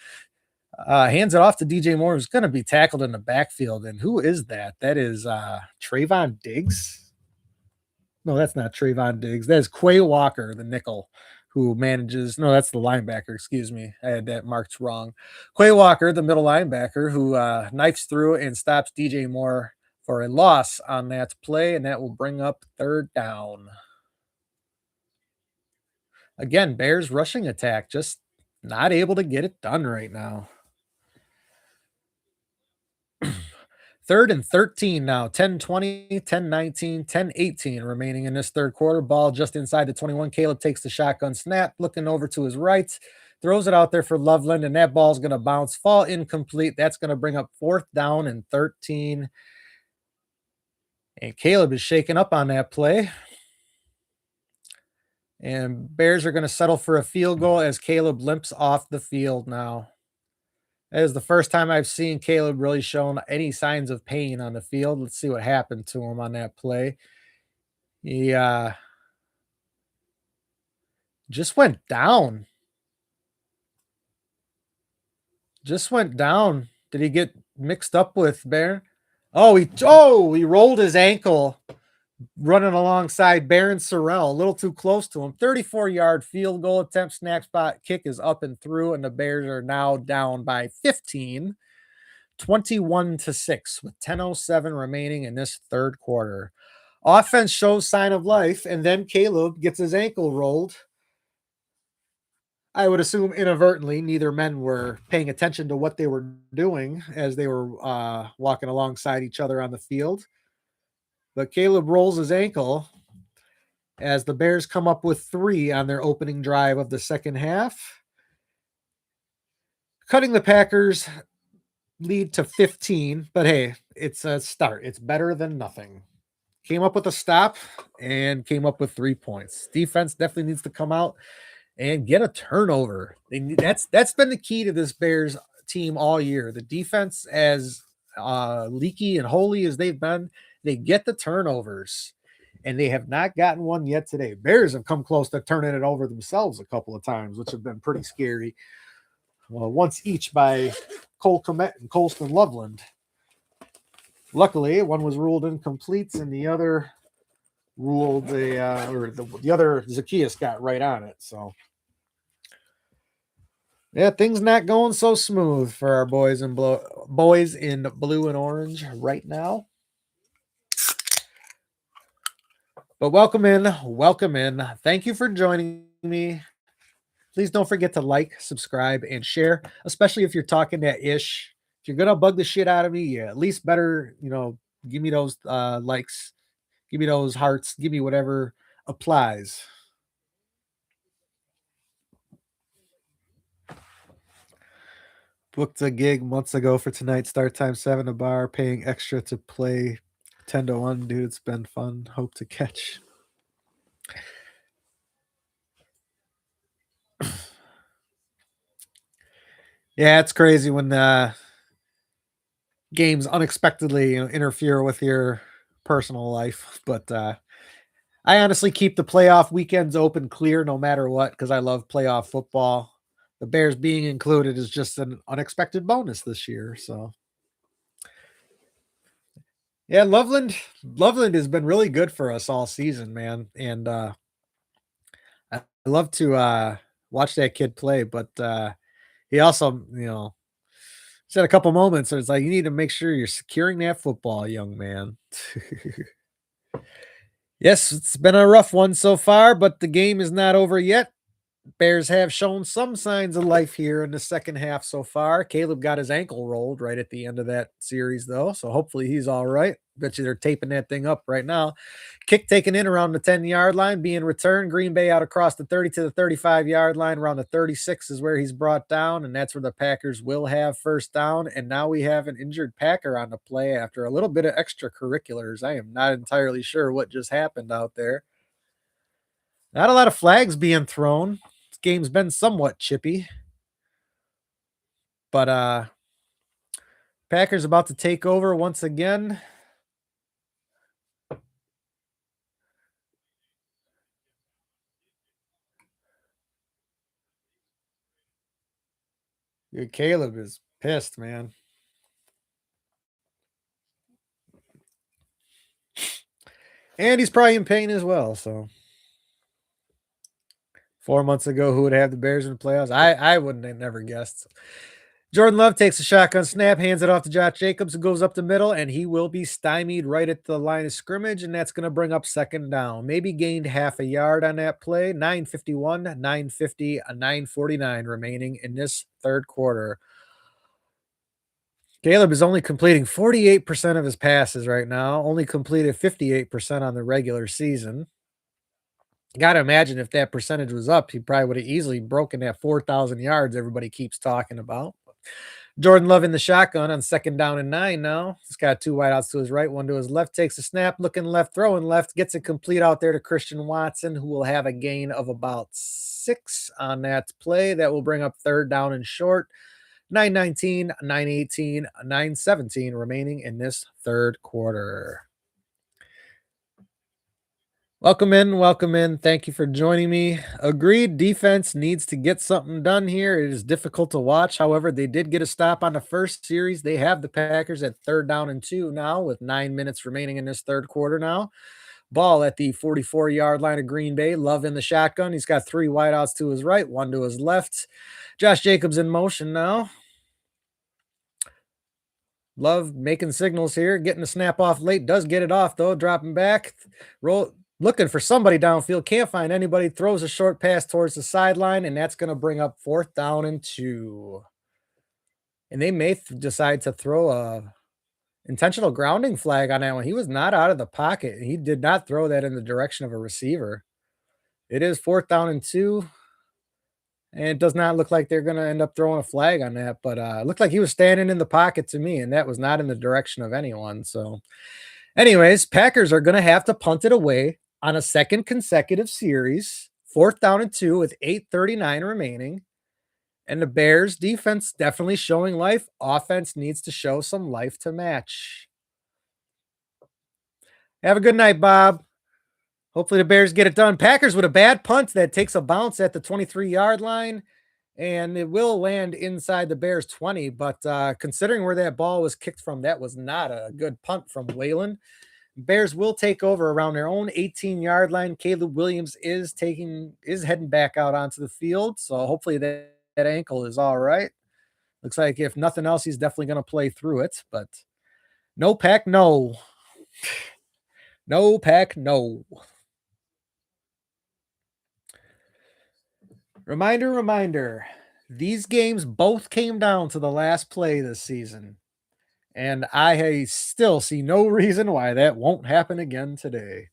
Hands it off to DJ Moore, who's going to be tackled in the backfield. And who is that? That is Trayvon Diggs. No, that's not Trayvon Diggs. That is Quay Walker, the nickel, who manages, no, that's the linebacker, excuse me. I had that marked wrong. Quay Walker, the middle linebacker, who knifes through and stops DJ Moore for a loss on that play, and that will bring up third down. Again, Bears rushing attack, just not able to get it done right now. 3rd and 13 now, 10-20, 10-19, 10-18 remaining in this third quarter. Ball just inside the 21. Caleb takes the shotgun snap, looking over to his right, throws it out there for Loveland, and that ball's going to bounce, fall incomplete. That's going to bring up 4th down and 13. And Caleb is shaken up on that play. And Bears are going to settle for a field goal as Caleb limps off the field now. That is the first time I've seen Caleb really shown any signs of pain on the field. Let's see what happened to him on that play. He just went down. Just went down. Did he get mixed up with Barron? He rolled his ankle running alongside Barron Sorrell, a little too close to him. 34-yard field goal attempt, snap spot, kick is up and through, and the Bears are now down by 15, 21-6, with 10:07 remaining in this third quarter. Offense shows sign of life, and then Caleb gets his ankle rolled. I would assume inadvertently. Neither men were paying attention to what they were doing as they were walking alongside each other on the field. But Caleb rolls his ankle as the Bears come up with 3 on their opening drive of the second half, cutting the Packers lead to 15, but hey, it's a start. It's better than nothing. Came up with a stop and came up with 3 points. Defense definitely needs to come out and get a turnover. That's been the key to this Bears team all year. The defense, as leaky and holy as they've been, they get the turnovers, and they have not gotten one yet today. Bears have come close to turning it over themselves a couple of times, which have been pretty scary. Well, once each by Cole Kmet and Colston Loveland. Luckily, one was ruled incomplete, and the other ruled the other Zacchaeus got right on it. So, yeah, things not going so smooth for our boys in blue and orange right now. But welcome in, welcome in. Thank you for joining me. Please don't forget to like, subscribe, and share, especially if you're talking that ish. If you're gonna bug the shit out of me, yeah, at least better, give me those likes, give me those hearts, give me whatever applies. Booked a gig months ago for tonight. Start time 7 a bar, paying extra to play 10 to 1. Dude, it's been fun. Hope to catch. Yeah, it's crazy when games unexpectedly interfere with your personal life. But I honestly keep the playoff weekends open clear no matter what because I love playoff football. The Bears being included is just an unexpected bonus this year. So, yeah, Loveland has been really good for us all season, man. And I love to watch that kid play, but he also, said a couple moments where it's like you need to make sure you're securing that football, young man. Yes, it's been a rough one so far, but the game is not over yet. Bears have shown some signs of life here in the second half so far. Caleb got his ankle rolled right at the end of that series, though, so hopefully he's all right. Bet you they're taping that thing up right now. Kick taken in around the 10-yard line, being returned. Green Bay out across the 30 to the 35-yard line. Around the 36 is where he's brought down, and that's where the Packers will have first down. And now we have an injured Packer on the play after a little bit of extracurriculars. I am not entirely sure what just happened out there. Not a lot of flags being thrown. This game's been somewhat chippy. But Packers about to take over once again. Dude, Caleb is pissed, man. And he's probably in pain as well, so 4 months ago, who would have the Bears in the playoffs? I wouldn't have never guessed. Jordan Love takes a shotgun snap, hands it off to Josh Jacobs, who goes up the middle, and he will be stymied right at the line of scrimmage, and that's going to bring up second down. Maybe gained half a yard on that play. 9:51, 9:50, 9:49 remaining in this third quarter. Caleb is only completing 48% of his passes right now, only completed 58% on the regular season. Got to imagine if that percentage was up, he probably would have easily broken that 4,000 yards everybody keeps talking about. Jordan Love in the shotgun on second down and 9 now. He's got 2 wideouts to his right, 1 to his left, takes a snap, looking left, throwing left, gets it complete out there to Christian Watson, who will have a gain of about 6 on that play. That will bring up third down and short. 9:19, 9:18, 9:17 remaining in this third quarter. Welcome in, welcome in. Thank you for joining me. Agreed, defense needs to get something done here. It is difficult to watch. However, they did get a stop on the first series. They have the Packers at third down and 2 now with 9 minutes remaining in this third quarter now. Ball at the 44-yard line of Green Bay. Love in the shotgun. He's got 3 wideouts to his right, 1 to his left. Josh Jacobs in motion now. Love making signals here, getting the snap off late. Does get it off, though, dropping back. Looking for somebody downfield, can't find anybody, throws a short pass towards the sideline, and that's going to bring up fourth down and 2. And they may decide to throw a intentional grounding flag on that one. He was not out of the pocket. He did not throw that in the direction of a receiver. It is fourth down and 2. And it does not look like they're going to end up throwing a flag on that, but it looked like he was standing in the pocket to me, and that was not in the direction of anyone. So, anyways, Packers are going to have to punt it away on a second consecutive series, 4th down and 2 with 8:39 remaining. And the Bears defense definitely showing life. Offense needs to show some life to match. Have a good night, Bob. Hopefully the Bears get it done. Packers with a bad punt that takes a bounce at the 23-yard line, and it will land inside the Bears 20. But considering where that ball was kicked from, that was not a good punt from Whalen. Bears will take over around their own 18-yard line. Caleb Williams is heading back out onto the field, so hopefully that ankle is all right. Looks like if nothing else, he's definitely going to play through it. But no pack, no. No pack, no. Reminder. These games both came down to the last play this season. And I still see no reason why that won't happen again today.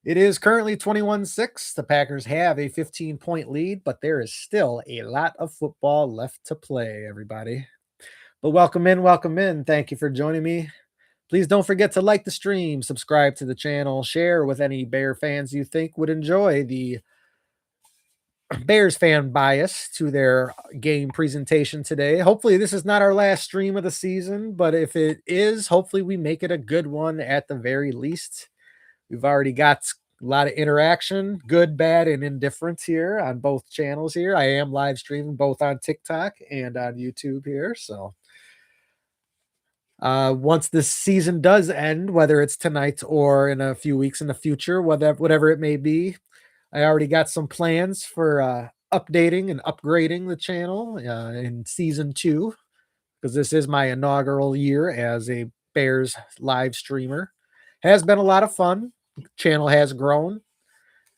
It is currently 21-6. The Packers have a 15-point lead, but there is still a lot of football left to play, everybody. But welcome in. Thank you for joining me. Please don't forget to like the stream, subscribe to the channel, share with any Bear fans you think would enjoy the Bears fan bias to their game presentation today. Hopefully this is not our last stream of the season, but if it is, hopefully we make it a good one at the very least. We've already got a lot of interaction, good, bad, and indifferent here on both channels here. I am live streaming both on TikTok and on YouTube here. So once this season does end, whether it's tonight or in a few weeks in the future, whatever it may be, I already got some plans for updating and upgrading the channel in season 2, because this is my inaugural year as a Bears live streamer. Has been a lot of fun. Channel has grown.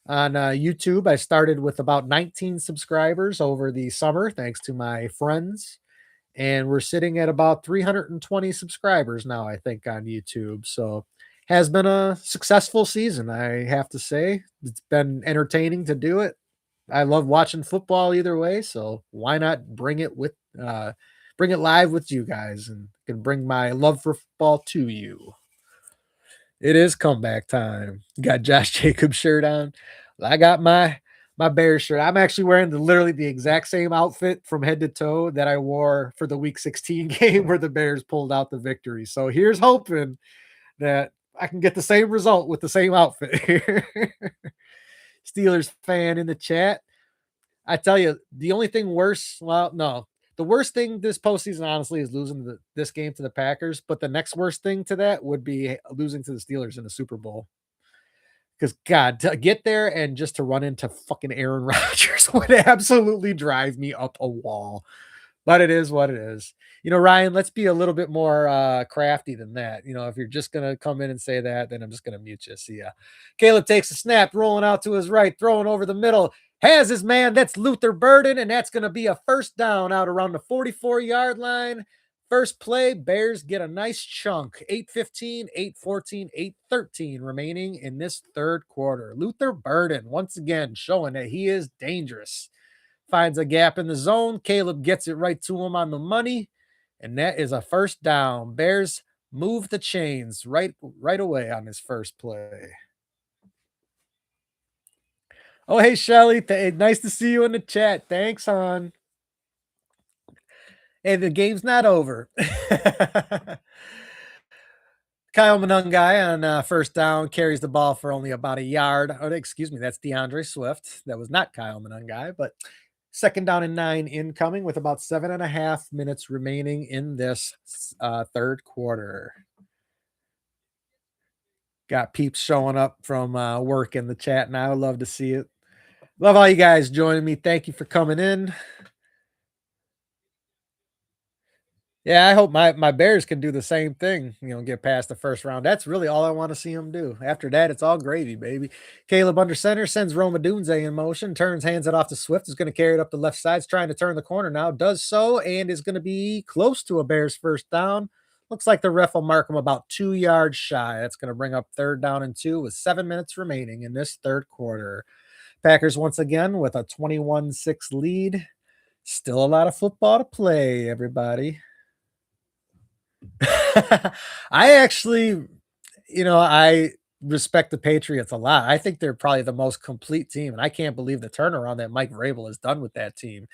On YouTube, I started with about 19 subscribers over the summer, thanks to my friends. And we're sitting at about 320 subscribers now, I think, on YouTube. So has been a successful season, I have to say. It's been entertaining to do it. I love watching football either way, so why not bring it live with you guys and can bring my love for football to you. It is comeback time. Got Josh Jacobs shirt on. I got my Bears shirt. I'm actually wearing literally the exact same outfit from head to toe that I wore for the Week 16 game where the Bears pulled out the victory. So here's hoping that I can get the same result with the same outfit here. Steelers fan in the chat. I tell you, the only thing worse, the worst thing this postseason, honestly, is losing this game to the Packers. But the next worst thing to that would be losing to the Steelers in the Super Bowl. Because, God, to get there and just to run into fucking Aaron Rodgers would absolutely drive me up a wall. But it is what it is. Ryan, let's be a little bit more crafty than that. If you're just going to come in and say that, then I'm just going to mute you. See ya. Caleb takes a snap, rolling out to his right, throwing over the middle. Has his man. That's Luther Burden, and that's going to be a first down out around the 44-yard line. First play, Bears get a nice chunk. 8:15, 8:14, 8:13 remaining in this third quarter. Luther Burden, once again, showing that he is dangerous. Finds a gap in the zone. Caleb gets it right to him on the money, and that is a first down. Bears move the chains right away on his first play. Oh, hey, Shelly. Nice to see you in the chat. Thanks, hon. Hey, the game's not over. Kyle Monangai on first down carries the ball for only about a yard. Oh, excuse me, that's DeAndre Swift. That was not Kyle Monangai, but 2nd down and 9 incoming with about 7.5 minutes remaining in this third quarter. Got peeps showing up from work in the chat now. Love to see it. Love all you guys joining me. Thank you for coming in. Yeah, I hope my Bears can do the same thing, get past the first round. That's really all I want to see them do. After that, it's all gravy, baby. Caleb under center sends Roma Dunze in motion, hands it off to Swift, is going to carry it up the left side, trying to turn the corner now, does so, and is going to be close to a Bears first down. Looks like the ref will mark him about 2 yards shy. That's going to bring up 3rd down and 2 with 7 minutes remaining in this third quarter. Packers once again with a 21-6 lead. Still a lot of football to play, everybody. I actually, I respect the Patriots a lot. I think they're probably the most complete team, and I can't believe the turnaround that Mike Vrabel has done with that team.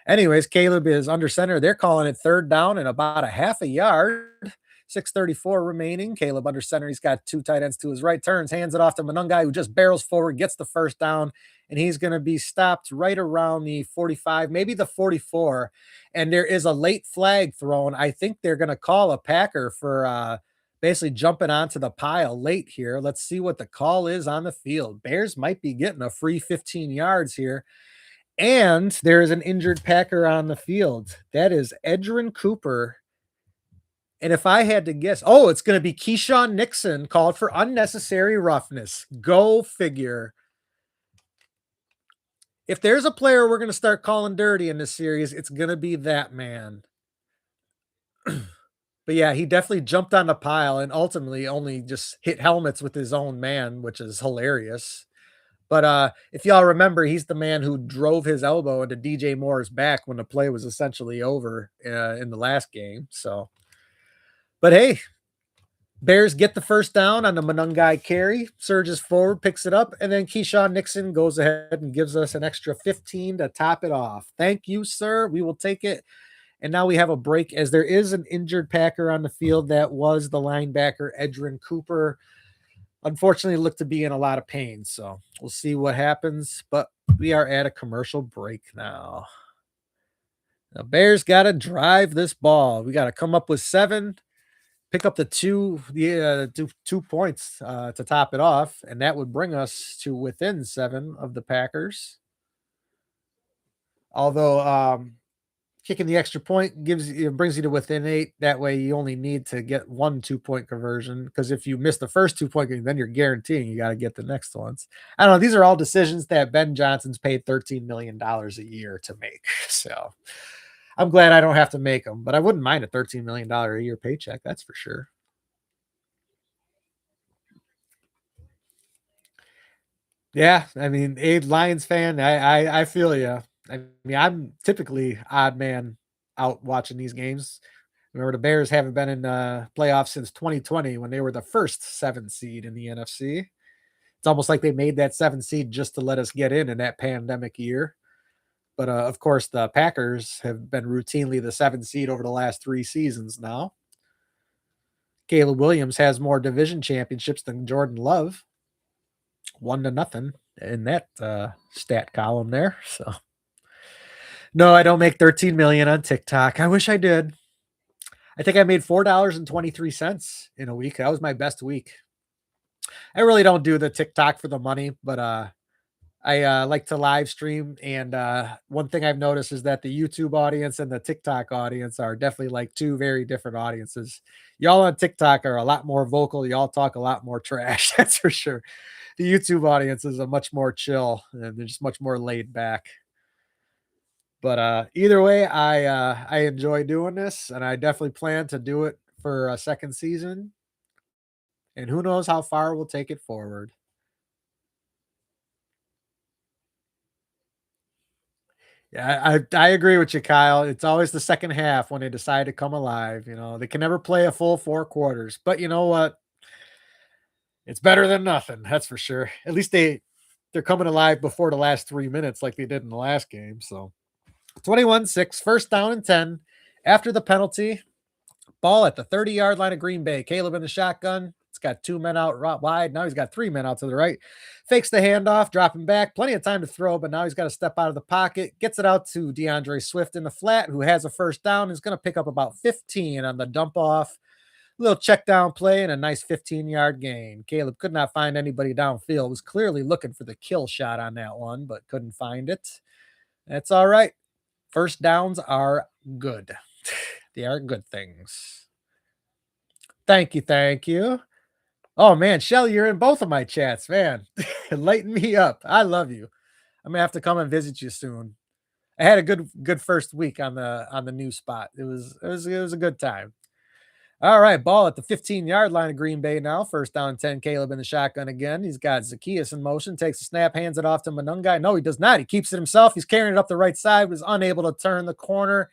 Anyways, Caleb is under center. They're calling it third down and about a half a yard. 6:34 remaining. Caleb under center. He's got two tight ends to his right. Turns, hands it off to Monungai, who just barrels forward, gets the first down, and he's going to be stopped right around the 45, maybe the 44. And there is a late flag thrown. I think they're going to call a Packer for basically jumping onto the pile late here. Let's see what the call is on the field. Bears might be getting a free 15 yards here. And there is an injured Packer on the field. That is Edgerrin Cooper. And if I had to guess, it's going to be Keyshawn Nixon called for unnecessary roughness. Go figure. If there's a player we're going to start calling dirty in this series, it's going to be that man. But yeah, he definitely jumped on the pile and ultimately only just hit helmets with his own man, which is hilarious. But if y'all remember, he's the man who drove his elbow into DJ Moore's back when the play was essentially over in the last game. But hey, Bears get the first down on the Monungai carry, surges forward, picks it up, and then Keyshawn Nixon goes ahead and gives us an extra 15 to top it off. Thank you, sir. We will take it. And now we have a break as there is an injured Packer on the field. That was the linebacker, Edgerrin Cooper. Unfortunately, looked to be in a lot of pain. So we'll see what happens. But we are at a commercial break now. The Bears got to drive this ball. We got to come up with 7, pick up the 2 points to top it off. And that would bring us to within 7 of the Packers. Although kicking the extra point brings you to within 8. That way you only need to get 1 2-point conversion, because if you miss the first 2-point, then you're guaranteeing you got to get the next ones. I don't know. These are all decisions that Ben Johnson's paid $13 million a year to make. So I'm glad I don't have to make them, but I wouldn't mind a $13 million a year paycheck. That's for sure. Yeah. I mean, Lions fan, I feel you. I mean, I'm typically odd man out watching these games. Remember, the Bears haven't been in playoffs since 2020 when they were the first 7 seed in the NFC. It's almost like they made that 7 seed just to let us get in that pandemic year. But of course, the Packers have been routinely the 7 seed over the last 3 seasons now. Caleb Williams has more division championships than Jordan Love. 1-0 in that stat column there. So. No, I don't make 13 million on TikTok. I wish I did. I think I made $4.23 in a week. That was my best week. I really don't do the TikTok for the money, but I like to live stream. And one thing I've noticed is that the YouTube audience and the TikTok audience are definitely like 2 very different audiences. Y'all on TikTok are a lot more vocal. Y'all talk a lot more trash. That's for sure. The YouTube audience is a much more chill, and they're just much more laid back. But either way, I enjoy doing this, and I definitely plan to do it for a second season. And who knows how far we'll take it forward. Yeah, I agree with you, Kyle. It's always the second half when they decide to come alive. They can never play a full 4 quarters. But you know what? It's better than nothing. That's for sure. At least they're coming alive before the last 3 minutes like they did in the last game. So 21-6, first down and 10 after the penalty. Ball at the 30-yard line of Green Bay. Caleb in the shotgun. It's got 2 men out wide. Now he's got 3 men out to the right. Fakes the handoff, dropping back. Plenty of time to throw, but now he's got to step out of the pocket. Gets it out to DeAndre Swift in the flat, who has a first down. He's going to pick up about 15 on the dump off. Little check down play and a nice 15-yard gain. Caleb could not find anybody downfield. Was clearly looking for the kill shot on that one, but couldn't find it. That's all right. First downs are good. They are good things. Thank you. Thank you. Oh, man, Shelly, you're in both of my chats, man. Lighten me up. I love you. I'm going to have to come and visit you soon. I had a good first week on the new spot. It was a good time. All right, ball at the 15-yard line of Green Bay now. First down 10, Caleb in the shotgun again. He's got Zacchaeus in motion, takes a snap, hands it off to Manungai. No, he does not. He keeps it himself. He's carrying it up the right side, was unable to turn the corner,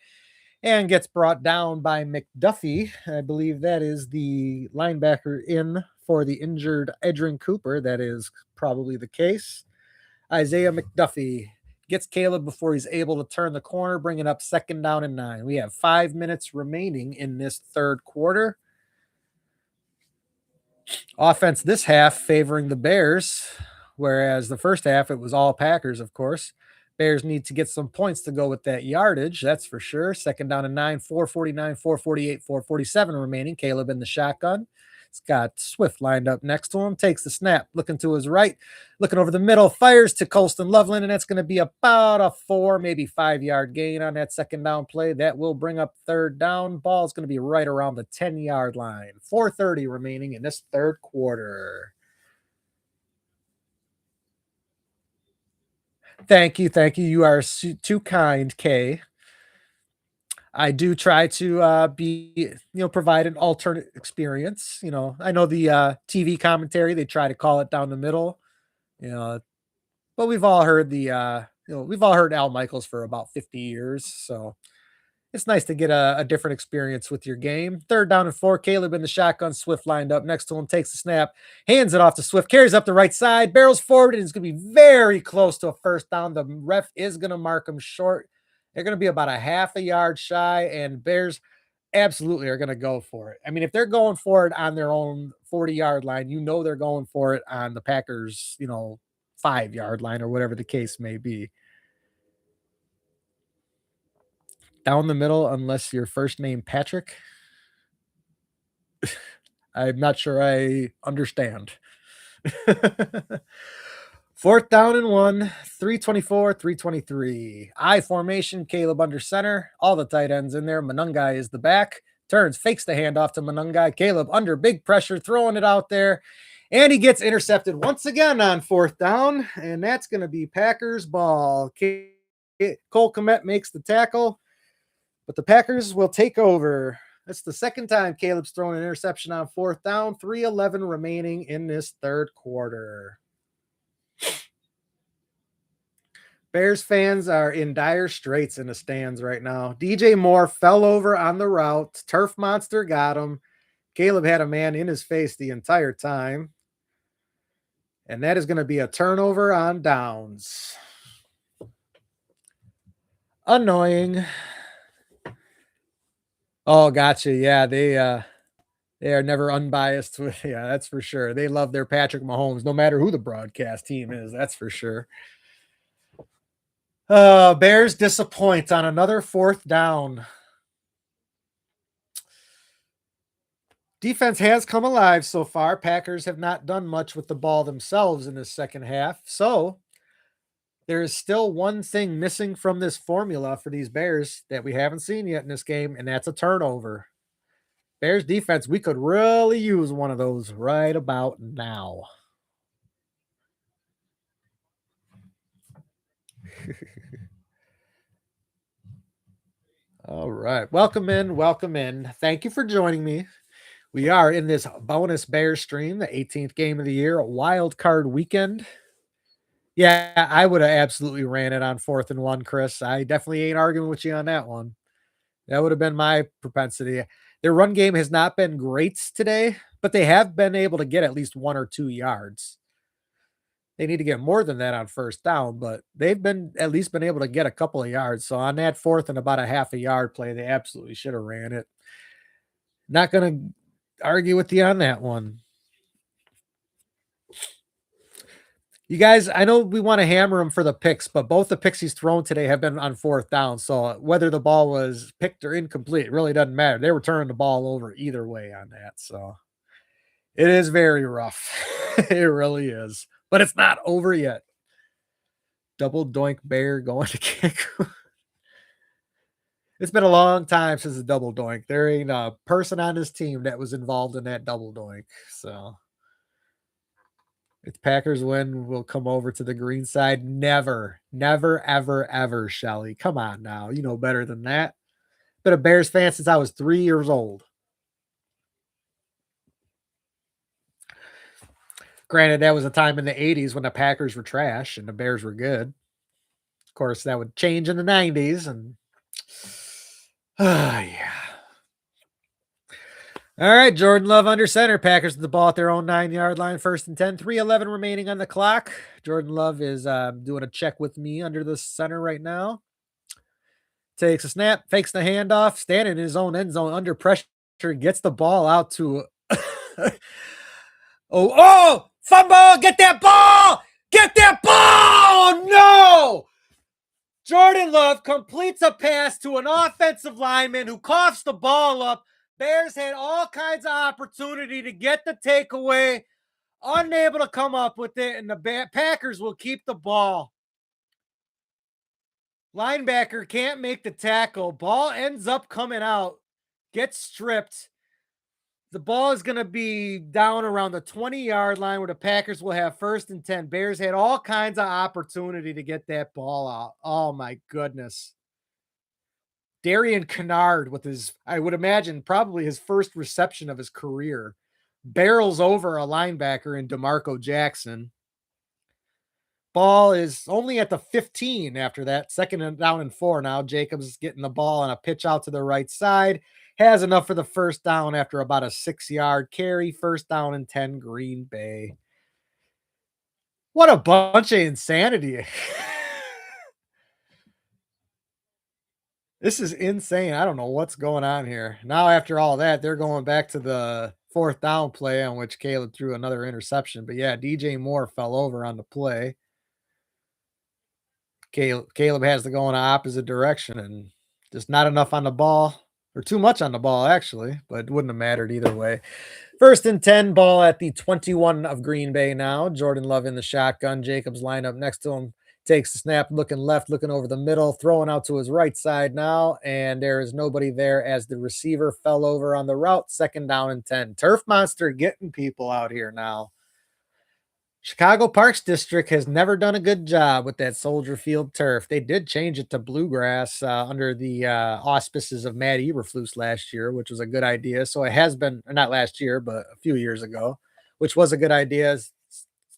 and gets brought down by McDuffie. I believe that is the linebacker in for the injured Edrin Cooper. That is probably the case. Isaiah McDuffie gets Caleb before he's able to turn the corner, bringing up second down and 9. We have 5 minutes remaining in this third quarter. Offense this half favoring the Bears, whereas the first half it was all Packers, of course. Bears need to get some points to go with that yardage, that's for sure. Second down and 9, 4:49, 4:48, 4:47 remaining. Caleb in the shotgun. It's got Swift lined up next to him, takes the snap, looking to his right, looking over the middle, fires to Colston Loveland, and that's going to be about a 4, maybe 5-yard gain on that second down play. That will bring up third down. Ball's going to be right around the 10-yard line. 4:30 remaining in this third quarter. Thank you. Thank you. You are too kind, Kay. I do try to provide an alternate experience. I know the TV commentary, they try to call it down the middle, you know, but we've all heard we've all heard Al Michaels for about 50 years. So it's nice to get a different experience with your game. Third down and 4, Caleb in the shotgun, Swift lined up next to him, takes the snap, hands it off to Swift, carries up the right side, barrels forward, and it's going to be very close to a first down. The ref is going to mark him short. They're going to be about a half a yard shy, and Bears absolutely are going to go for it. I mean, if they're going for it on their own 40-yard line, they're going for it on the Packers, 5-yard line or whatever the case may be. Down the middle, unless your first name Patrick. I'm not sure I understand. Fourth down and 1, 3:24, 3:23. I formation, Caleb under center. All the tight ends in there. Manungai is the back. Turns, fakes the handoff to Manungai. Caleb under big pressure, throwing it out there. And he gets intercepted once again on fourth down. And that's going to be Packers ball. Cole Kmet makes the tackle, but the Packers will take over. That's the second time Caleb's thrown an interception on fourth down. 3:11 remaining in this third quarter. Bears fans are in dire straits in the stands right now. DJ Moore fell over on the route. Turf Monster got him. Caleb had a man in his face the entire time. And that is going to be a turnover on downs. Annoying. Oh, gotcha. Yeah, they are never unbiased with, yeah, that's for sure. They love their Patrick Mahomes, no matter who the broadcast team is. That's for sure. Bears disappoint on another fourth down. Defense has come alive so far. Packers have not done much with the ball themselves in the second half. So there is still one thing missing from this formula for these Bears that we haven't seen yet in this game, and that's a turnover. Bears defense, we could really use one of those right about now. All right. Welcome in. Welcome in. Thank you for joining me. We are in this bonus Bears stream, the 18th game of the year, a wild card weekend. Yeah, I would have absolutely ran it on 4th and 1, Chris. I definitely ain't arguing with you on that one. That would have been my propensity. Their run game has not been great today, but they have been able to get at least 1 or 2 yards. They need to get more than that on first down, but they've been at least been able to get a couple of yards. So on that 4th and about a half a yard play, they absolutely should have ran it. Not going to argue with you on that one. You guys, I know we want to hammer him for the picks, but both the picks he's thrown today have been on 4th down. So whether the ball was picked or incomplete, it really doesn't matter. They were turning the ball over either way on that. So it is very rough. It really is. But it's not over yet. Double doink bear going to kick. It's been a long time since a double doink. There ain't a person on this team that was involved in that double doink. So if Packers win, we'll come over to the green side. Never, never, ever, ever, Shelly. Come on now. You know better than that. Been a Bears fan since I was 3 years old. Granted, that was a time in the 80s when the Packers were trash and the Bears were good. Of course, that would change in the 90s and yeah. All right, Jordan Love under center. Packers with the ball at their own 9-yard line, 1st and 10. 3:11 remaining on the clock. Jordan Love is doing a check with me under the center right now. Takes a snap, fakes the handoff, standing in his own end zone under pressure, gets the ball out to fumble, get that ball! Get that ball! No! Jordan Love completes a pass to an offensive lineman who coughs the ball up. Bears had all kinds of opportunity to get the takeaway, unable to come up with it, and the Packers will keep the ball. Linebacker can't make the tackle. Ball ends up coming out, gets stripped. The ball is going to be down around the 20-yard line where the Packers will have 1st and 10. Bears had all kinds of opportunity to get that ball out. Oh, my goodness. Darian Kennard with his, I would imagine, probably his first reception of his career, barrels over a linebacker in DeMarco Jackson. Ball is only at the 15 after that. 2nd down and 4 now. Jacobs is getting the ball on a pitch out to the right side. Has enough for the 1st down after about a 6-yard carry. 1st down and 10, Green Bay. What a bunch of insanity. This is insane. I don't know what's going on here. Now, after all that, they're going back to the 4th down play on which Caleb threw another interception. But yeah, DJ Moore fell over on the play. Caleb has to go in the opposite direction and just not enough on the ball, or too much on the ball, actually, but it wouldn't have mattered either way. 1st and 10, ball at the 21 of Green Bay now. Jordan Love in the shotgun. Jacobs lined up next to him. Takes the snap, looking left, looking over the middle, throwing out to his right side now, and there is nobody there as the receiver fell over on the route. 2nd down and 10. Turf Monster getting people out here now. Chicago Parks District has never done a good job with that Soldier Field turf. They did change it to bluegrass under the auspices of Matt Eberflus last year, which was a good idea. So it has been, not last year, but a few years ago, which was a good idea.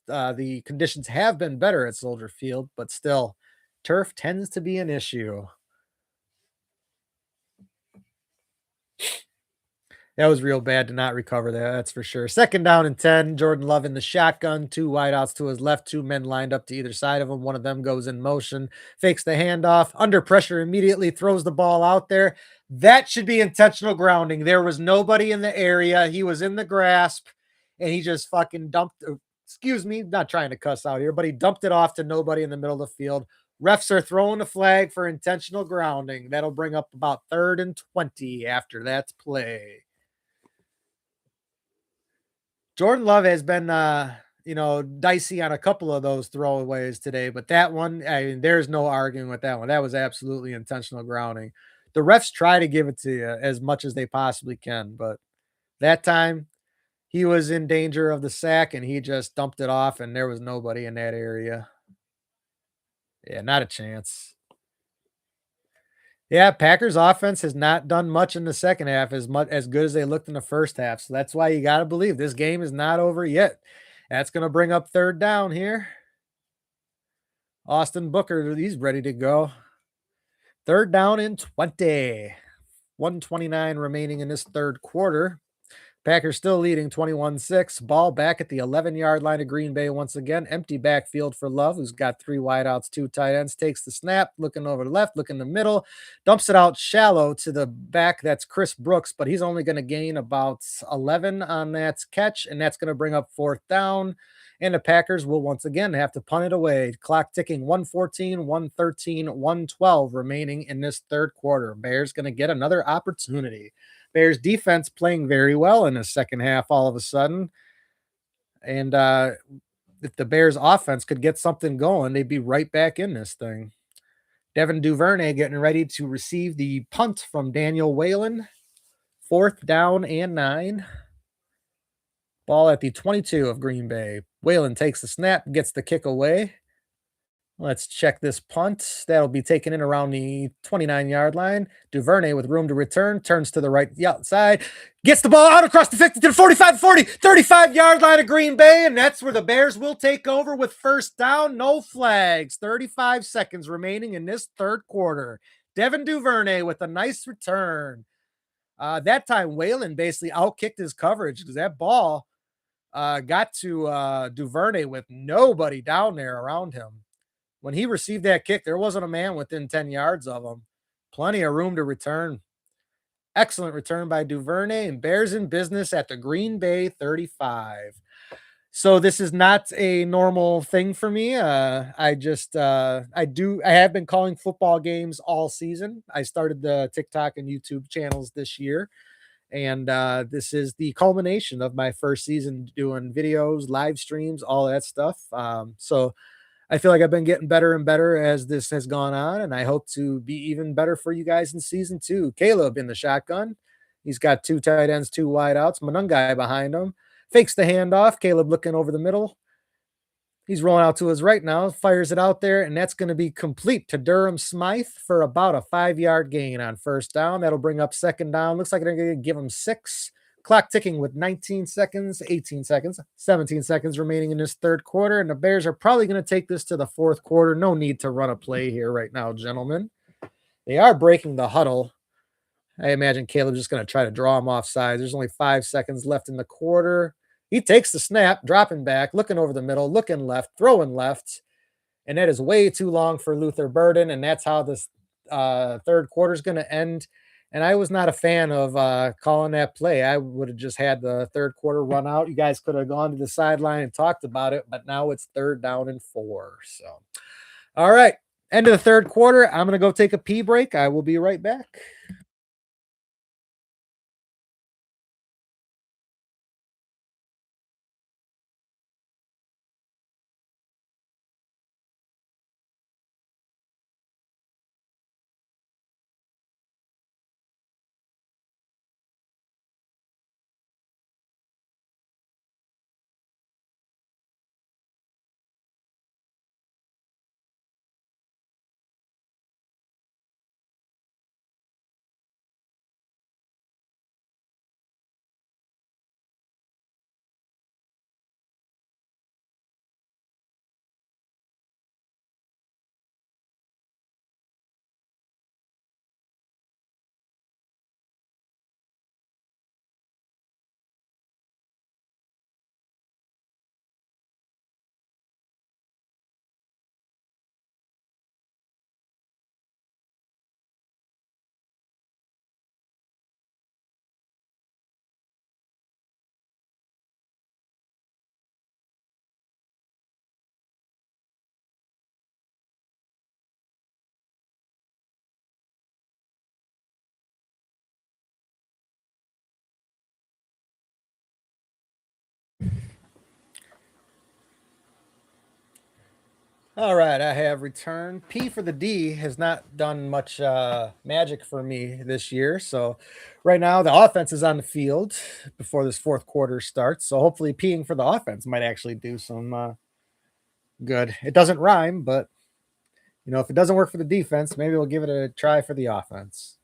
The conditions have been better at Soldier Field, but still, turf tends to be an issue. That was real bad to not recover that, that's for sure. 2nd down and 10, Jordan Love in the shotgun, 2 wideouts to his left, 2 men lined up to either side of him. One of them goes in motion, fakes the handoff, under pressure immediately, throws the ball out there. That should be intentional grounding. There was nobody in the area. He was in the grasp, and he just fucking dumped, excuse me, not trying to cuss out here, but he dumped it off to nobody in the middle of the field. Refs are throwing a flag for intentional grounding. That'll bring up about 3rd and 20 after that play. Jordan Love has been, dicey on a couple of those throwaways today, but that one, I mean, there's no arguing with that one. That was absolutely intentional grounding. The refs try to give it to you as much as they possibly can, but that time he was in danger of the sack and he just dumped it off, and there was nobody in that area. Yeah, not a chance. Yeah, Packers offense has not done much in the second half as good as they looked in the first half. So that's why you got to believe this game is not over yet. That's going to bring up 3rd down here. Austin Booker, he's ready to go. 3rd down and 20. 1:29 remaining in this 3rd quarter. Packers still leading 21-6. Ball back at the 11-yard line of Green Bay once again. Empty backfield for Love, who's got 3 wideouts, 2 tight ends. Takes the snap, looking over the left, looking the middle. Dumps it out shallow to the back. That's Chris Brooks, but he's only going to gain about 11 on that catch, and that's going to bring up 4th down. And the Packers will once again have to punt it away. Clock ticking, 1:14, 1:13, 1:12 remaining in this 3rd quarter. Bears going to get another opportunity. Bears defense playing very well in the second half all of a sudden. And if the Bears offense could get something going, they'd be right back in this thing. Devin Duvernay getting ready to receive the punt from Daniel Whalen. 4th down and 9. Ball at the 22 of Green Bay. Whalen takes the snap, gets the kick away. Let's check this punt. That'll be taken in around the 29-yard line. Duvernay with room to return, turns to the right, the outside, gets the ball out across the 50 to the 45, 40, 35-yard line of Green Bay, and that's where the Bears will take over with first down. No flags. 35 seconds remaining in this third quarter. Devin Duvernay with a nice return. That time, Whalen basically outkicked his coverage because that ball got to Duvernay with nobody down there around him. When he received that kick, there wasn't a man within 10 yards of him. Plenty of room to return. Excellent return by Duvernay, and Bears in business at the Green Bay 35. So this is not a normal thing for me. I have been calling football games all season. I started the TikTok and YouTube channels this year, and this is the culmination of my first season doing videos, live streams, all that stuff. So I feel like I've been getting better and better as this has gone on, and I hope to be even better for you guys in season 2. Caleb in the shotgun. He's got 2 tight ends, 2 wideouts. Manungai behind him. Fakes the handoff. Caleb looking over the middle. He's rolling out to his right now. Fires it out there, and that's going to be complete to Durham Smythe for about a 5-yard gain on first down. That'll bring up second down. Looks like they're going to give him 6. Clock ticking with 19 seconds, 18 seconds, 17 seconds remaining in this third quarter. And the Bears are probably going to take this to the fourth quarter. No need to run a play here right now, gentlemen. They are breaking the huddle. I imagine Caleb's just going to try to draw him off sides. There's only 5 seconds left in the quarter. He takes the snap, dropping back, looking over the middle, looking left, throwing left. And that is way too long for Luther Burden. And that's how this third quarter is going to end. And I was not a fan of calling that play. I would have just had the third quarter run out. You guys could have gone to the sideline and talked about it, but now it's 3rd down and 4. So, all right, end of the third quarter. I'm going to go take a pee break. I will be right back. All right, I have returned. P for the D has not done much magic for me this year. So right now the offense is on the field before this fourth quarter starts. So hopefully peeing for the offense might actually do some good. It doesn't rhyme, but if it doesn't work for the defense, maybe we'll give it a try for the offense.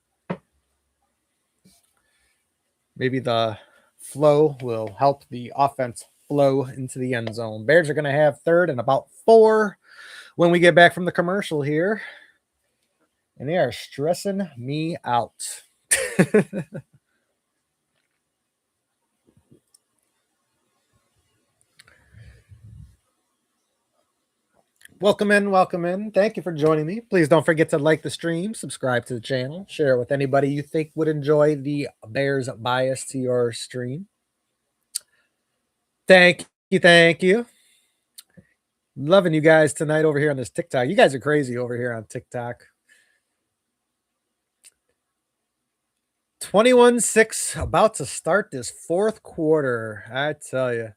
Maybe the flow will help the offense flow into the end zone. Bears are going to have 3rd and about 4 when we get back from the commercial here. And they are stressing me out. Welcome in, welcome in. Thank you for joining me. Please don't forget to like the stream, subscribe to the channel, share it with anybody you think would enjoy the Bears bias to your stream. Thank you, thank you. Loving you guys tonight over here on this TikTok. You guys are crazy over here on TikTok. 21-6, about to start this fourth quarter. I tell you.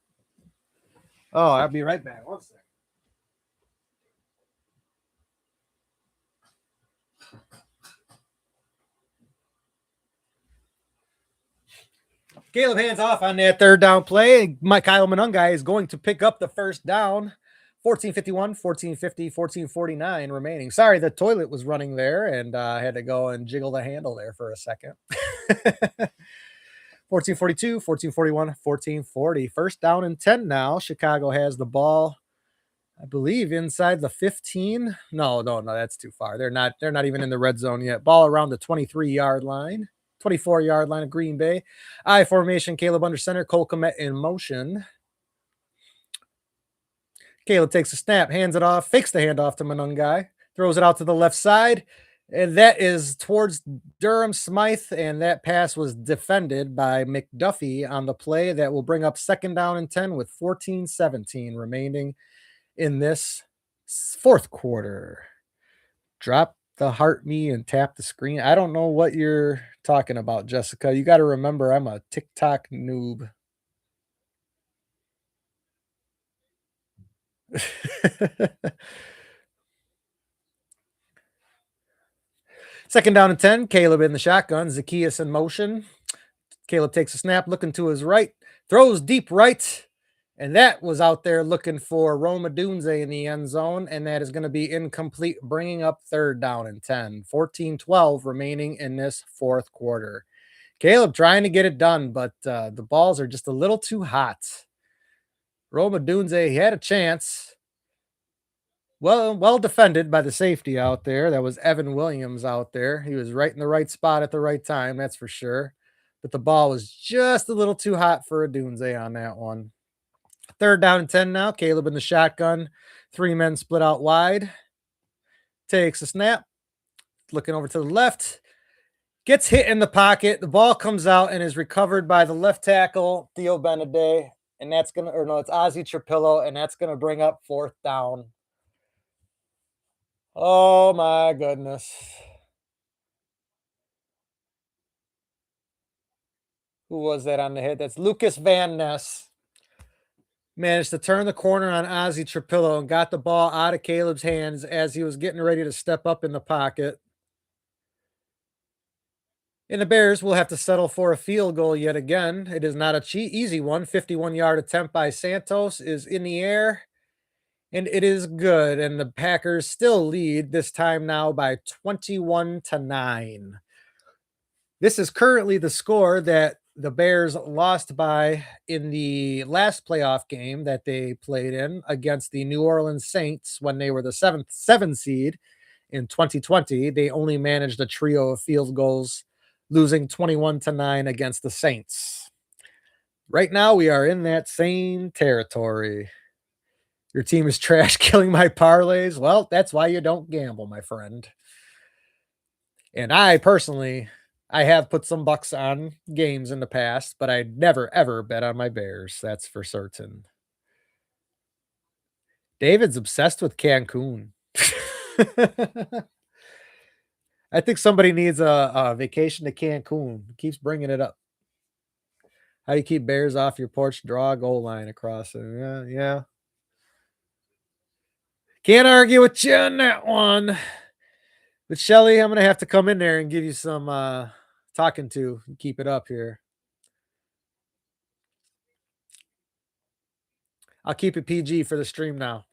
Oh, I'll be right back. 1 second. Caleb hands off on that 3rd down play. Kyle Manungai is going to pick up the first down 1451, 1450, 1449 remaining. Sorry, the toilet was running there and I had to go and jiggle the handle there for a second. 1442, 1441, 1440. First down and 10 now. Chicago has the ball, I believe, inside the 15. No, that's too far. They're not even in the red zone yet. Ball around the 23-yard line. 24-yard line of Green Bay. I formation, Caleb under center, Cole Kmet in motion. Caleb takes a snap, hands it off, fakes the handoff to Manungai, throws it out to the left side, and that is towards Durham Smythe, and that pass was defended by McDuffie on the play. That will bring up second down and 10 with 14-17 remaining in this fourth quarter. Drop the heart me and tap the screen. I don't know what you're talking about, Jessica. You got to remember, I'm a TikTok noob. Second down and 10. Caleb in the shotgun. Zacchaeus in motion. Caleb takes a snap, looking to his right, throws deep right, and that was out there looking for Roma Dunze in the end zone, and that is going to be incomplete, bringing up third down and 10. 14-12 remaining in this fourth quarter. Caleb trying to get it done, but the balls are just a little too hot. Roma Dunze, he had a chance. Well defended by the safety out there. That was Evan Williams out there. He was right in the right spot at the right time, that's for sure. But the ball was just a little too hot for a Dunze on that one. Third down and 10 now. Caleb in the shotgun. Three men split out wide. Takes a snap. Looking over to the left. Gets hit in the pocket. The ball comes out and is recovered by the left tackle, Theo Beneday. And that's going to, or no, it's Ozzie Trapillo, and that's going to bring up fourth down. Oh my goodness. Who was that on the hit? That's Lucas Van Ness. Managed to turn the corner on Ozzie Trapillo and got the ball out of Caleb's hands as he was getting ready to step up in the pocket. And the Bears will have to settle for a field goal yet again. It is not a easy one. 51-yard attempt by Santos is in the air, and it is good. And the Packers still lead, this time now by 21-9. This is currently the score that the Bears lost by in the last playoff game that they played in against the New Orleans Saints when they were the seventh seed in 2020. They only managed a trio of field goals, losing 21-9 against the Saints. Right now, we are in that same territory. Your team is trash, killing my parlays. Well, that's why you don't gamble, my friend. And I personally, I have put some bucks on games in the past, but I never, ever bet on my Bears. That's for certain. David's obsessed with Cancun. I think somebody needs a vacation to Cancun. He keeps bringing it up. How do you keep bears off your porch? Draw a goal line across it. Yeah. Can't argue with you on that one. But Shelly, I'm going to have to come in there and give you some talking to. Keep it up here. I'll keep it PG for the stream now.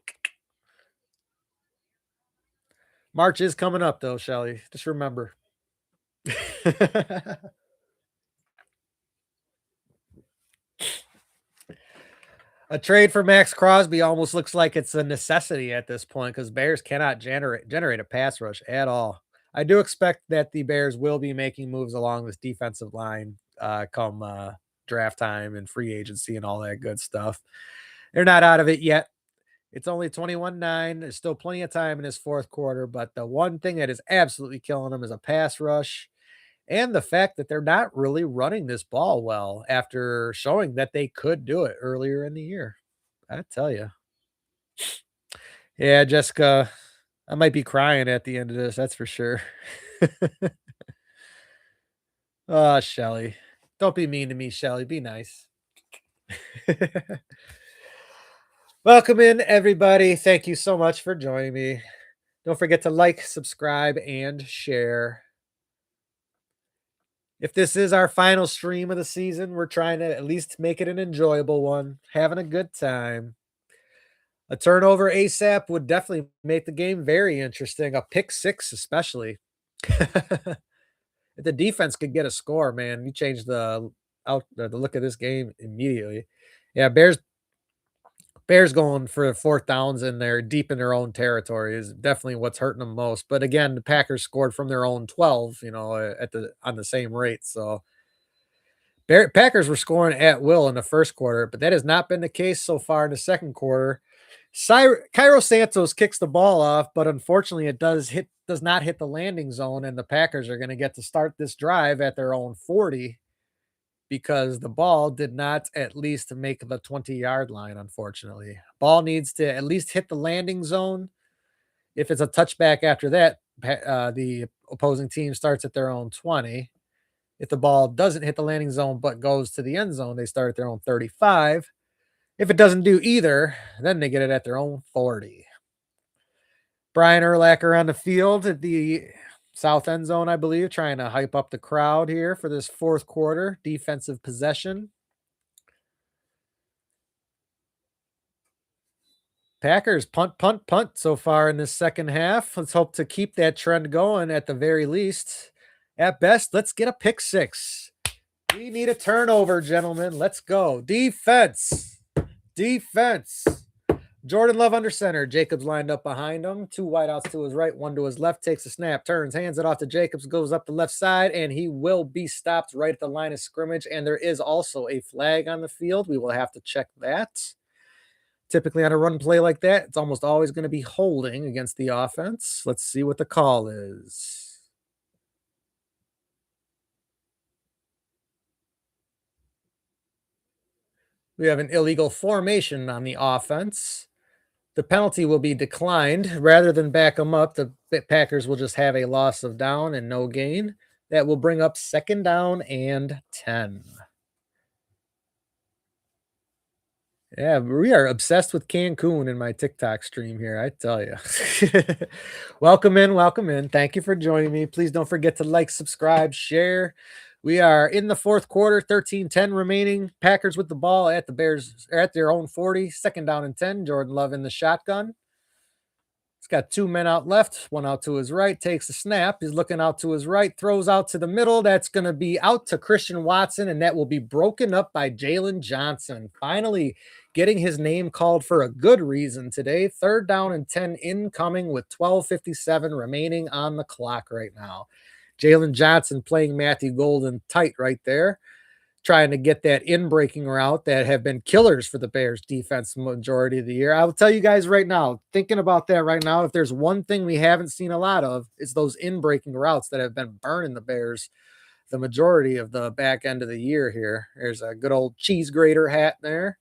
March is coming up, though, Shelly. Just remember. A trade for Max Crosby almost looks like it's a necessity at this point because Bears cannot generate a pass rush at all. I do expect that the Bears will be making moves along this defensive line come draft time and free agency and all that good stuff. They're not out of it yet. It's only 21-9. There's still plenty of time in this fourth quarter, but the one thing that is absolutely killing them is a pass rush and the fact that they're not really running this ball well after showing that they could do it earlier in the year. I tell you. Yeah, Jessica, I might be crying at the end of this. That's for sure. Oh, Shelly. Don't be mean to me, Shelly. Be nice. Welcome in, everybody. Thank you so much for joining me. Don't forget to like, subscribe, and share. If this is our final stream of the season, we're trying to at least make it an enjoyable one, having a good time. A turnover ASAP would definitely make the game very interesting. A pick six, especially. If the defense could get a score, man, you change the look of this game immediately. Yeah, Bears going for fourth downs in there deep in their own territory is definitely what's hurting them most. But again, the Packers scored from their own 12, at the on the same rate. So Packers were scoring at will in the first quarter, but that has not been the case so far in the second quarter. Cairo Santos kicks the ball off, but unfortunately, it does not hit the landing zone, and the Packers are going to get to start this drive at their own 40 because the ball did not at least make the 20-yard line. Unfortunately, ball needs to at least hit the landing zone. If it's a touchback after that, the opposing team starts at their own 20. If the ball doesn't hit the landing zone but goes to the end zone, they start at their own 35. If it doesn't do either, then they get it at their own 40. Brian Urlacher on the field at the south end zone, I believe, trying to hype up the crowd here for this fourth quarter defensive possession. Packers punt, punt, punt so far in this second half. Let's hope to keep that trend going at the very least. At best, let's get a pick six. We need a turnover, gentlemen. Let's go. Defense. Defense. Jordan Love under center. Jacobs lined up behind him. Two wideouts to his right, one to his left. Takes a snap, turns, hands it off to Jacobs, goes up the left side, and he will be stopped right at the line of scrimmage. And there is also a flag on the field. We will have to check that. Typically on a run play like that, it's almost always going to be holding against the offense. Let's see what the call is. We have an illegal formation on the offense. The penalty will be declined. Rather than back them up, the Packers will just have a loss of down and no gain. That will bring up second down and 10. Yeah, we are obsessed with Cancun in my TikTok stream here, I tell you. Welcome in, welcome in. Thank you for joining me. Please don't forget to like, subscribe, share. We are in the fourth quarter, 13-10 remaining. Packers with the ball at the Bears, at their own 40, second down and 10. Jordan Love in the shotgun. He's got two men out left, one out to his right, takes a snap. He's looking out to his right, throws out to the middle. That's going to be out to Christian Watson, and that will be broken up by Jalen Johnson. Finally getting his name called for a good reason today. Third down and 10 incoming with 12:57 remaining on the clock right now. Jalen Johnson playing Matthew Golden tight right there, trying to get that in-breaking route that have been killers for the Bears defense majority of the year. I will tell you guys right now, thinking about that right now, if there's one thing we haven't seen a lot of, it's those in-breaking routes that have been burning the Bears the majority of the back end of the year here. There's a good old cheese grater hat there.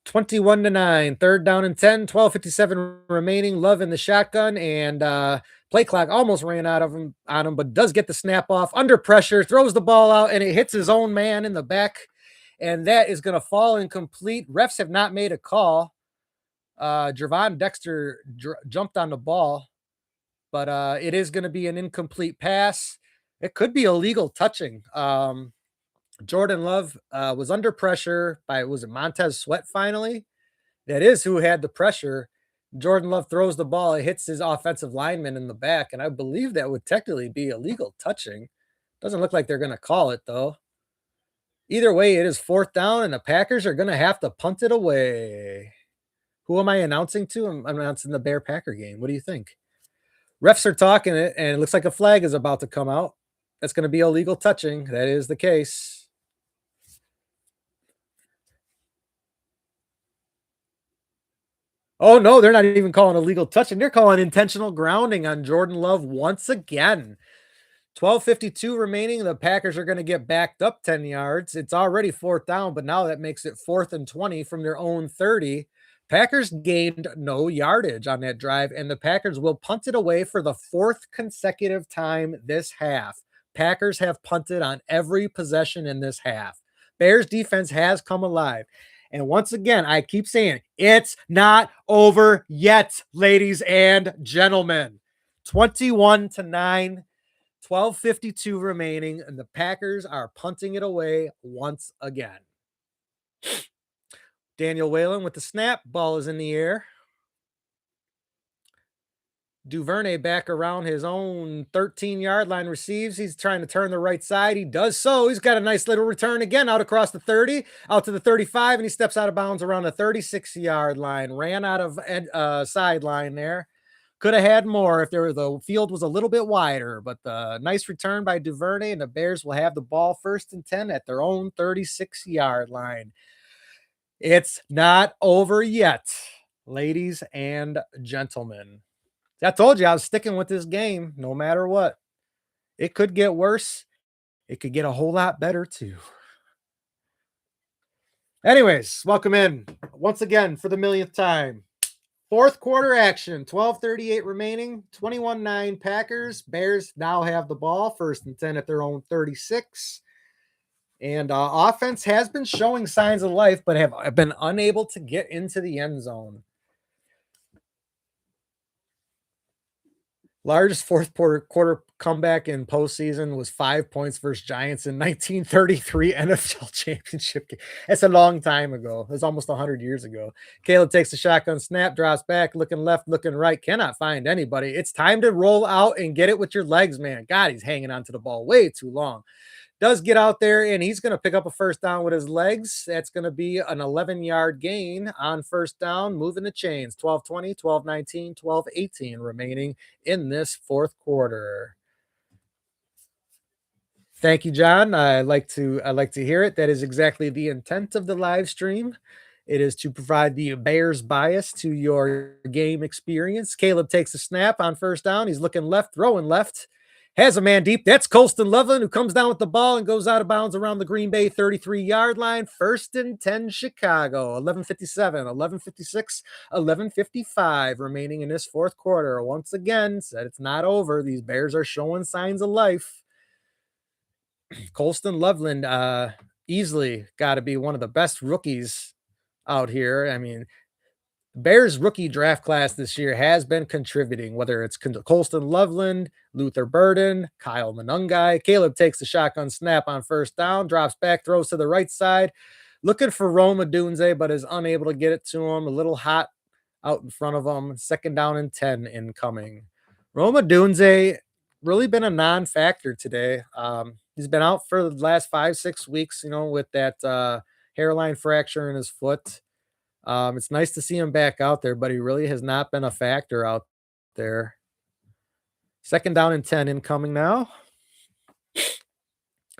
21-9, third down and 10, 12:57 remaining. Love in the shotgun, and play clock almost ran out of him on him, but does get the snap off under pressure, throws the ball out, and it hits his own man in the back, and that is going to fall incomplete. Refs have not made a call. Javon Dexter jumped on the ball, but it is going to be an incomplete pass. It could be illegal touching. Jordan Love was under pressure by, was it Montez Sweat finally? That is who had the pressure. Jordan Love throws the ball. It hits his offensive lineman in the back, and I believe that would technically be illegal touching. Doesn't look like they're going to call it, though. Either way, it is fourth down, and the Packers are going to have to punt it away. Who am I announcing to? I'm announcing the Bear-Packer game. What do you think? Refs are talking it, and it looks like a flag is about to come out. That's going to be illegal touching. That is the case. Oh, no, they're not even calling illegal touching. They're calling intentional grounding on Jordan Love once again. 12:52 remaining. The Packers are going to get backed up 10 yards. It's already fourth down, but now that makes it 4th and 20 from their own 30. Packers gained no yardage on that drive, and the Packers will punt it away for the fourth consecutive time this half. Packers have punted on every possession in this half. Bears defense has come alive. And once again, I keep saying it's not over yet, ladies and gentlemen. 21-9, 12:52 remaining, and the Packers are punting it away once again. Daniel Whalen with the snap. Ball is in the air. Duvernay back around his own 13-yard line receives. He's trying to turn the right side. He does so. He's got a nice little return again out across the 30, out to the 35, and he steps out of bounds around the 36-yard line. Ran out of sideline there. Could have had more if the field was a little bit wider, but the nice return by Duvernay, and the Bears will have the ball 1st and 10 at their own 36-yard line. It's not over yet, ladies and gentlemen. I told you I was sticking with this game no matter what. It could get worse. It could get a whole lot better too. Anyways, welcome in once again for the millionth time. 4th quarter action, 12:38 remaining, 21-9 Packers. Bears now have the ball, 1st and 10 at their own 36. And offense has been showing signs of life, but have been unable to get into the end zone. Largest 4th quarter comeback in postseason was 5 points versus Giants in 1933 NFL championship game. That's a long time ago. It was almost 100 years ago. Caleb takes the shotgun snap, drops back, looking left, looking right. Cannot find anybody. It's time to roll out and get it with your legs, man. God, he's hanging onto the ball way too long. Does get out there, and he's going to pick up a 1st down with his legs. That's going to be an 11-yard gain on 1st down, moving the chains. 12-20, 12-19, 12-18 remaining in this 4th quarter. Thank you, John. I like to hear it. That is exactly the intent of the live stream. It is to provide the Bears bias to your game experience. Caleb takes a snap on 1st down. He's looking left, throwing left. Has a man deep. That's Colston Loveland, who comes down with the ball and goes out of bounds around the Green Bay 33-yard line. 1st and 10 Chicago. 11:57, 11:56, 11:55 remaining in this 4th quarter. Once again, said it's not over. These Bears are showing signs of life. Colston Loveland easily got to be one of the best rookies out here. I mean, Bears rookie draft class this year has been contributing, whether it's Colston Loveland, Luther Burden, Kyle Monungai. Caleb takes the shotgun snap on 1st down, drops back, throws to the right side, looking for Rome Odunze, but is unable to get it to him. A little hot out in front of him. 2nd down and 10 incoming. Rome Odunze really been a non-factor today. He's been out for the last 5-6 weeks, with that hairline fracture in his foot. It's nice to see him back out there, but he really has not been a factor out there. 2nd down and 10 incoming now.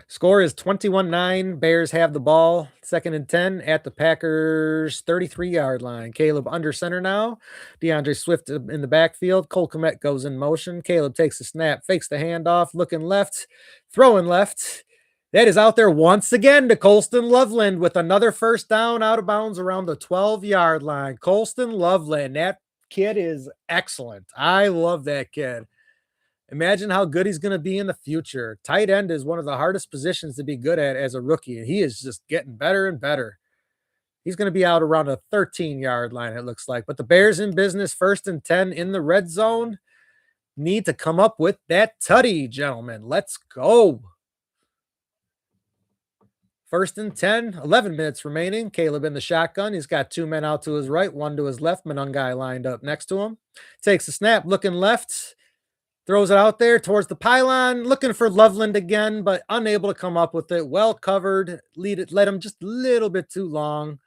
Score is 21-9. Bears have the ball. 2nd and 10 at the Packers 33-yard line. Caleb under center now. DeAndre Swift in the backfield. Cole Kmet goes in motion. Caleb takes the snap, fakes the handoff, looking left, throwing left. That is out there once again to Colston Loveland with another 1st down out of bounds around the 12-yard line. Colston Loveland, that kid is excellent. I love that kid. Imagine how good he's going to be in the future. Tight end is one of the hardest positions to be good at as a rookie, and he is just getting better and better. He's going to be out around a 13-yard line, it looks like. But the Bears in business, 1st and 10 in the red zone. Need to come up with that tutty, gentlemen. Let's go. 1st and 10, 11 minutes remaining. Caleb in the shotgun. He's got 2 men out to his right, 1 to his left. Monungai lined up next to him. Takes a snap, looking left. Throws it out there towards the pylon. Looking for Loveland again, but unable to come up with it. Well covered. Led him just a little bit too long.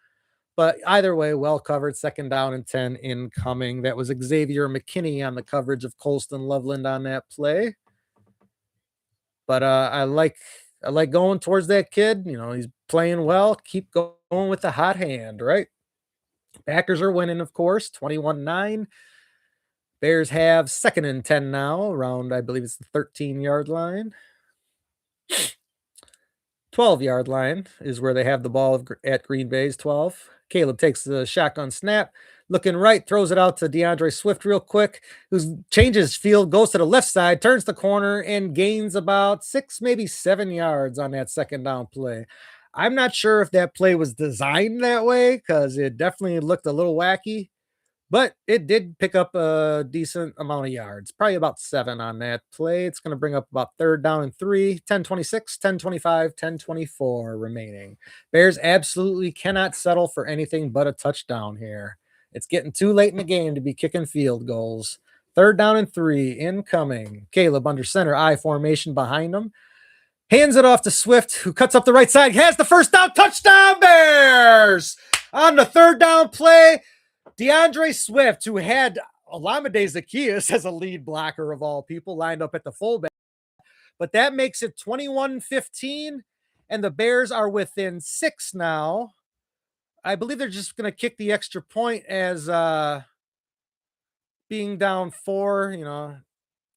But either way, well covered. 2nd down and 10 incoming. That was Xavier McKinney on the coverage of Colston Loveland on that play. But I like going towards that kid. He's playing well. Keep going with the hot hand, right? Packers are winning, of course, 21-9. Bears have 2nd and 10 now, around, I believe it's the 13-yard line. 12-yard line is where they have the ball at Green Bay's 12. Caleb takes the shotgun snap, looking right, throws it out to DeAndre Swift real quick, who changes field, goes to the left side, turns the corner, and gains about 6, maybe 7 yards on that 2nd down play. I'm not sure if that play was designed that way because it definitely looked a little wacky, but it did pick up a decent amount of yards, probably about 7 on that play. It's going to bring up about 3rd down and 3, 10-26, 10-25, 10-24 remaining. Bears absolutely cannot settle for anything but a touchdown here. It's getting too late in the game to be kicking field goals. 3rd down and 3 incoming. Caleb under center, I formation behind him. Hands it off to Swift, who cuts up the right side, has the first down, touchdown Bears! On the 3rd down play, DeAndre Swift, who had Olamide Zaccheaus as a lead blocker of all people, lined up at the fullback. But that makes it 21-15, and the Bears are within 6 now. I believe they're just going to kick the extra point as being down 4,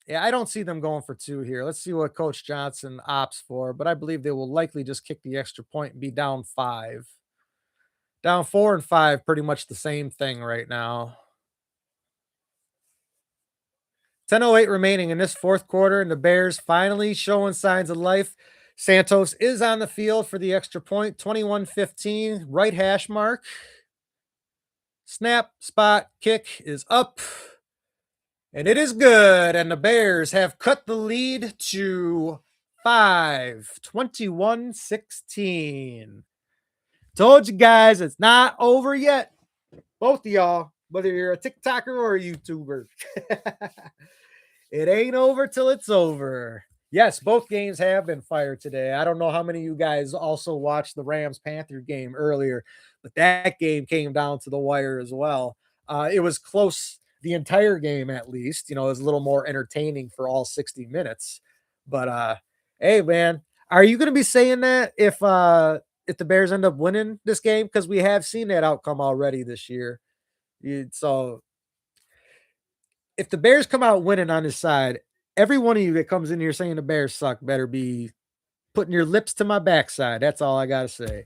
Yeah, I don't see them going for 2 here. Let's see what Coach Johnson opts for, but I believe they will likely just kick the extra point and be down 5. Down 4 and 5, pretty much the same thing right now. 10:08 remaining in this 4th quarter, and the Bears finally showing signs of life. Santos is on the field for the extra point, 21-15, right hash mark. Snap, spot, kick is up. And it is good. And the Bears have cut the lead to 5, 21-16. Told you guys it's not over yet. Both of y'all, whether you're a TikToker or a YouTuber. It ain't over till it's over. Yes, both games have been fired today. I don't know how many of you guys also watched the Rams-Panther game earlier, but that game came down to the wire as well. It was close the entire game, at least. It was a little more entertaining for all 60 minutes. But hey, man, are you going to be saying that if the Bears end up winning this game? Because we have seen that outcome already this year. So if the Bears come out winning on this side, every one of you that comes in here saying the Bears suck better be putting your lips to my backside. That's all I gotta say.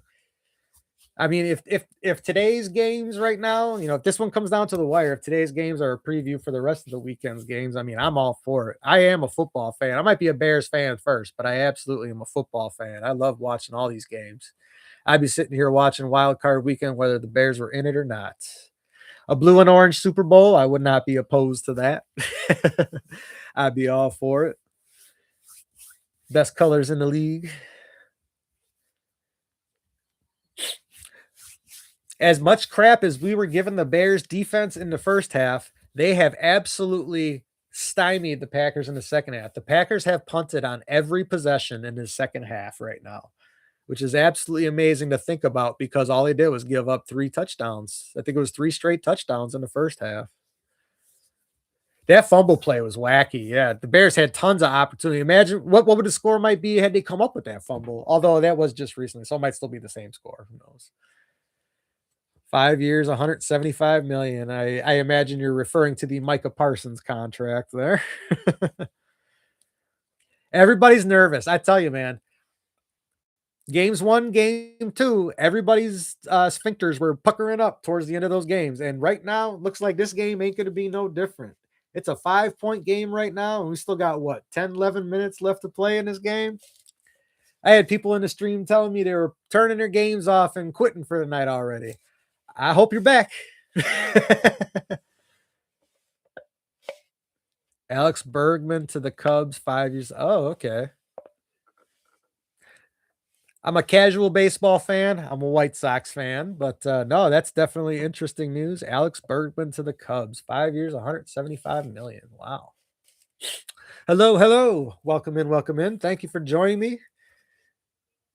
I mean, if today's games right now, if this one comes down to the wire, if today's games are a preview for the rest of the weekend's games, I mean, I'm all for it. I am a football fan. I might be a Bears fan first, but I absolutely am a football fan. I love watching all these games. I'd be sitting here watching Wildcard weekend, whether the Bears were in it or not. A blue and orange Super Bowl, I would not be opposed to that. I'd be all for it. Best colors in the league. As much crap as we were giving the Bears defense in the first half, they have absolutely stymied the Packers in the second half. The Packers have punted on every possession in the second half right now, which is absolutely amazing to think about because all they did was give up 3 touchdowns. I think it was 3 straight touchdowns in the first half. That fumble play was wacky. Yeah, the Bears had tons of opportunity. Imagine what would the score might be had they come up with that fumble. Although that was just recently, so it might still be the same score. Who knows? 5 years, 175 million. I imagine you're referring to the Micah Parsons contract there. Everybody's nervous. I tell you, man. Games 1, game 2, everybody's sphincters were puckering up towards the end of those games. And right now, looks like this game ain't going to be no different. It's a 5-point game right now, and we still got, 10, 11 minutes left to play in this game? I had people in the stream telling me they were turning their games off and quitting for the night already. I hope you're back. Alex Bergman to the Cubs, 5 years. Oh, okay. I'm a casual baseball fan. I'm a White Sox fan, but no, that's definitely interesting news. Alex Bergman to the Cubs, 5 years, 175 million. Wow. Hello. Welcome in. Thank you for joining me.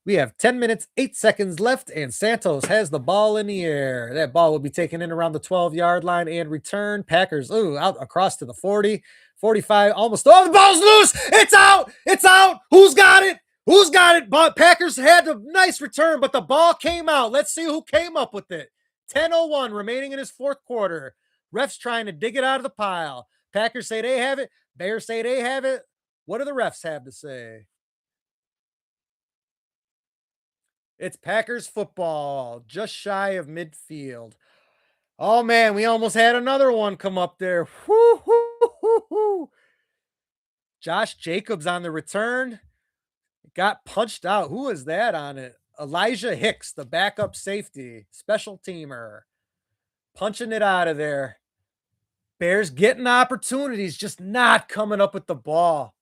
We have 10 minutes, 8 seconds left, and Santos has the ball in the air. That ball will be taken in around the 12-yard line and return. Packers, out across to the 40, 45, almost. Oh, the ball's loose. It's out. Who's got it? But Packers had a nice return, but the ball came out. Let's see who came up with it. 10:01 remaining in his 4th quarter. Refs trying to dig it out of the pile. Packers say they have it. Bears say they have it. What do the refs have to say? It's Packers football, just shy of midfield. Oh, man, we almost had another one come up there. Woo. Josh Jacobs on the return. Got punched out. Who is that on it? Elijah Hicks, the backup safety, special teamer. Punching it out of there. Bears getting opportunities, just not coming up with the ball.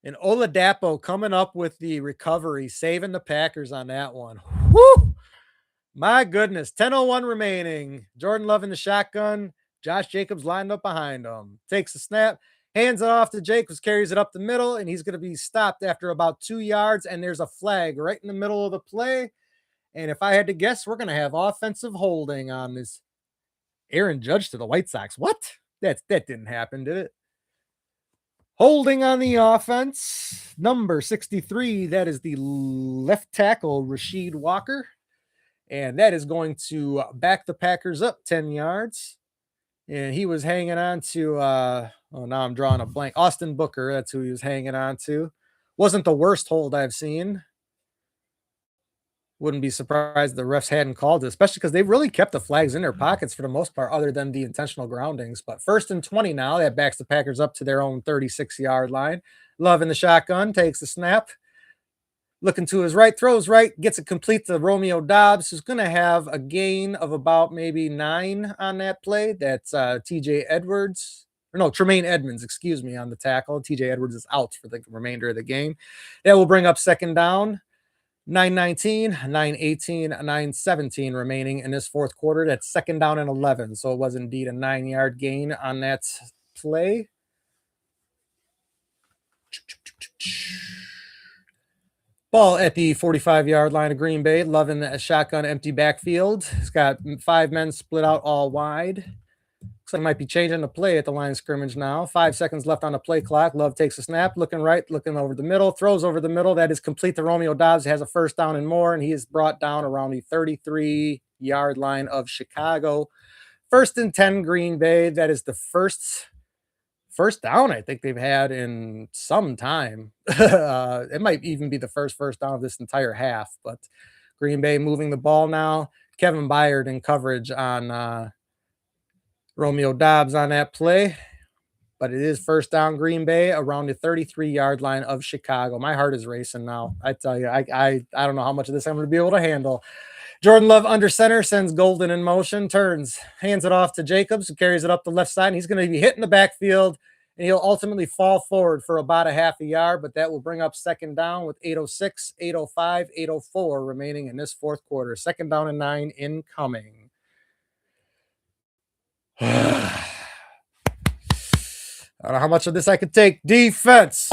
And Oladapo coming up with the recovery, saving the Packers on that one. Woo! My goodness. 10:01 remaining. Jordan Love in the shotgun. Josh Jacobs lined up behind him. Takes a snap, hands it off to Jacobs, carries it up the middle, and he's going to be stopped after about 2 yards. And there's a flag right in the middle of the play. And if I had to guess, we're going to have offensive holding on this. Aaron Judge to the White Sox. What? That didn't happen, did it? Holding on the offense, number 63. That is the left tackle, Rasheed Walker. And that is going to back the Packers up 10 yards. And he was hanging on to, now I'm drawing a blank. Austin Booker, that's who he was hanging on to. Wasn't the worst hold I've seen. Wouldn't be surprised the refs hadn't called it, especially because they really kept the flags in their pockets for the most part, other than the intentional groundings. But 1st and 20 now, that backs the Packers up to their own 36-yard line. Love in the shotgun, takes the snap. Looking to his right, throws right, gets it complete to Romeo Dobbs, who's going to have a gain of about maybe 9 on that play. That's Tremaine Edmonds, excuse me, on the tackle. TJ Edwards is out for the remainder of the game. That will bring up 2nd down. 9:19, 9:18, 9:17 remaining in this 4th quarter. That's 2nd down and 11. So it was indeed a 9-yard gain on that play. Ball at the 45-yard line of Green Bay. Loving a shotgun empty backfield. He's got 5 men split out all wide. Looks like he might be changing the play at the line of scrimmage now. 5 seconds left on the play clock. Love takes a snap, looking right, looking over the middle, throws over the middle. That is complete to Romeo Dobbs. Has a 1st down and more, and he is brought down around the 33-yard line of Chicago. 1st and 10 Green Bay. That is the first down I think they've had in some time. It might even be the first down of this entire half, but Green Bay moving the ball now. Kevin Byard in coverage on Romeo Dobbs on that play, but it is 1st down Green Bay around the 33-yard line of Chicago. My heart is racing now. I tell you, I don't know how much of this I'm going to be able to handle. Jordan Love under center, sends Golden in motion, turns, hands it off to Jacobs, who carries it up the left side. And he's going to be hitting the backfield, and he'll ultimately fall forward for about a half a yard, but that will bring up 2nd down with 8:06, 8:05, 8:04 remaining in this 4th quarter. 2nd down and 9 incoming. I don't know how much of this I could take. Defense.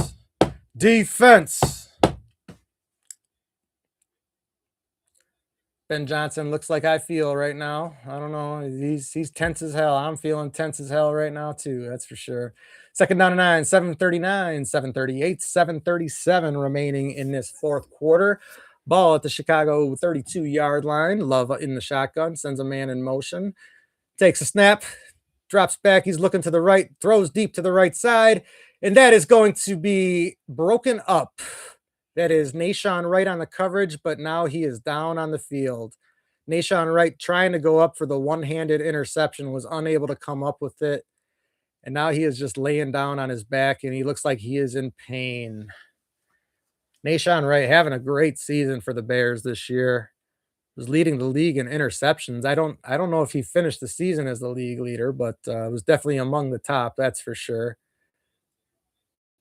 Ben Johnson looks like I feel right now. I don't know. He's tense as hell. I'm feeling tense as hell right now too. That's for sure. 2nd down and 9, 7:39, 7:38, 7:37 remaining in this 4th quarter. Ball at the Chicago 32-yard line. Love in the shotgun, sends a man in motion. Takes a snap, drops back. He's looking to the right, throws deep to the right side, and that is going to be broken up. That is Nashawn Wright on the coverage, but now he is down on the field. Nashawn Wright trying to go up for the one-handed interception, was unable to come up with it, and now he is just laying down on his back, and he looks like he is in pain. Nashawn Wright having a great season for the Bears this year. Was leading the league in interceptions. I don't know if he finished the season as the league leader, but was definitely among the top, that's for sure.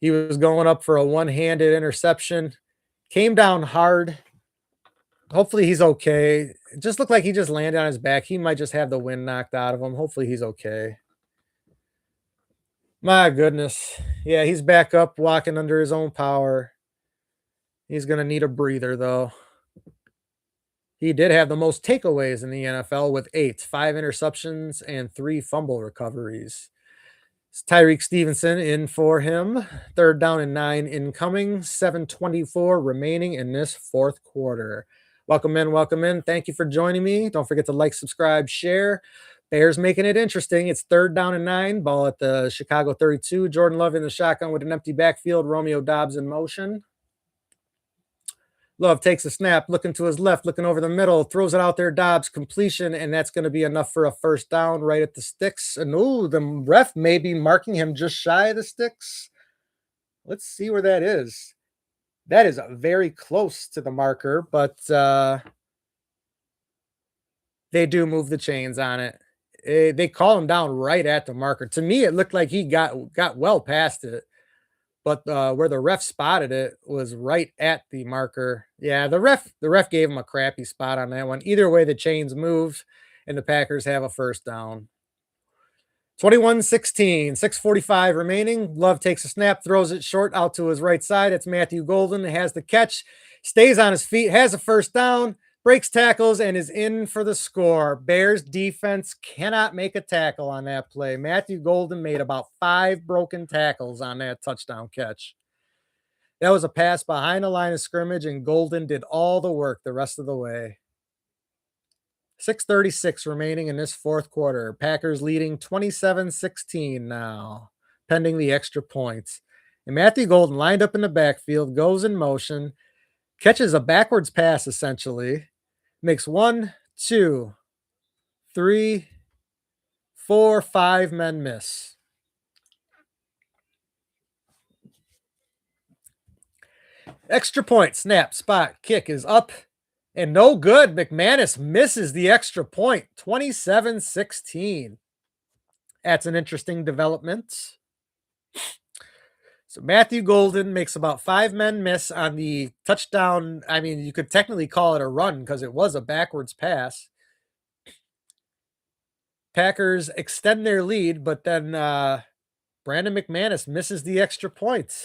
He was going up for a one-handed interception. Came down hard. Hopefully he's okay. It just looked like he just landed on his back. He might just have the wind knocked out of him. Hopefully he's okay. My goodness. Yeah, he's back up, walking under his own power. He's going to need a breather, though. He did have the most takeaways in the NFL with 8, 5 interceptions, and 3 fumble recoveries. It's Tyreek Stevenson in for him. 3rd down and 9 incoming. 7:24 remaining in this 4th quarter. Welcome in. Thank you for joining me. Don't forget to like, subscribe, share. Bears making it interesting. It's 3rd down and 9. Ball at the Chicago 32. Jordan Love in the shotgun with an empty backfield. Romeo Dobbs in motion. Love takes a snap, looking to his left, looking over the middle, throws it out there, Dobbs, completion, and that's going to be enough for a 1st down right at the sticks. And the ref may be marking him just shy of the sticks. Let's see where that is. That is very close to the marker, but they do move the chains on it. They call him down right at the marker. To me, it looked like he got well past it, but where the ref spotted it was right at the marker. Yeah, the ref gave him a crappy spot on that one. Either way, the chains moved, and the Packers have a first down. 21-16, 6:45 remaining. Love takes a snap, throws it short out to his right side. It's Matthew Golden, has the catch, stays on his feet, has a first down, breaks tackles, and is in for the score. Bears defense cannot make a tackle on that play. Matthew Golden made about 5 broken tackles on that touchdown catch. That was a pass behind the line of scrimmage, and Golden did all the work the rest of the way. 6:36 remaining in this fourth quarter. Packers leading 27-16 now, pending the extra points. And Matthew Golden lined up in the backfield, goes in motion, catches a backwards pass essentially, makes 1, 2, 3, 4, 5 men miss. Extra point, snap, spot, kick is up. And no good. McManus misses the extra point. 27-16. That's an interesting development. So Matthew Golden makes about 5 men miss on the touchdown. I mean, you could technically call it a run because it was a backwards pass. Packers extend their lead, but then Brandon McManus misses the extra point.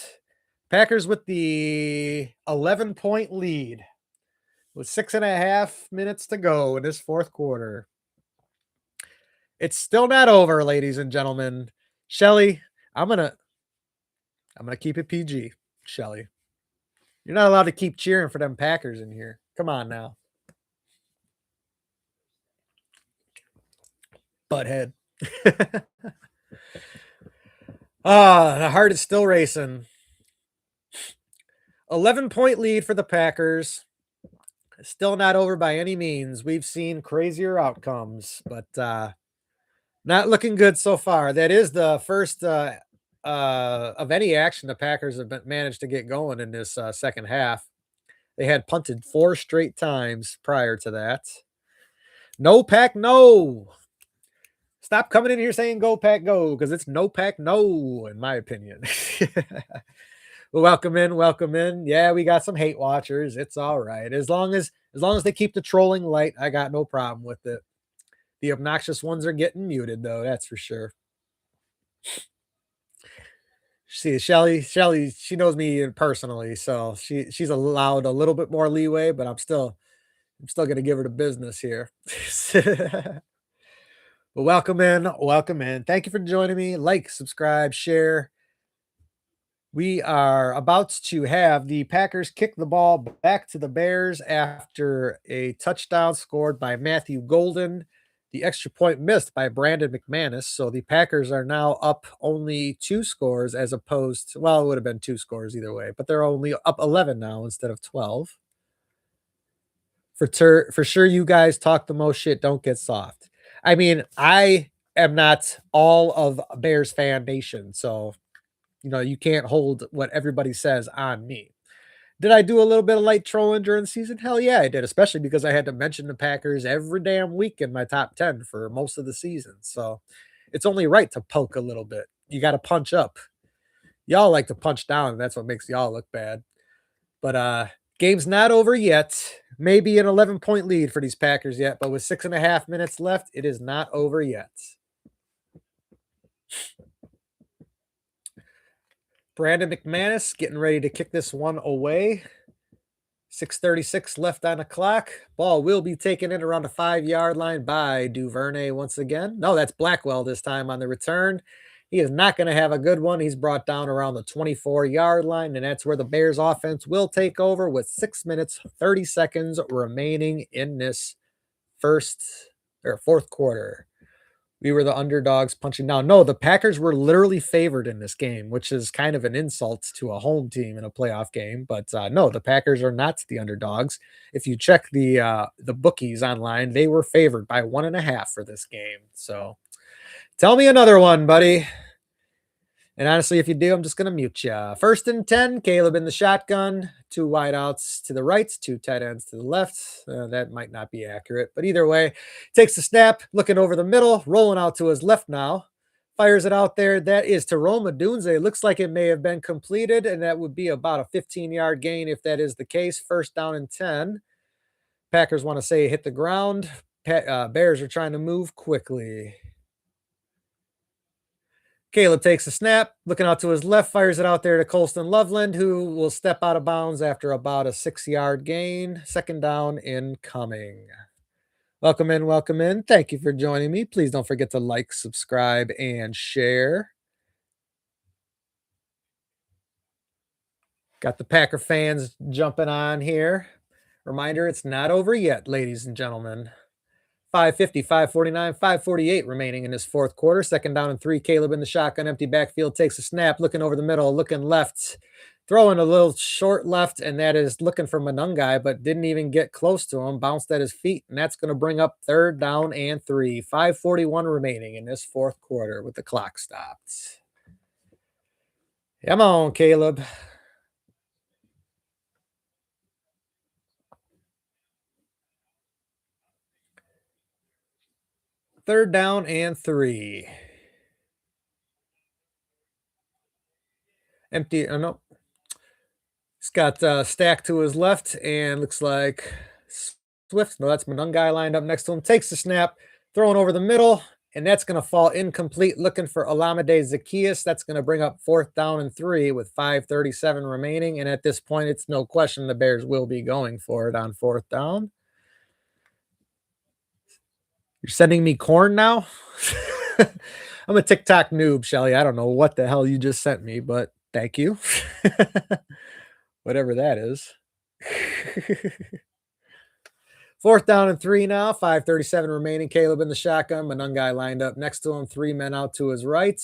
Packers with the 11-point lead with 6.5 minutes to go in this fourth quarter. It's still not over, ladies and gentlemen. Shelly, I'm gonna keep it PG. Shelly, you're not allowed to keep cheering for them Packers in here. Come on now, butthead. The heart is still racing. 11-point lead for the Packers. Still not over by any means. We've seen crazier outcomes, but not looking good so far. That is the first of any action the Packers have managed to get going in this second half. They had punted 4 straight times prior to that. No Pack, no. Stop coming in here saying go Pack, go, because it's no Pack, no, in my opinion. Welcome in, welcome in. Yeah, we got some hate watchers. It's all right. As long as they keep the trolling light, I got no problem with it. The obnoxious ones are getting muted, though, that's for sure. See, Shelly, she knows me personally, so she's allowed a little bit more leeway, but I'm still gonna give her the business here. But welcome in, welcome in. Thank you for joining me. Like, subscribe, share. We are about to have the Packers kick the ball back to the Bears after a touchdown scored by Matthew Golden. The extra point missed by Brandon McManus. So the Packers are now up only 2 scores as opposed to, well, it would have been 2 scores either way, but they're only up 11 now instead of 12. For sure, you guys talk the most shit. Don't get soft. I mean, I am not all of Bears fan nation, so you can't hold what everybody says on me. Did I do a little bit of light trolling during the season? Hell yeah, I did, especially because I had to mention the Packers every damn week in my top 10 for most of the season. So it's only right to poke a little bit. You got to punch up. Y'all like to punch down, and that's what makes y'all look bad. But game's not over yet. Maybe an 11-point lead for these Packers yet, but with 6.5 minutes left, it is not over yet. Brandon McManus getting ready to kick this one away. 6:36 left on the clock. Ball will be taken in around the 5-yard line by Duvernay once again. No, that's Blackwell this time on the return. He is not going to have a good one. He's brought down around the 24-yard line, and that's where the Bears offense will take over with 6 minutes, 30 seconds remaining in this fourth quarter. We were the underdogs punching down. No, the Packers were literally favored in this game, which is kind of an insult to a home team in a playoff game. But no, the Packers are not the underdogs. If you check the bookies online, they were favored by 1.5 for this game. So tell me another one, buddy. And honestly, if you do, I'm just going to mute you. First and 10, Caleb in the shotgun, 2 wideouts to the right, 2 tight ends to the left. That might not be accurate, but either way, takes the snap, looking over the middle, rolling out to his left now. Fires it out there. That is to Roma Dunze. Looks like it may have been completed, and that would be about a 15-yard gain if that is the case. First down and 10. Packers want to say hit the ground. Bears are trying to move quickly. Caleb takes a snap, looking out to his left, fires it out there to Colston Loveland, who will step out of bounds after about a 6-yard gain. Second down incoming. Welcome in, welcome in. Thank you for joining me. Please don't forget to like, subscribe, and share. Got the Packer fans jumping on here. Reminder, it's not over yet, ladies and gentlemen. 550, 549, 548 remaining in this fourth quarter. Second down and 3. Caleb in the shotgun, empty backfield, takes a snap, looking over the middle, looking left, throwing a little short left, and that is looking for Manungai, but didn't even get close to him, bounced at his feet, and that's going to bring up third down and 3. 5:41 remaining in this fourth quarter with the clock stopped. Come on, Caleb. Third down and 3. Empty. Oh, no. He's got Stack to his left, and looks like Swift. No, that's Manungai lined up next to him. Takes the snap, throwing over the middle, and that's going to fall incomplete. Looking for Olamide Zacchaeus. That's going to bring up fourth down and 3 with 5:37 remaining. And at this point, it's no question the Bears will be going for it on fourth down. You're sending me corn now? I'm a TikTok noob, Shelly. I don't know what the hell you just sent me, but thank you. Whatever that is. Fourth down and 3 now. 5:37 remaining. Caleb in the shotgun. Manungai lined up next to him. 3 men out to his right.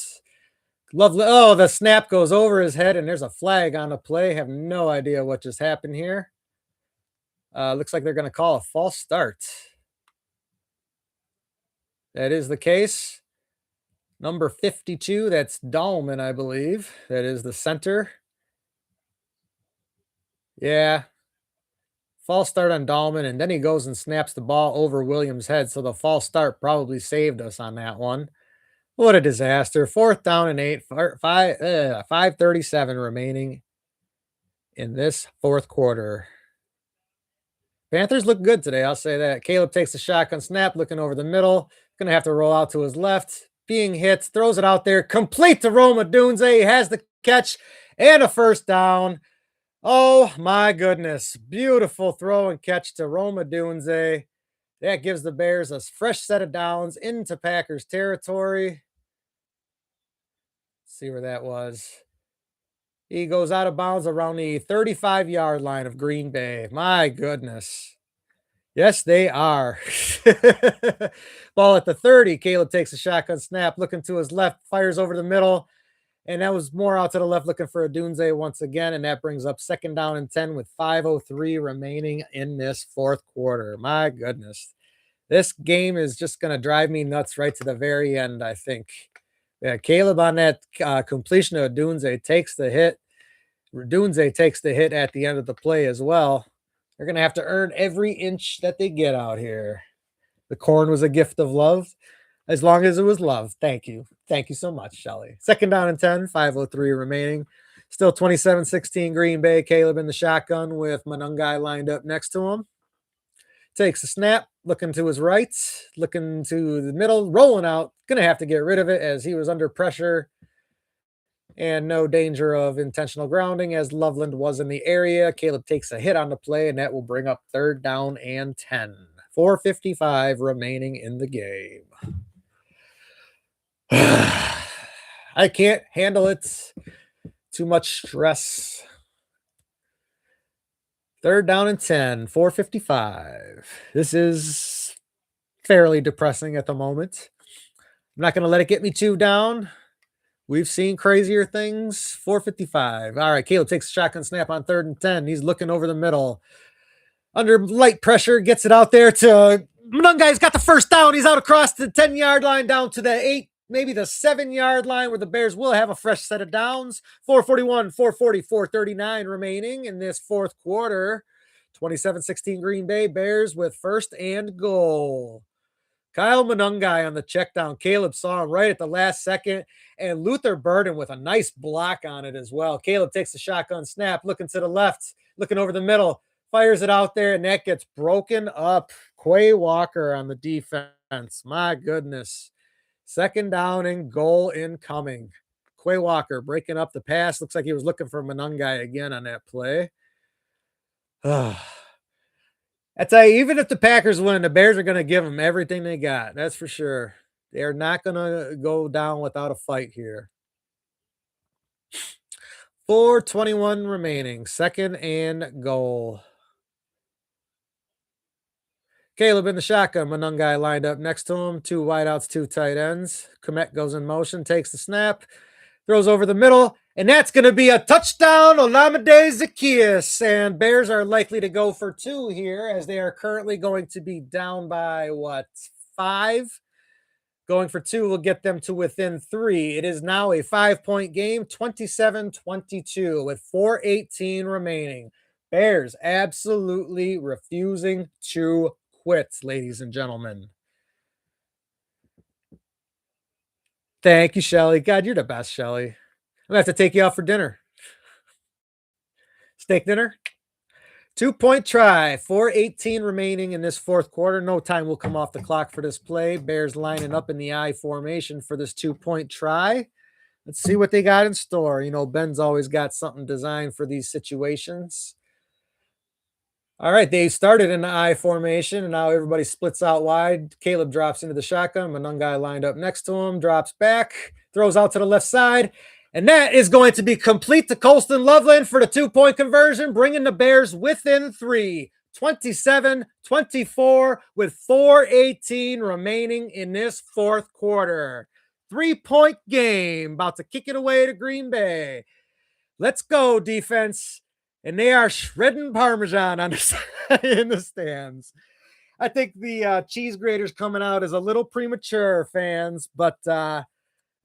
Lovely. Oh, the snap goes over his head, and there's a flag on the play. Have no idea what just happened here. Looks like they're going to call a false start. That is the case. Number 52, that's Dahlman, I believe. That is the center. Yeah. False start on Dahlman, and then he goes and snaps the ball over Williams' head. So the false start probably saved us on that one. What a disaster. Fourth down and 8. 5:37 remaining in this fourth quarter. Panthers look good today, I'll say that. Caleb takes the shotgun snap, looking over the middle. Going to have to roll out to his left. Being hit, throws it out there. Complete to Roma Dunze. He has the catch and a first down. Oh, my goodness. Beautiful throw and catch to Roma Dunze. That gives the Bears a fresh set of downs into Packers territory. Let's see where that was. He goes out of bounds around the 35-yard line of Green Bay. My goodness. Yes, they are. Ball at the 30. Caleb takes a shotgun snap, looking to his left, fires over the middle. And that was more out to the left, looking for a Dunze once again. And that brings up second down and 10 with 5:03 remaining in this fourth quarter. My goodness. This game is just going to drive me nuts right to the very end, I think. Yeah, Caleb on that completion of Dunze takes the hit. Dunze takes the hit at the end of the play as well. They're going to have to earn every inch that they get out here. The corn was a gift of love, as long as it was love. Thank you. Thank you so much, Shelly. Second down and 10, 5:03 remaining. Still 27-16 Green Bay. Caleb in the shotgun with Manungai lined up next to him. Takes a snap, looking to his right, looking to the middle, rolling out. Going to have to get rid of it as he was under pressure. And no danger of intentional grounding as Loveland was in the area. Caleb takes a hit on the play, and that will bring up third down and 10. 4:55 remaining in the game. I can't handle it. Too much stress. Third down and 10, 4:55. This is fairly depressing at the moment. I'm not going to let it get me too down. We've seen crazier things. 4:55. All right, Caleb takes a shotgun snap on third and 10. He's looking over the middle. Under light pressure, gets it out there to Manungai's got the first down. He's out across the 10-yard line down to the 8. maybe the 7-yard line, where the Bears will have a fresh set of downs. 4:41, 4:40, 4:39 remaining in this fourth quarter. 27-16 Green Bay, Bears with first and goal. Kyle Monungai on the check down. Caleb saw him right at the last second, and Luther Burden with a nice block on it as well. Caleb takes the shotgun snap, looking to the left, looking over the middle, fires it out there, and that gets broken up. Quay Walker on the defense. My goodness. Second down and goal incoming. Quay Walker breaking up the pass. Looks like he was looking for Monungai again on that play. I tell you, even if the Packers win, the Bears are going to give them everything they got. That's for sure. They're not going to go down without a fight here. 4:21 remaining. Second and goal. Caleb in the shotgun. Monungai lined up next to him. 2 wideouts, 2 tight ends. Komet goes in motion, takes the snap, throws over the middle, and that's going to be a touchdown, Olamide Zaccheaus. And Bears are likely to go for 2 here, as they are currently going to be down by, 5? Going for 2 will get them to within 3. It is now a 5-point game, 27-22, with 4:18 remaining. Bears absolutely refusing to quit, ladies and gentlemen. Thank you, Shelly. God, you're the best, Shelly. I'm going to have to take you out for dinner. Steak dinner. 2-point try. 4:18 remaining in this fourth quarter. No time will come off the clock for this play. Bears lining up in the I formation for this 2-point try. Let's see what they got in store. You know, Ben's always got something designed for these situations. All right, they started in the I formation, and now everybody splits out wide. Caleb drops into the shotgun. Monungai lined up next to him, drops back, throws out to the left side, and that is going to be complete to Colston Loveland for the 2-point conversion, bringing the Bears within 3. 27-24 with 4:18 remaining in this fourth quarter. 3-point game, about to kick it away to Green Bay. Let's go, defense. And they are shredding Parmesan on the in the stands. I think the cheese graters coming out is a little premature, fans, but the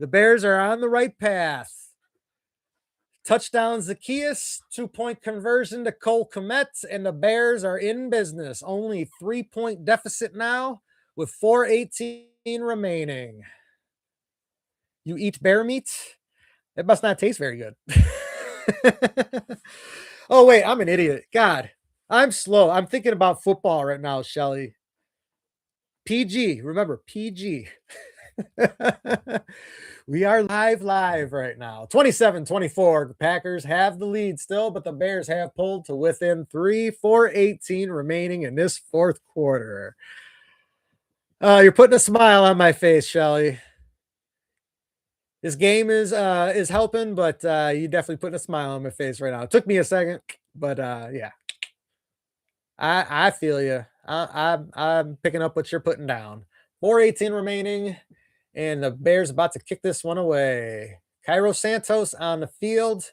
Bears are on the right path. Touchdown Zaccheaus, 2-point conversion to Cole Kmet, and the Bears are in business. Only 3-point deficit now with 4:18 remaining. You eat bear meat? It must not taste very good. Oh, wait, I'm an idiot. God, I'm slow. I'm thinking about football right now, Shelly. PG. Remember, PG. We are live right now. 27-24. Packers have the lead still, but the Bears have pulled to within 3. 4:18 remaining in this fourth quarter. You're putting a smile on my face, Shelly. This game is helping, but you definitely putting a smile on my face right now. It took me a second, but yeah. I feel you. I'm picking up what you're putting down. 4:18 remaining, and the Bears about to kick this one away. Cairo Santos on the field.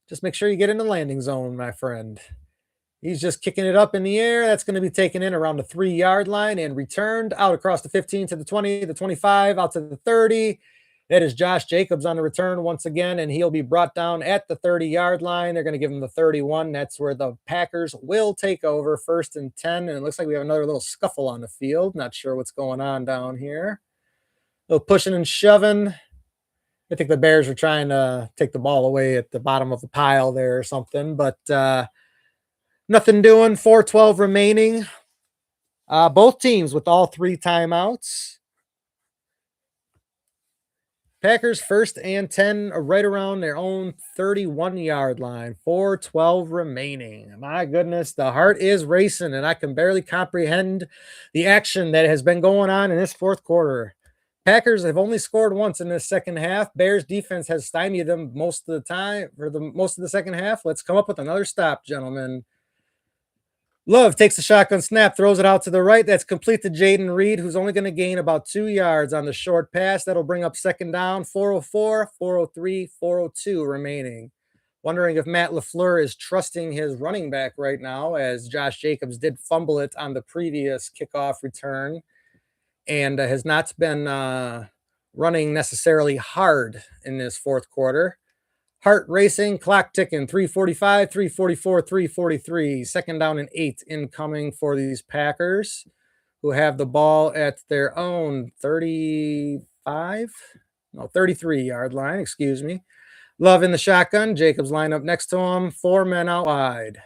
Just make sure you get in the landing zone, my friend. He's just kicking it up in the air. That's going to be taken in around the 3-yard line and returned out across the 15 to the 20, the 25, out to the 30. That is Josh Jacobs on the return once again, and he'll be brought down at the 30-yard line. They're going to give him the 31. That's where the Packers will take over, 1st and 10. And it looks like we have another little scuffle on the field. Not sure what's going on down here. A little pushing and shoving. I think the Bears are trying to take the ball away at the bottom of the pile there or something, but nothing doing. 4:12 remaining. Both teams with all 3 timeouts. Packers 1st and 10 right around their own 31-yard line. 4:12 remaining. My goodness, the heart is racing, and I can barely comprehend the action that has been going on in this fourth quarter. Packers have only scored once in this second half. Bears defense has stymied them most of the time, for the most of the second half. Let's come up with another stop, gentlemen. Love takes the shotgun snap, throws it out to the right. That's complete to Jaden Reed, who's only going to gain about 2 yards on the short pass. That'll bring up second down, 4:04, 4:03, 4:02 remaining. Wondering if Matt LaFleur is trusting his running back right now, as Josh Jacobs did fumble it on the previous kickoff return and has not been running necessarily hard in this fourth quarter. Heart racing, clock ticking, 345, 344, 343. Second down and 8 incoming for these Packers, who have the ball at their own 33-yard line, excuse me. Love in the shotgun. Jacobs line up next to him. 4 men out wide.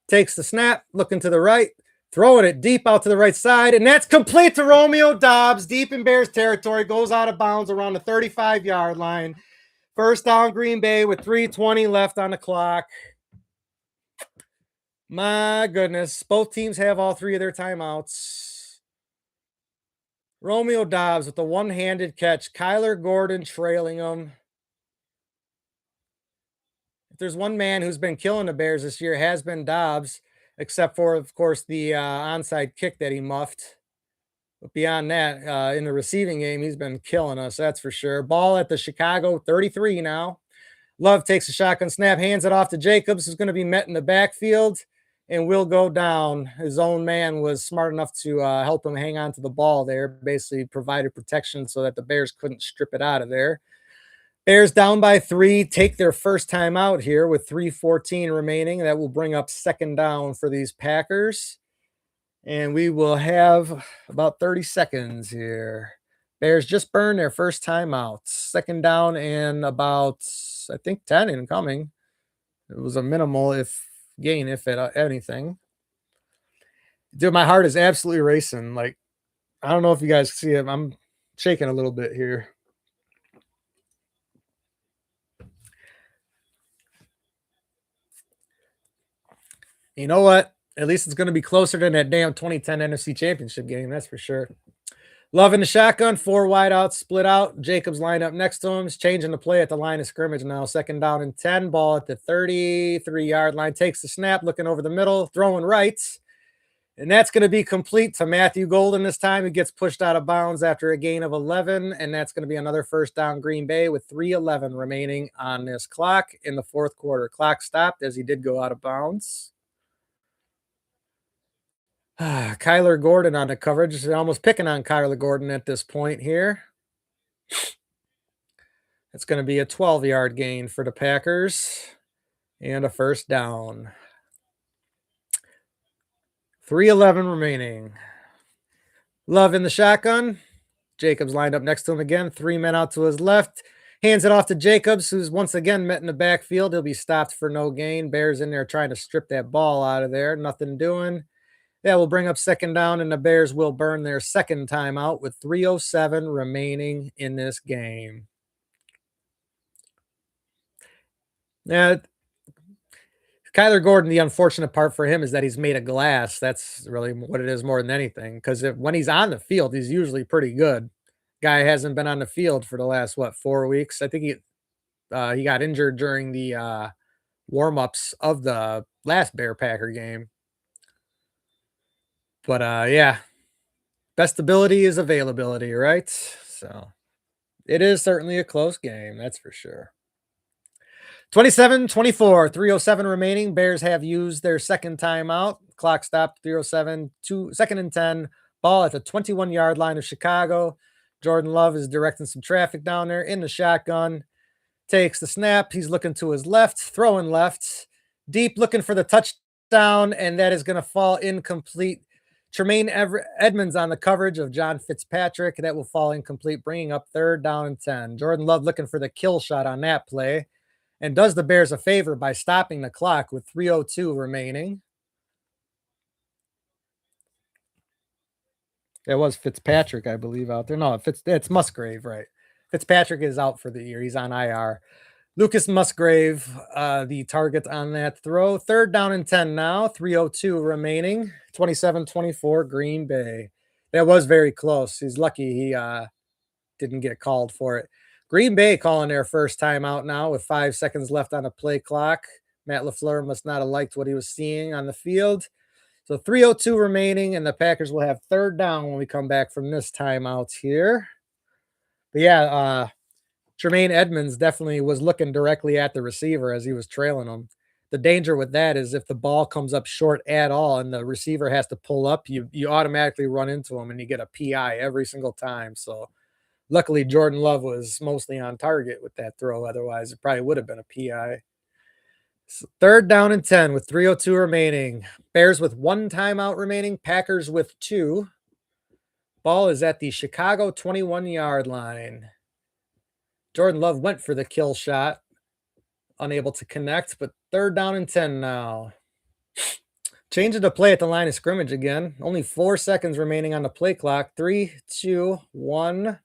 Takes the snap, looking to the right, throwing it deep out to the right side, and that's complete to Romeo Doubs, deep in Bears territory, goes out of bounds around the 35-yard line. First down, Green Bay with 3:20 left on the clock. My goodness, both teams have all 3 of their timeouts. Romeo Doubs with the one-handed catch, Kyler Gordon trailing him. If there's one man who's been killing the Bears this year, it has been Doubs, except for, of course, the onside kick that he muffed. But beyond that, in the receiving game, he's been killing us, that's for sure. Ball at the Chicago 33 now. Love takes a shotgun snap, hands it off to Jacobs, who's going to be met in the backfield and will go down. His own man was smart enough to help him hang on to the ball there, basically provided protection so that the Bears couldn't strip it out of there. Bears down by 3, take their first time out here with 3:14 remaining. That will bring up second down for these Packers. And we will have about 30 seconds here. Bears just burned their first time out. Second down and about, I think, 10 incoming. It was a minimal gain, if anything. Dude, my heart is absolutely racing. Like, I don't know if you guys see it. I'm shaking a little bit here. You know what? At least it's going to be closer than that damn 2010 NFC Championship game, that's for sure. Love in the shotgun, 4 wideouts, split out. Jacobs lined up next to him. He's changing the play at the line of scrimmage now. Second down and 10. Ball at the 33-yard line. Takes the snap, looking over the middle, throwing right. And that's going to be complete to Matthew Golden this time. He gets pushed out of bounds after a gain of 11, and that's going to be another first down Green Bay with 3:11 remaining on this clock in the fourth quarter. Clock stopped as he did go out of bounds. Kyler Gordon on the coverage. Almost picking on Kyler Gordon at this point here. It's going to be a 12-yard gain for the Packers and a first down. 3:11 remaining. Love in the shotgun. Jacobs lined up next to him again. 3 men out to his left. Hands it off to Jacobs, who's once again met in the backfield. He'll be stopped for no gain. Bears in there trying to strip that ball out of there. Nothing doing. That will bring up second down, and the Bears will burn their second timeout with 3:07 remaining in this game. Now, Kyler Gordon, the unfortunate part for him is that he's made of glass. That's really what it is more than anything, because when he's on the field, he's usually pretty good. Guy hasn't been on the field for the last, 4 weeks? I think he got injured during the warm-ups of the last Bear-Packer game. But, yeah, best ability is availability, right? So it is certainly a close game, that's for sure. 27-24, 3:07 remaining. Bears have used their second timeout. Clock stopped, 3:07, 2nd and 10. Ball at the 21-yard line of Chicago. Jordan Love is directing some traffic down there in the shotgun. Takes the snap. He's looking to his left, throwing left. Deep, looking for the touchdown, and that is going to fall incomplete. Tremaine Edmonds on the coverage of John Fitzpatrick. That will fall incomplete, bringing up third down and 10. Jordan Love looking for the kill shot on that play, and does the Bears a favor by stopping the clock with 3:02 remaining. It was Fitzpatrick, I believe, out there. No, it's Musgrave, right? Fitzpatrick is out for the year. He's on IR. Lucas Musgrave, the target on that throw. Third down and 10 now, 3:02 remaining, 27-24 Green Bay. That was very close. He's lucky he didn't get called for it. Green Bay calling their first time out now with 5 seconds left on the play clock. Matt LaFleur must not have liked what he was seeing on the field. So 3:02 remaining, and the Packers will have third down when we come back from this timeout here. But yeah, Tremaine Edmonds definitely was looking directly at the receiver as he was trailing him. The danger with that is if the ball comes up short at all and the receiver has to pull up, you automatically run into him and you get a PI every single time. So Luckily, Jordan Love was mostly on target with that throw. Otherwise, it probably would have been a PI. So 3rd down and 10 with 3:02 remaining. Bears with 1 timeout remaining. Packers with 2. Ball is at the Chicago 21-yard line. Jordan Love went for the kill shot. Unable to connect, but 3rd down and 10 now. Changing the play at the line of scrimmage again. Only 4 seconds remaining on the play clock. 3, 2, 1.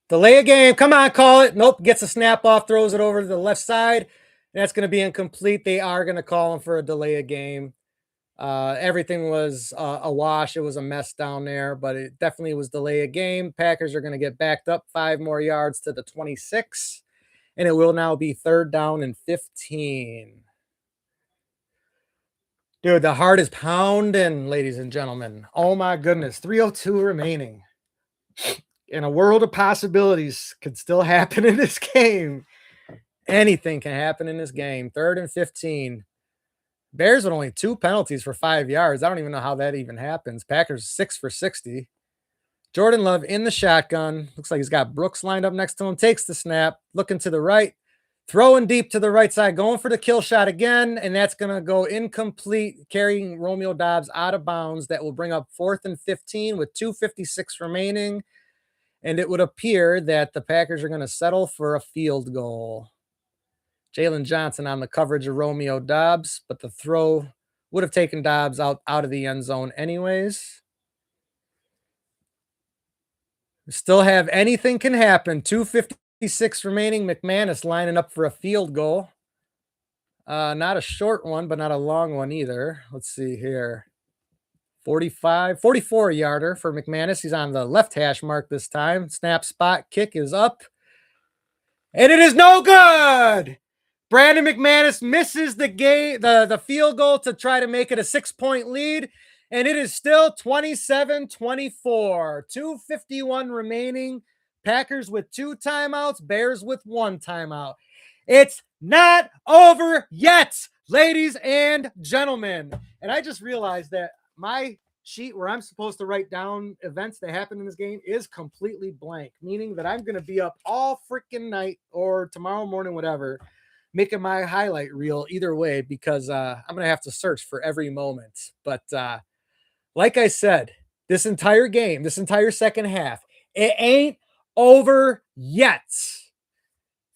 Delay a game. Come on, call it. Nope. Gets a snap off, throws it over to the left side. That's going to be incomplete. They are going to call him for a delay a game. Everything was a wash. It was a mess down there, but it definitely was delay a game. Packers are going to get backed up 5 more yards to the 26, and it will now be 3rd down and 15. Dude, the heart is pounding, ladies and gentlemen. Oh my goodness. 3:02 remaining. In a world of possibilities could still happen in this game. Anything can happen in this game. 3rd and 15. Bears with only 2 penalties for 5 yards. I don't even know how that even happens. Packers 6 for 60. Jordan Love in the shotgun. Looks like he's got Brooks lined up next to him. Takes the snap. Looking to the right. Throwing deep to the right side. Going for the kill shot again. And that's going to go incomplete. Carrying Romeo Doubs out of bounds. That will bring up 4th and 15 with 2:56 remaining. And it would appear that the Packers are going to settle for a field goal. Jalen Johnson on the coverage of Romeo Doubs, but the throw would have taken Doubs out of the end zone anyways. We still have anything can happen. 2:56 remaining. McManus lining up for a field goal. Not a short one, but not a long one either. Let's see here. 44-yarder for McManus. He's on the left hash mark this time. Snap spot. Kick is up. And it is no good. Brandon McManus misses the field goal to try to make it a 6-point lead. And it is still 27-24. 2:51 remaining. Packers with 2 timeouts. Bears with 1 timeout. It's not over yet, ladies and gentlemen. And I just realized that my sheet where I'm supposed to write down events that happen in this game is completely blank, meaning that I'm going to be up all freaking night or tomorrow morning, whatever, making my highlight reel either way, because I'm going to have to search for every moment. But like I said, this entire game, this entire second half, it ain't over yet.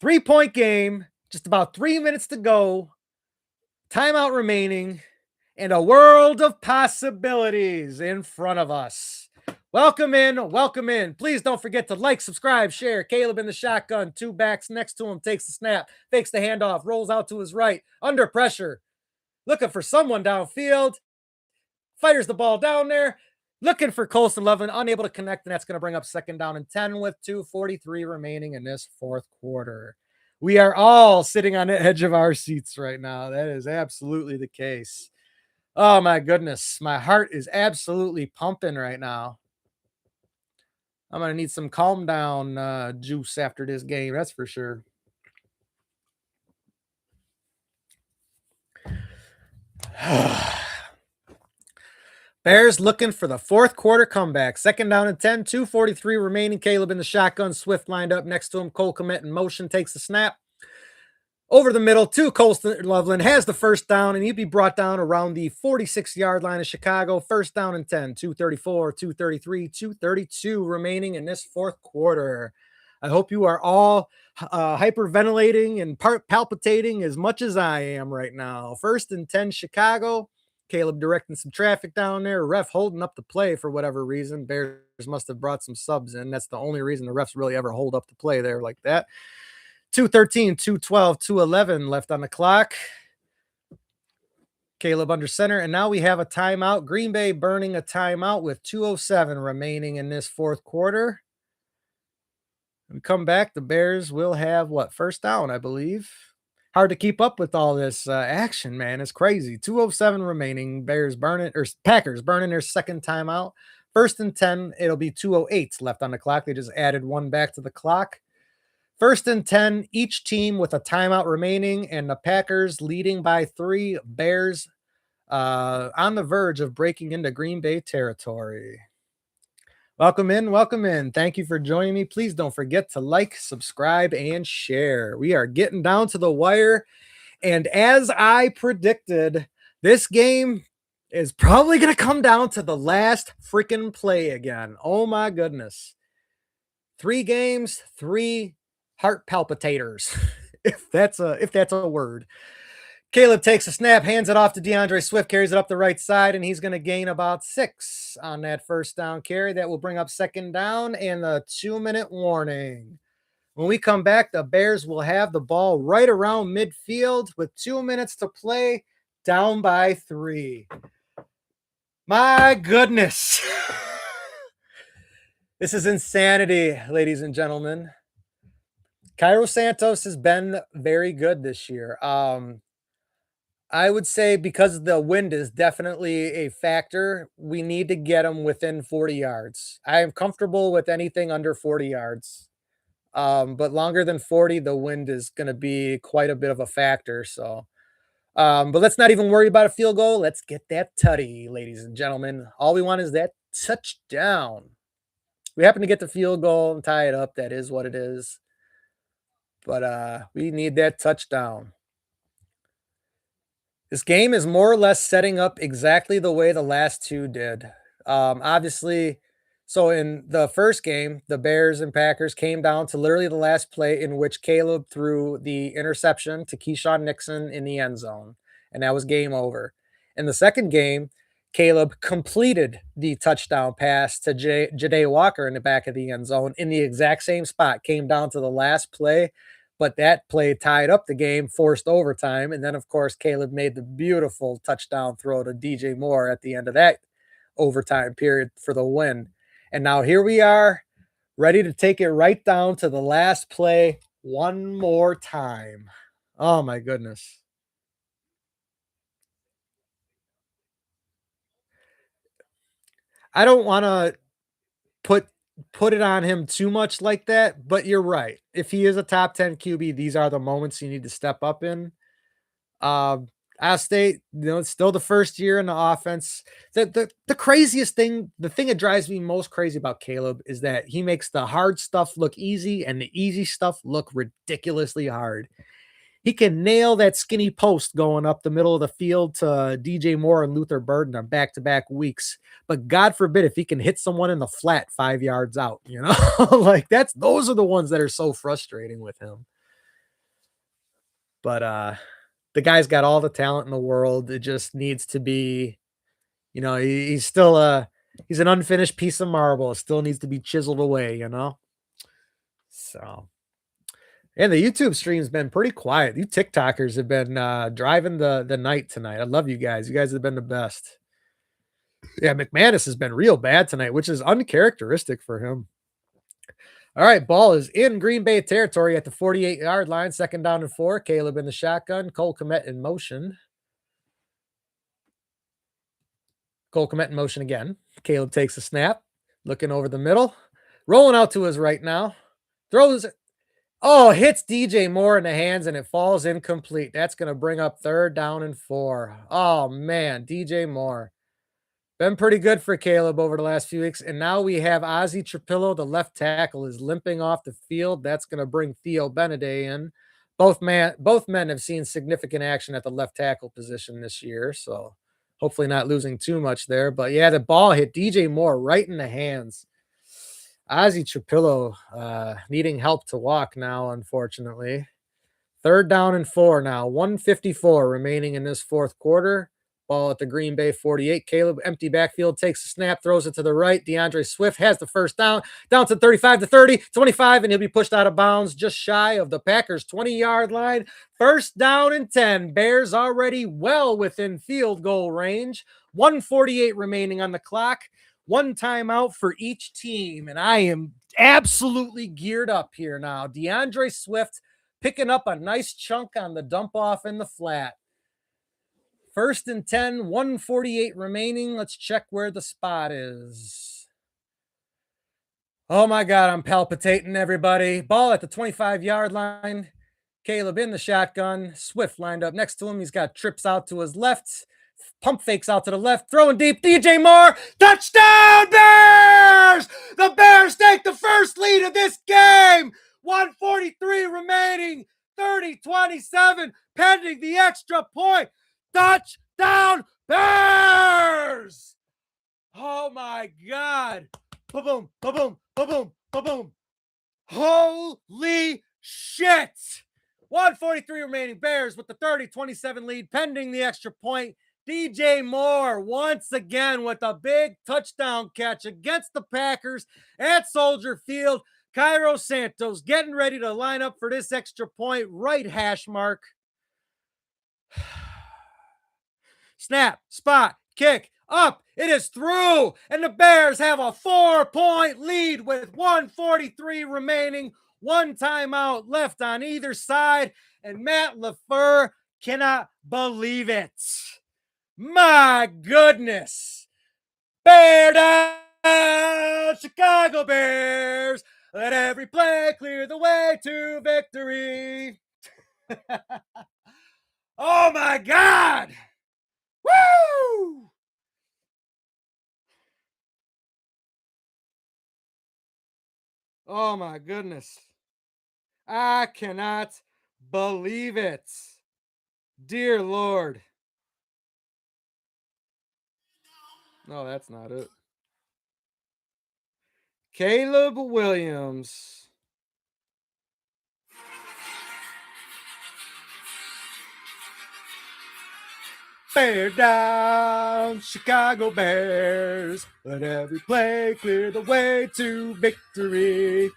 3-point game, just about 3 minutes to go, timeout remaining, and a world of possibilities in front of us. Welcome in. Welcome in. Please don't forget to like, subscribe, share. Caleb in the shotgun. 2 backs next to him. Takes the snap. Fakes the handoff. Rolls out to his right. Under pressure. Looking for someone downfield. Fires the ball down there. Looking for Colston Levin. Unable to connect. And that's going to bring up 2nd down and 10 with 2:43 remaining in this 4th quarter. We are all sitting on the edge of our seats right now. That is absolutely the case. Oh my goodness. My heart is absolutely pumping right now. I'm going to need some calm down juice after this game. That's for sure. Bears looking for the 4th quarter comeback. 2nd down and 10, 2:43 remaining. Caleb in the shotgun. Swift lined up next to him. Cole Kmet in motion. Takes the snap. Over the middle to Colston Loveland, has the 1st down, and he'd be brought down around the 46-yard line of Chicago. 1st down and 10, 2:34, 2:33, 2:32 remaining in this 4th quarter. I hope you are all hyperventilating and palpitating as much as I am right now. 1st and 10 Chicago. Caleb directing some traffic down there. Ref holding up the play for whatever reason. Bears must have brought some subs in. That's the only reason the refs really ever hold up the play there like that. 2:13, 2:12, 2:11 left on the clock. Caleb under center, and now we have a timeout. Green Bay burning a timeout with 2:07 remaining in this 4th quarter. When we come back, the Bears will have, 1st down, I believe. Hard to keep up with all this action, man. It's crazy. 2:07 remaining. Packers burning their 2nd timeout. 1st and 10. It'll be 2:08 left on the clock. They just added 1 back to the clock. 1st and 10, each team with a timeout remaining, and the Packers leading by 3. Bears on the verge of breaking into Green Bay territory. Welcome in, welcome in. Thank you for joining me. Please don't forget to like, subscribe, and share. We are getting down to the wire. And as I predicted, this game is probably going to come down to the last freaking play again. Oh my goodness. 3 games, 3 heart palpitators. if that's a word. Caleb takes a snap, hands it off to DeAndre Swift, carries it up the right side, and he's going to gain about 6 on that first down carry. That will bring up second down and a 2-minute warning. When we come back, the Bears will have the ball right around midfield with 2 minutes to play, down by 3. My goodness. This is insanity, ladies and gentlemen. Cairo Santos has been very good this year. I would say because the wind is definitely a factor, we need to get him within 40 yards. I am comfortable with anything under 40 yards. But longer than 40, the wind is going to be quite a bit of a factor. So, but let's not even worry about a field goal. Let's get that tutty, ladies and gentlemen. All we want is that touchdown. We happen to get the field goal and tie it up. That is what it is. But we need that touchdown. This game is more or less setting up exactly the way the last 2 did. Obviously, so in the first game, the Bears and Packers came down to literally the last play in which Caleb threw the interception to Keyshawn Nixon in the end zone, and that was game over. In the second game, Caleb completed the touchdown pass to Ja'Day Walker in the back of the end zone in the exact same spot. Came down to the last play, but that play tied up the game, forced overtime. And then, of course, Caleb made the beautiful touchdown throw to DJ Moore at the end of that overtime period for the win. And now here we are, ready to take it right down to the last play one more time. Oh, my goodness. I don't want to put it on him too much like that, but you're right. If he is a top 10 QB, these are the moments you need to step up in. Ohio State, it's still the first year in the offense. The craziest thing, the thing that drives me most crazy about Caleb is that he makes the hard stuff look easy and the easy stuff look ridiculously hard. He can nail that skinny post going up the middle of the field to DJ Moore and Luther Burden on back-to-back weeks. But God forbid if he can hit someone in the flat 5 yards out, like those are the ones that are so frustrating with him. But the guy's got all the talent in the world. It just needs to be, he's still he's an unfinished piece of marble. It still needs to be chiseled away, So, and the YouTube stream's been pretty quiet. You TikTokers have been driving the night tonight. I love you guys. You guys have been the best. Yeah, McManus has been real bad tonight, which is uncharacteristic for him. All right, ball is in Green Bay territory at the 48-yard line, second down and 4. Caleb in the shotgun, Cole Kmet in motion. Cole Kmet in motion again. Caleb takes a snap, looking over the middle, rolling out to his right now. Throws it. Oh, hits DJ Moore in the hands, and it falls incomplete. That's going to bring up third down and 4. Oh, man, DJ Moore. Been pretty good for Caleb over the last few weeks. And now we have Ozzie Trapillo, the left tackle, is limping off the field. That's going to bring Theo Beneday in. Both men have seen significant action at the left tackle position this year. So hopefully not losing too much there. But yeah, the ball hit DJ Moore right in the hands. Ozzie Trapillo needing help to walk now, unfortunately. Third down and 4 now. 1:54 remaining in this fourth quarter. Ball at the Green Bay 48. Caleb, empty backfield, takes a snap, throws it to the right. DeAndre Swift has the first down to 35 to 30, 25, and he'll be pushed out of bounds just shy of the Packers' 20-yard line. First down and 10. Bears already well within field goal range. 1:48 remaining on the clock. One timeout for each team, and I am absolutely geared up here now. DeAndre Swift picking up a nice chunk on the dump off in the flat. First and 10, 1:48 remaining. Let's check where the spot is. Oh my God, I'm palpitating, everybody. Ball at the 25-yard line. Caleb in the shotgun. Swift lined up next to him. He's got trips out to his left, pump fakes out to the left, throwing deep. DJ Moore, touchdown Bears! The Bears take the first lead of this game. 1:43 remaining, 30-27, pending the extra point. Touchdown Bears! Oh my God. Ba-boom, ba-boom, ba-boom, ba-boom. Holy shit. 1:43 remaining, Bears with the 30-27 lead, pending the extra point. DJ Moore once again with a big touchdown catch against the Packers at Soldier Field. Cairo Santos getting ready to line up for this extra point, right hash mark. Snap, spot, kick, up. It is through, and the Bears have a 4-point lead with 1:43 remaining. One timeout left on either side, and Matt LaFleur cannot believe it. My goodness. Bear down, Chicago Bears. Let every play clear the way to victory. Oh my God. Woo! Oh my goodness. I cannot believe it. Dear Lord. No, that's not it. Caleb Williams. Bear down, Chicago Bears. Let every play clear the way to victory.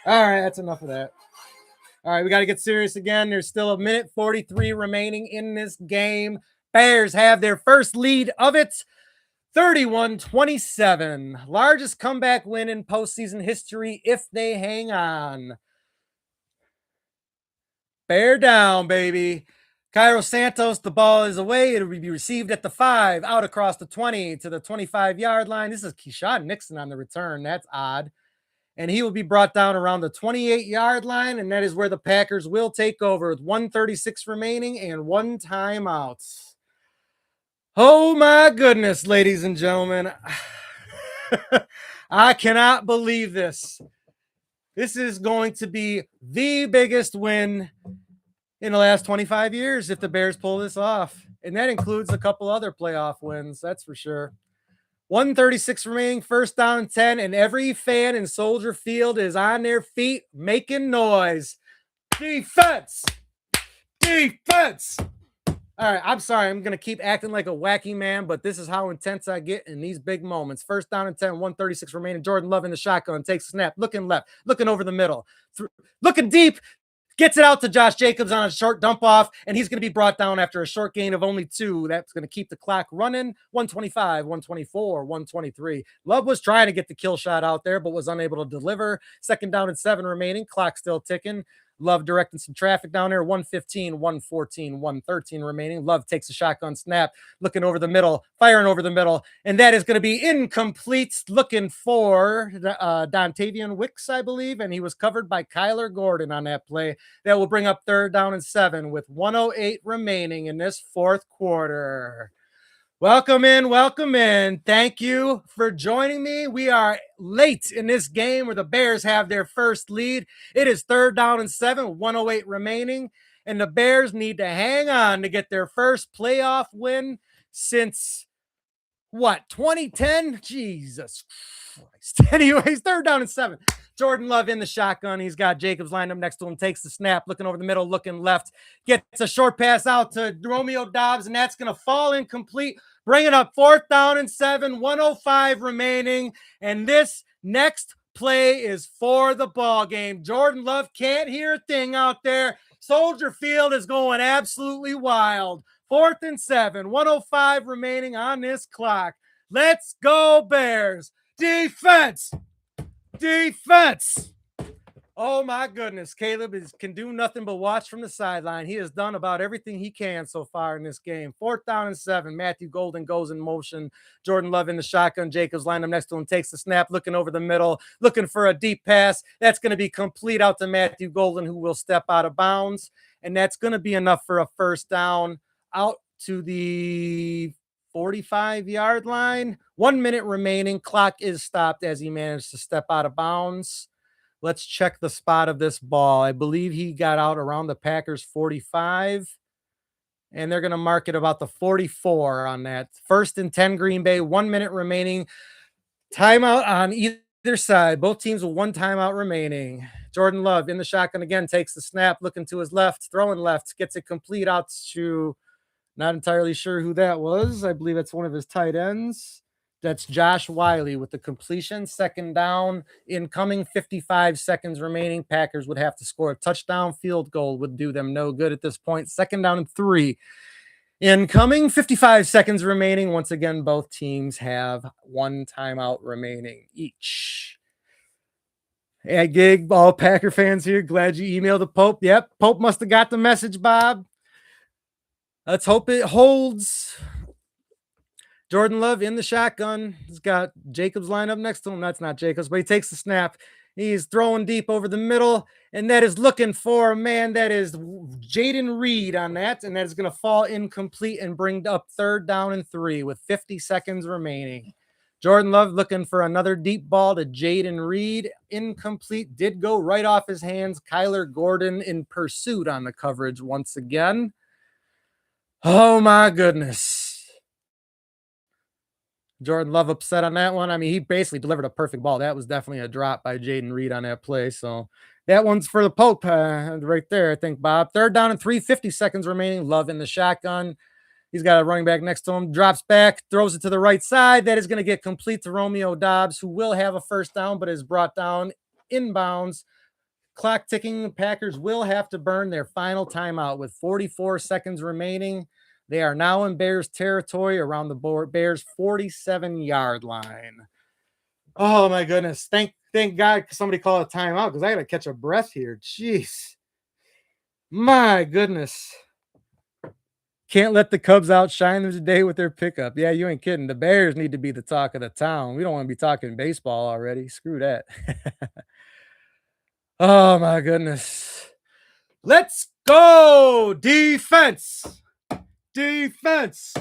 All right, that's enough of that. All right, we got to get serious again. There's still a minute 43 remaining in this game. Bears have their first lead of it, 31-27. Largest comeback win in postseason history if they hang on. Bear down, baby. Cairo Santos, the ball is away. It'll be received at the 5, out across the 20 to the 25-yard line. This is Keyshawn Nixon on the return. That's odd. And he will be brought down around the 28-yard line, and that is where the Packers will take over with 1:36 remaining and one timeout. Oh, my goodness, ladies and gentlemen. I cannot believe this. This is going to be the biggest win in the last 25 years if the Bears pull this off. And that includes a couple other playoff wins, that's for sure. 1:36 remaining, first down and 10, and every fan in Soldier Field is on their feet making noise. Defense! Defense! All right, I'm sorry. I'm going to keep acting like a wacky man, but this is how intense I get in these big moments. First down and 10, 1:36 remaining. Jordan Love in the shotgun, takes a snap, looking left, looking over the middle, looking deep, gets it out to Josh Jacobs on a short dump off, and he's going to be brought down after a short gain of only 2. That's going to keep the clock running. 125, 124, 123. Love was trying to get the kill shot out there, but was unable to deliver. Second down and 7 remaining. Clock still ticking. Love directing some traffic down there. 115, 114, 113 remaining. Love takes a shotgun snap, looking over the middle, firing over the middle, and that is going to be incomplete. Looking for Dontavian Wicks, I believe, and he was covered by Kyler Gordon on that play. That will bring up third down and 7 with 1:08 remaining in this fourth quarter. Welcome in, welcome in. Thank you for joining me. We are late in this game where the Bears have their first lead. It is third down and 7, 1:08 remaining, and the Bears need to hang on to get their first playoff win since, 2010? Jesus Christ. Anyways, third down and 7. Jordan Love in the shotgun. He's got Jacobs lined up next to him, takes the snap, looking over the middle, looking left, gets a short pass out to Romeo Doubs, and that's going to fall incomplete. Bring it up, fourth down and 7, 1:05 remaining, and this next play is for the ball game. Jordan Love can't hear a thing out there. Soldier Field is going absolutely wild. Fourth and 7, 1:05 remaining on this clock. Let's go, Bears. Defense! Defense! Oh, my goodness. Caleb can do nothing but watch from the sideline. He has done about everything he can so far in this game. Fourth down and 7. Matthew Golden goes in motion. Jordan Love in the shotgun. Jacobs lined up next to him, takes the snap, looking over the middle, looking for a deep pass. That's going to be complete out to Matthew Golden, who will step out of bounds. and that's going to be enough for a first down out to the 45-yard line. 1 minute remaining. Clock is stopped as he managed to step out of bounds. Let's check the spot of this ball. I believe he got out around the Packers 45, and they're going to mark it about the 44 on that. 1st and 10 Green Bay, 1 minute remaining. Timeout on either side. Both teams with one timeout remaining. Jordan Love in the shotgun again, takes the snap, looking to his left, throwing left, gets it complete out to, not entirely sure who that was. I believe it's one of his tight ends. That's Josh Wiley with the completion. 2nd down, incoming, 55 seconds remaining. Packers would have to score a touchdown. Field goal would do them no good at this point. 2nd down and 3. Incoming, 55 seconds remaining. Once again, both teams have one timeout remaining each. Hey, Gig, all Packer fans here. Glad you emailed the Pope. Yep, Pope must have got the message, Bob. Let's hope it holds. Jordan Love in the shotgun. He's got Jacobs lined up next to him. That's not Jacobs, but he takes the snap. He's throwing deep over the middle, and that is looking for a man. That is Jaden Reed on that, and that is going to fall incomplete and bring up 3rd down and 3 with 50 seconds remaining. Jordan Love looking for another deep ball to Jaden Reed. Incomplete. Did go right off his hands. Kyler Gordon in pursuit on the coverage once again. Oh, my goodness. Jordan Love upset on that one. I mean, he basically delivered a perfect ball. That was definitely a drop by Jaden Reed on that play. So that one's for the Pope right there, I think, Bob. 3rd down and 3, 50 seconds remaining. Love in the shotgun. He's got a running back next to him. Drops back, throws it to the right side. That is going to get complete to Romeo Doubs, who will have a first down, but is brought down inbounds. Clock ticking. The Packers will have to burn their final timeout with 44 seconds remaining. They are now in Bears territory around the Bears 47-yard line. Oh, my goodness. Thank God somebody called a timeout because I got to catch a breath here. Jeez. My goodness. Can't let the Cubs outshine them today with their pickup. Yeah, you ain't kidding. The Bears need to be the talk of the town. We don't want to be talking baseball already. Screw that. Oh, my goodness. Let's go. Defense. 1st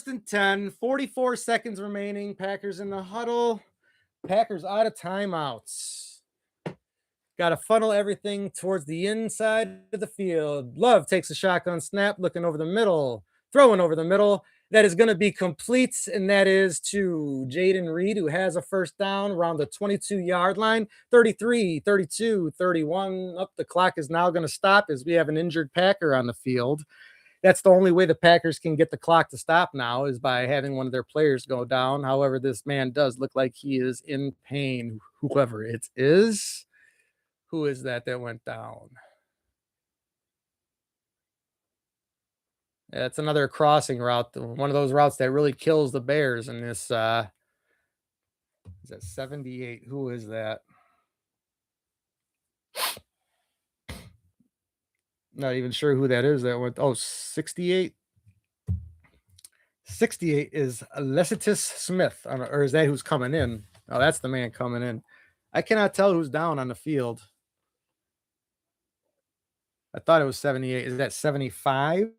and 10, 44 seconds remaining. Packers in the huddle. Packers out of timeouts. Got to funnel everything towards the inside of the field. Love takes a shotgun snap, looking over the middle, throwing over the middle. That is going to be complete, and that is to Jaden Reed, who has a first down around the 22-yard line. 33, 32, 31. Up, the clock is now going to stop as we have an injured Packer on the field. That's the only way the Packers can get the clock to stop now is by having one of their players go down. However, this man does look like he is in pain, whoever it is. Who is that went down? Yeah, it's another crossing route, one of those routes that really kills the Bears in this. Is that 78? Who is that? Not even sure who that is that went. Oh, 68. 68 is Lecitus Smith, or is that who's coming in? Oh, that's the man coming in. I cannot tell who's down on the field. I thought it was 78. Is that 75?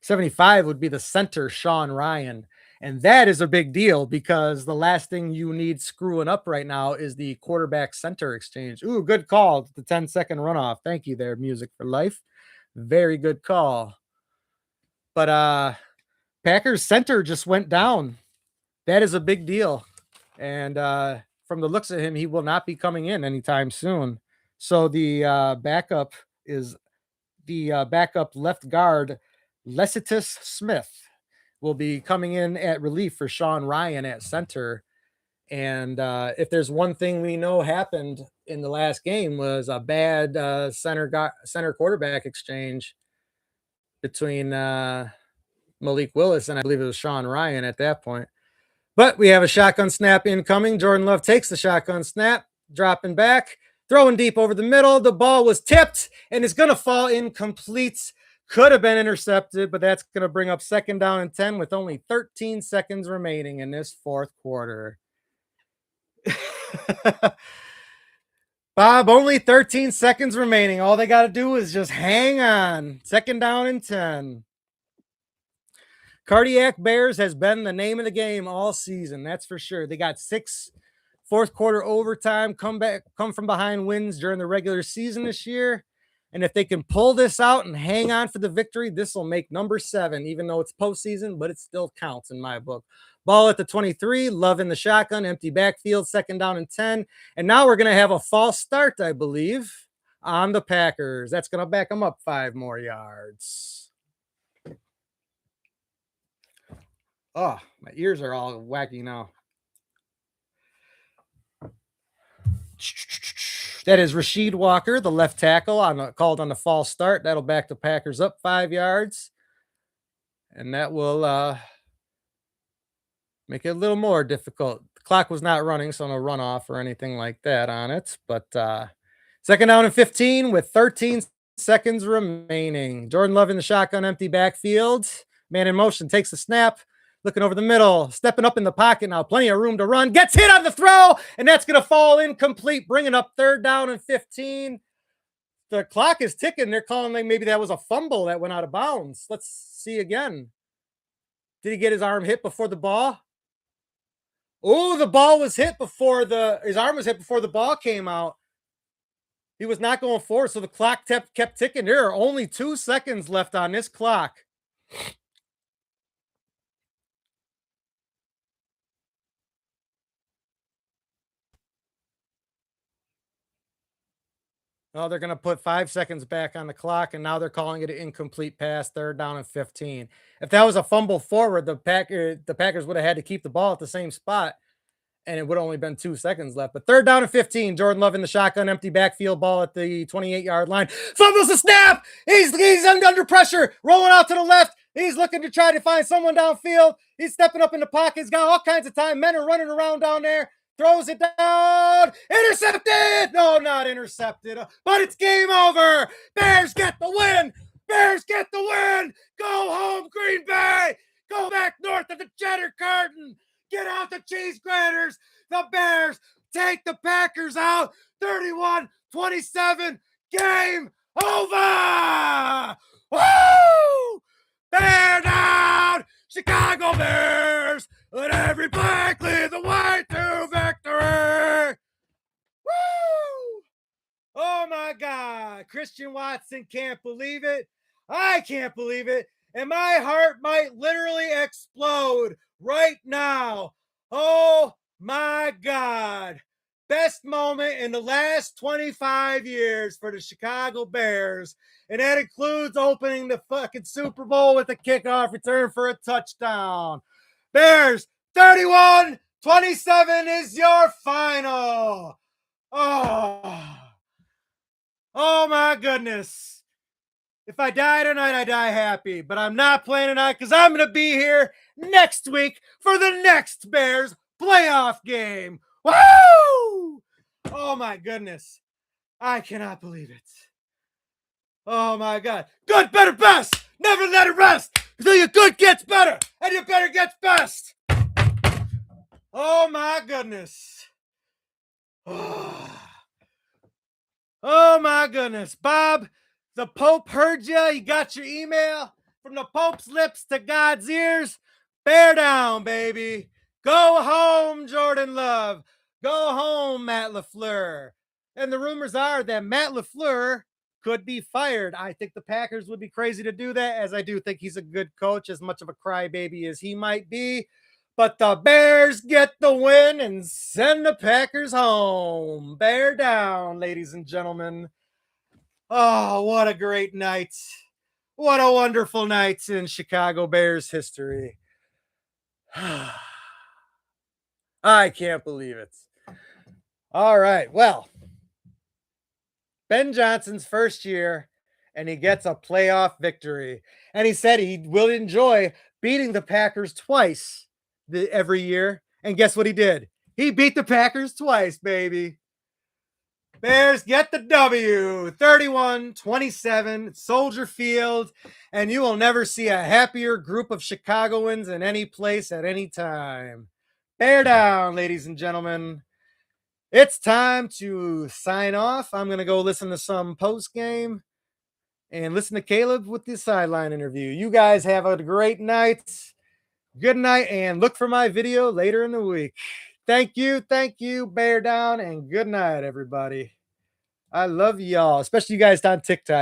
75 would be the center, Sean Ryan. And that is a big deal because the last thing you need screwing up right now is the quarterback center exchange. Ooh, good call. The 10-second runoff. Thank you there, Music for Life. Very good call. But Packers center just went down. That is a big deal. And from the looks of him, he will not be coming in anytime soon. So the backup is the backup left guard, Lecitus Smith, will be coming in at relief for Sean Ryan at center. And if there's one thing we know happened in the last game was a bad center quarterback exchange between Malik Willis and I believe it was Sean Ryan at that point. But we have a shotgun snap incoming. Jordan Love takes the shotgun snap, dropping back, throwing deep over the middle. The ball was tipped and it's going to fall incomplete. Could have been intercepted, but that's going to bring up 2nd down and 10 with only 13 seconds remaining in this 4th quarter. Bob, only 13 seconds remaining. All they got to do is just hang on. Second down and 10. Cardiac Bears has been the name of the game all season. That's for sure. They got 6 fourth quarter overtime, come from behind wins during the regular season this year. And if they can pull this out and hang on for the victory, this will make number 7, even though it's postseason, but it still counts in my book. Ball at the 23, Love in the shotgun, empty backfield, second down and 10. And now we're going to have a false start, I believe, on the Packers. That's going to back them up 5 more yards. Oh, my ears are all wacky now. That is Rasheed Walker, the left tackle, called on the false start. That'll back the Packers up 5 yards. And that will make it a little more difficult. The clock was not running, so no runoff or anything like that on it. But second down and 15 with 13 seconds remaining. Jordan Love in the shotgun, empty backfield. Man in motion, takes the snap. Looking over the middle, stepping up in the pocket now. Plenty of room to run. Gets hit on the throw, and that's going to fall incomplete, bringing up third down and 15. The clock is ticking. They're calling like maybe that was a fumble that went out of bounds. Let's see again. Did he get his arm hit before the ball? Oh, the ball was hit before his arm was hit before the ball came out. He was not going forward, so the clock kept ticking. There are only 2 seconds left on this clock. Oh, they're going to put 5 seconds back on the clock, and now they're calling it an incomplete pass, third down and 15. If that was a fumble forward, the Packers would have had to keep the ball at the same spot, and it would have only been 2 seconds left. But third down and 15, Jordan Love in the shotgun, empty backfield, ball at the 28-yard line. Fumbles the snap! He's under pressure, rolling out to the left. He's looking to try to find someone downfield. He's stepping up in the pocket. He's got all kinds of time. Men are running around down there. Throws it down. Intercepted. No, not intercepted. But it's game over. Bears get the win. Bears get the win. Go home, Green Bay. Go back north of the cheddar curtain. Get out the cheese graters. The Bears take the Packers out. 31-27. Game over. Woo! Bear down. Chicago Bears. Let every black lead the way to victory. Woo! Oh my God. Christian Watson can't believe it. I can't believe it. And my heart might literally explode right now. Oh my God. Best moment in the last 25 years for the Chicago Bears. And that includes opening the fucking Super Bowl with a kickoff return for a touchdown. Bears, 31-27 is your final. Oh my goodness. If I die tonight, I die happy. But I'm not playing tonight because I'm going to be here next week for the next Bears playoff game. Woo! Oh my goodness. I cannot believe it. Oh my God. Good, better, best. Never let it rest until your good gets better and your better gets best. Oh my goodness. Oh my goodness. Bob, the Pope heard you. He got your email. From the Pope's lips to God's ears. Bear down, baby. Go home, Jordan Love. Go home, Matt LaFleur. And the rumors are that Matt LaFleur could be fired. I think the Packers would be crazy to do that, as I do think he's a good coach, as much of a crybaby as he might be. But the Bears get the win and send the Packers home. Bear down, ladies and gentlemen. Oh, what a great night. What a wonderful night in Chicago Bears history. I can't believe it. All right. Well, Ben Johnson's first year, and he gets a playoff victory. And he said he will enjoy beating the Packers twice every year. And guess what he did? He beat the Packers twice, baby. Bears get the W, 31-27, Soldier Field, and you will never see a happier group of Chicagoans in any place at any time. Bear down, ladies and gentlemen. it's time to sign off. I'm going to go listen to some post game and listen to Caleb with the sideline interview. You guys have a great night. Good night, and look for my video later in the week. Thank you, bear down, and good night, everybody. I love y'all, especially you guys on TikTok.